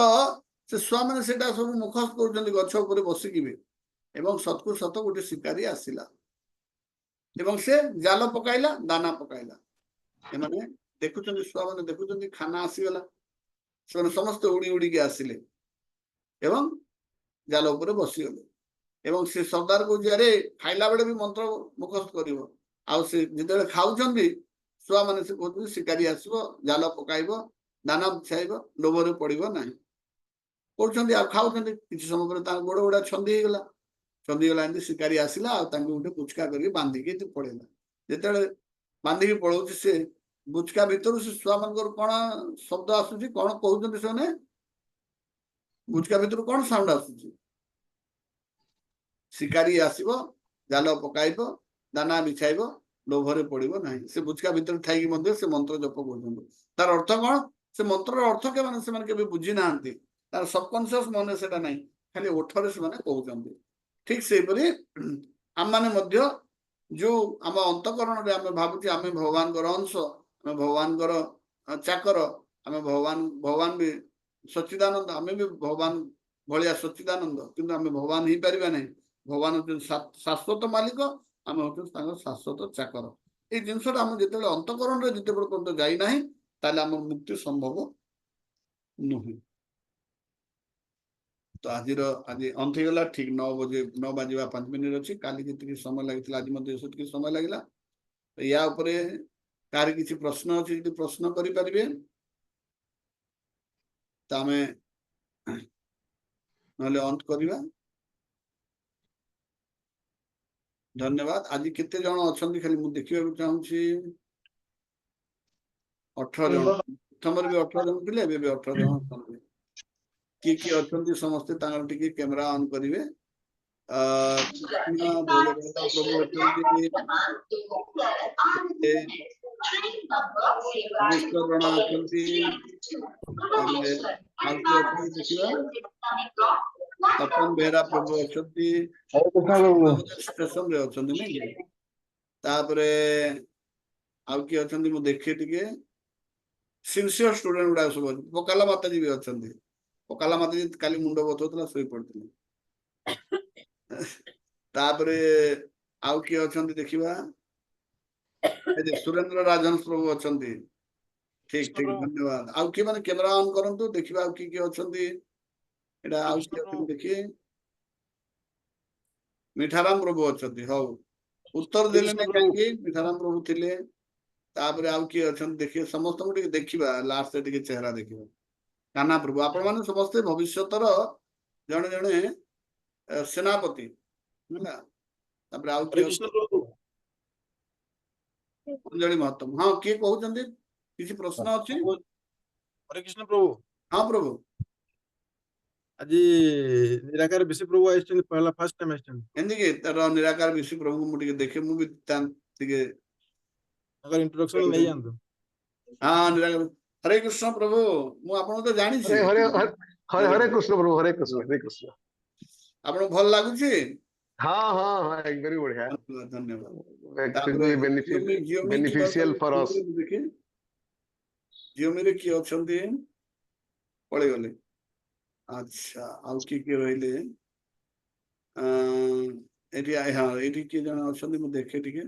ସେ ଛୁଆମାନେ ସେଇଟା ସବୁ ମୁଖସ୍ଥ କରୁଛନ୍ତି ଗଛ ଉପରେ ବସିକି ବି। ଏବଂ ସତକୁ ସତ ଗୋଟେ ଶିକାରୀ ଆସିଲା ଏବଂ ସେ ଜାଲ ପକାଇଲା, ଦାନା ପକାଇଲା। ଏମାନେ ଦେଖୁଛନ୍ତି, ଛୁଆମାନେ ଦେଖୁଛନ୍ତି, ଖାନା ଆସିଗଲା। ସେମାନେ ସମସ୍ତେ ଉଡି ଉଡିକି ଆସିଲେ ଏବଂ ଜାଲ ଉପରେ ବସିଗଲେ। ଏବଂ ସେ ସର୍ଦ୍ଦାର କହୁଛି, ଆରେ ଖାଇଲା ବେଳେ ବି ମନ୍ତ୍ର ମୁଖସ୍ଥ କରିବ। ଆଉ ସେ ଯେତେବେଳେ ଖାଉଛନ୍ତି, ଛୁଆମାନେ ସେ କହୁଛନ୍ତି ଶିକାରୀ ଆସିବ, ଜାଲ ପକାଇବ, ଦାନା ବିଛାଇବ, ଲୋଭରେ ପଡିବ ନାହିଁ କହୁଛନ୍ତି। ଆଉ ଖାଉଛନ୍ତି। କିଛି ସମୟ ପରେ ତାଙ୍କ ଗୋଡ ଗୁଡା ଛନ୍ଦି ହେଇଗଲା। ଛନ୍ଦି ଗଲା, ଏମିତି ଶିକାରୀ ଆସିଲା ଆଉ ତାଙ୍କୁ ଗୋଟେ ବୁଚକା କରିକି ବାନ୍ଧିକି ପଳେଇଲା। ଯେତେବେଳେ ବାନ୍ଧିକି ପଳଉଛି, ସେ ବୁଚକା ଭିତରୁ ସେ ଛୁଆମାନଙ୍କର କଣ ଶବ୍ଦ ଆସୁଛି, କଣ କହୁଛନ୍ତି ସେମାନେ? ବୁଚକା ଭିତରୁ କଣ ସାଉଣ୍ଡ ଆସୁଛି? ଶିକାରୀ ଆସିବ, ଜାଲ ପକାଇବ, ଦାନା ବିଛାଇବ, ଲୋଭରେ ପଡିବ ନାହିଁ। ସେ ବୁଚକା ଭିତରେ ଥାଇକି ମଧ୍ୟ ସେ ମନ୍ତ୍ର ଜପ କରୁଛନ୍ତି। ତାର ଅର୍ଥ କଣ? ସେ ମନ୍ତ୍ରର ଅର୍ଥ ସେମାନେ କେବେ ବୁଝି ନାହାନ୍ତି। ତାର ସବକନସିୟସ୍ ମନେ ସେଟା ନାହିଁ, ଖାଲି ଓଠରେ ସେମାନେ କହୁଛନ୍ତି। ଠିକ ସେଇପରି ଆମମାନେ ମଧ୍ୟ ଯୋଉ ଆମ ଅନ୍ତଃକରଣରେ ଆମେ ଭାବୁଛେ ଆମେ ଭଗବାନଙ୍କର ଅଂଶ, ଆମେ ଭଗବାନଙ୍କର ଚାକର, ଆମେ ଭଗବାନ ବି ସଚ୍ଚିଦାନନ୍ଦ, ଆମେ ବି ଭଗବାନ ଭଳିଆ ସଚ୍ଚିଦାନନ୍ଦ, କିନ୍ତୁ ଆମେ ଭଗବାନ ହେଇପାରିବା ନାହିଁ। ଭଗବାନ ହଉଛନ୍ତି ଶାଶ୍ୱତ ମାଲିକ, ଆମେ ହଉଛନ୍ତି ତାଙ୍କର ଶାଶ୍ୱତ ଚାକର। ଏଇ ଜିନିଷଟା ଆମେ ଯେତେବେଳେ ଅନ୍ତଃକରଣରେ ଯେତେବେଳେ ପର୍ଯ୍ୟନ୍ତ ଯାଇନାହିଁ, ତାହେଲେ ଆମର ମୁକ୍ତି ସମ୍ଭବ ନୁହେଁ। ତ ଆଜି ଅନ୍ତ ହେଇଗଲା। ଠିକ 9 ବାଜିବା 5 ମିନିଟ ଅଛି। କାଲି ଯେତିକି ସମୟ ଲାଗିଥିଲା, ଆଜି ମଧ୍ୟ ସେତିକି ସମୟ ଲାଗିଲା। ୟା ଉପରେ କାହାର କିଛି ପ୍ରଶ୍ନ ଅଛି, ଯଦି ପ୍ରଶ୍ନ କରିପାରିବେ ତ ଆମେ ନହେଲେ ଅନ୍ତ କରିବା। ଧନ୍ୟବାଦ। ଆଜି କେତେ ଜଣ ଅଛନ୍ତି ଖାଲି ମୁଁ ଦେଖିବାକୁ ଚାହୁଁଛି। 18 ଜଣ। ପ୍ରଥମରେ ବି 18 ଜଣ ଥିଲେ, ଏବେ ବି 18 ଜଣ ଅଛନ୍ତି। କିଏ କିଏ ଅଛନ୍ତି ସମସ୍ତେ ତାଙ୍କର ଟିକେ କ୍ୟାମେରା ଅନ୍ କରିବେ। କୃଷ୍ଣ ଭୋଲେନାଥ ପ୍ରଭୁ ଅଛନ୍ତି, ଜଣ ଅଛନ୍ତି, ତାପରେ ଆଉ କିଏ ଅଛନ୍ତି ଦେଖିବା। ତପନ ବେହେରା ପ୍ରଭୁ ଅଛନ୍ତି, ଷ୍ଟେସନରେ ଅଛନ୍ତି ନାଇଁ କି? ତାପରେ ଆଉ କିଏ ଅଛନ୍ତି ମୁଁ ଦେଖେ ଟିକେ। ସିନସିୟର ଷ୍ଟୁଡେଣ୍ଟ ଗୁଡାକ ସବୁ ଅଛନ୍ତି। ପକାଲା ମାତାଜୀ ବି ଅଛନ୍ତି। ପକାଲା ମାତାଜୀ କାଲି ମୁଣ୍ଡ ବଥଉଥିଲା, ଶୋଇ ପଡିଥିଲେ। ତାପରେ ଆଉ କିଏ ଅଛନ୍ତି ଦେଖିବା। ସୁରେନ୍ଦ୍ର ରାଜନ ପ୍ରଭୁ ଅଛନ୍ତି। ଠିକ ଠିକ, ଧନ୍ୟବାଦ। ଆଉ କିଏ ମାନେ କ୍ୟାମେରା ଅନ୍ କରନ୍ତୁ, ଦେଖିବା ଆଉ କିଏ କିଏ ଅଛନ୍ତି। ଏଇଟା ଆଉ କିଏ ଅଛନ୍ତି ଦେଖିଏ। ମିଠାରାମ ପ୍ରଭୁ ଅଛନ୍ତି। ହଉ, ଉତ୍ତର ଦେଲେନି କାହିଁକି? ମିଠାରାମ ପ୍ରଭୁ ଥିଲେ। ତାପରେ ଆଉ କିଏ ଅଛନ୍ତି ଦେଖିବେ। ସମସ୍ତଙ୍କୁ ଟିକେ ଦେଖିବା, ଲାଷ୍ଟରେ ଟିକେ ଚେହେରା ଦେଖିବା। କାହ୍ନା ପ୍ରଭୁ, ଆପଣ ମାନେ ସମସ୍ତେ ଭବିଷ୍ୟତର ଜଣେ ଜଣେ ସେନାପତି ହେଲା। ତାପରେ ଆଉ କିଏ ଅଞ୍ଜଳି ମହତ୍ତମ। ହଁ, କିଏ କହୁଛନ୍ତି? କିଛି ପ୍ରଶ୍ନ ଅଛି? ହରେ କୃଷ୍ଣ ପ୍ରଭୁ। ହଁ ପ୍ରଭୁ। ଆଜି ନିରାକାର ବିଶ୍ୱ ପ୍ରଭୁ ଆସିଛନ୍ତି, ପହଲା ଫାର୍ଷ୍ଟ ଟାଇମ୍ ଆସିଛନ୍ତି। ଏମିତି କି ତାର ନିରାକାର ବିଶ୍ୱ ପ୍ରଭୁଙ୍କୁ ମୁଁ ଟିକେ ଦେଖେ, ମୁଁ ବି ଟିକେ ତାଙ୍କର ଇଣ୍ଟ୍ରୋଡକ୍ସନ ନେଇଯାଆନ୍ତୁ। ହଁ, ନିରାକାର। ହରେ କୃଷ୍ଣ ପ୍ରଭୁ, ମୁଁ ଆପଣଙ୍କୁ ତ ଜାଣିଛି। हरे कृष्ण प्रभु, हरे कृष्ण, हरे कृष्ण। ଆପଣଙ୍କୁ ଭଲ ଲାଗୁଛି? हाँ हाँ हाँ, एक वेरी बढ़िया। ଧନ୍ୟବାଦ। Actually beneficial for us. ଜିଓମିରେ କିଏ ଅଛନ୍ତି? ପଳେଇଗଲେ। ଆଚ୍ଛା, ଆଉ କିଏ କିଏ ରହିଲେ? ଏଠି ହଁ, ଏଠି କିଏ ଜଣେ ଅଛନ୍ତି ମୁଁ ଦେଖେ ଟିକେ।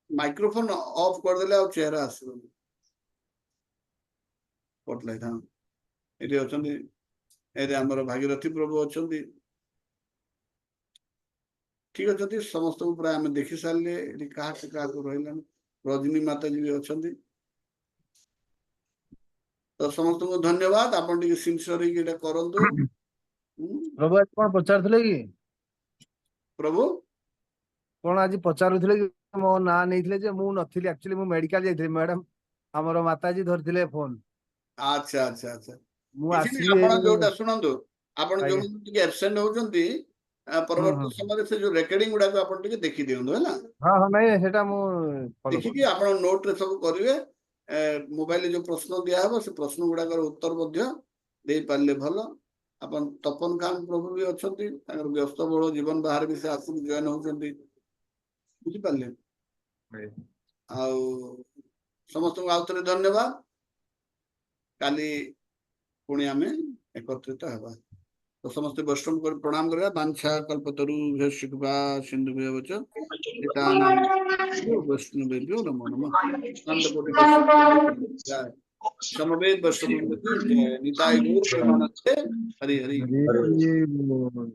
ମାଇକ୍ରୋଫୋନ ଅଫ୍ କରିଦେଲେ ଆଉ ଚେହେରା ଆସିବନି। ସ୍ପଟଲାଇଟ୍, ହଁ, ଏଠି ଅଛନ୍ତି। ଏଠି ଆମର ଭାଗୀରଥୀ ପ୍ରଭୁ ଅଛନ୍ତି। ଠିକ ଅଛନ୍ତି, ସମସ୍ତଙ୍କୁ ପ୍ରାୟ ଆମେ ଦେଖି ସାରିଲେ। ଏଠି କାହାକୁ ରହିଲାନି। ରଜନୀ ମାତାଜୀ ବି ଅଛନ୍ତି। ତ ସମସ୍ତଙ୍କୁ ଧନ୍ୟବାଦ। ଆପଣ ଟିକେ ସିନସିୟର ହେଇକି ଏଇଟା କରନ୍ତୁ। ପ୍ରଭୁ ଆଜି କଣ ପଚାରୁଥିଲେ କି? ପ୍ରଭୁ କଣ ଆଜି ପଚାରୁଥିଲେ କି? ମୋ ନାଁ ନେଇଥିଲେ ଯେ ମୁଁ ନଥିଲି, ଆକ୍ଚୁଆଲି ମୁଁ ମେଡିକାଲ ଯାଇଥିଲି। ମ୍ୟାଡାମ ଆମର ମାତାଜୀ ଧରିଥିଲେ ଫୋନ। ଆଚ୍ଛା ଆଚ୍ଛା ଆଚ୍ଛା, ମୁଁ କିଛି ନାହିଁ। ଆସିଲି ଆପଣ ଏଇ ଯୋଉଟା ଶୁଣନ୍ତୁ, ଆପଣ ଆଜ୍ଞା। ଯୋଉମାନେ ଟିକେ ଆବସେଣ୍ଟ ହଉଛନ୍ତି, ହୁଁ ପରବର୍ତ୍ତୀ ହୁଁ ସମୟରେ ସେ ଯୋଉ ରେକର୍ଡିଂ ଗୁଡାକ ଆପଣ ଟିକେ ଦେଖି ଦିଅନ୍ତୁ ହେଲା। ହଁ ହଁ, ନାଇଁ ସେଟା ମୁଁ ଫଲୋ ଦେଖିକି କରୁଛି। ଆପଣ ନୋଟ ରେ ସବୁ କରିବେ। मोबाइल जो प्रश्न दिया है से प्रश्न गुड़ाक उत्तर दे पारे भल अपन तपन खान प्रभु भी अच्छा व्यस्त बहुल जीवन बाहर भी से आसिक जॉइन होती बुझिपारे समस्त को आउे धन्यवाद काली पुणी आम एकत्रित हवा तो समस्त वैष्णव को प्रणाम करवा बांछा कल्पतरु कृपा सिंधु वैष्णव नमो नमः समवेत वैष्णव निताय गौर प्रेमानंदे हरि हरि हरि बोल।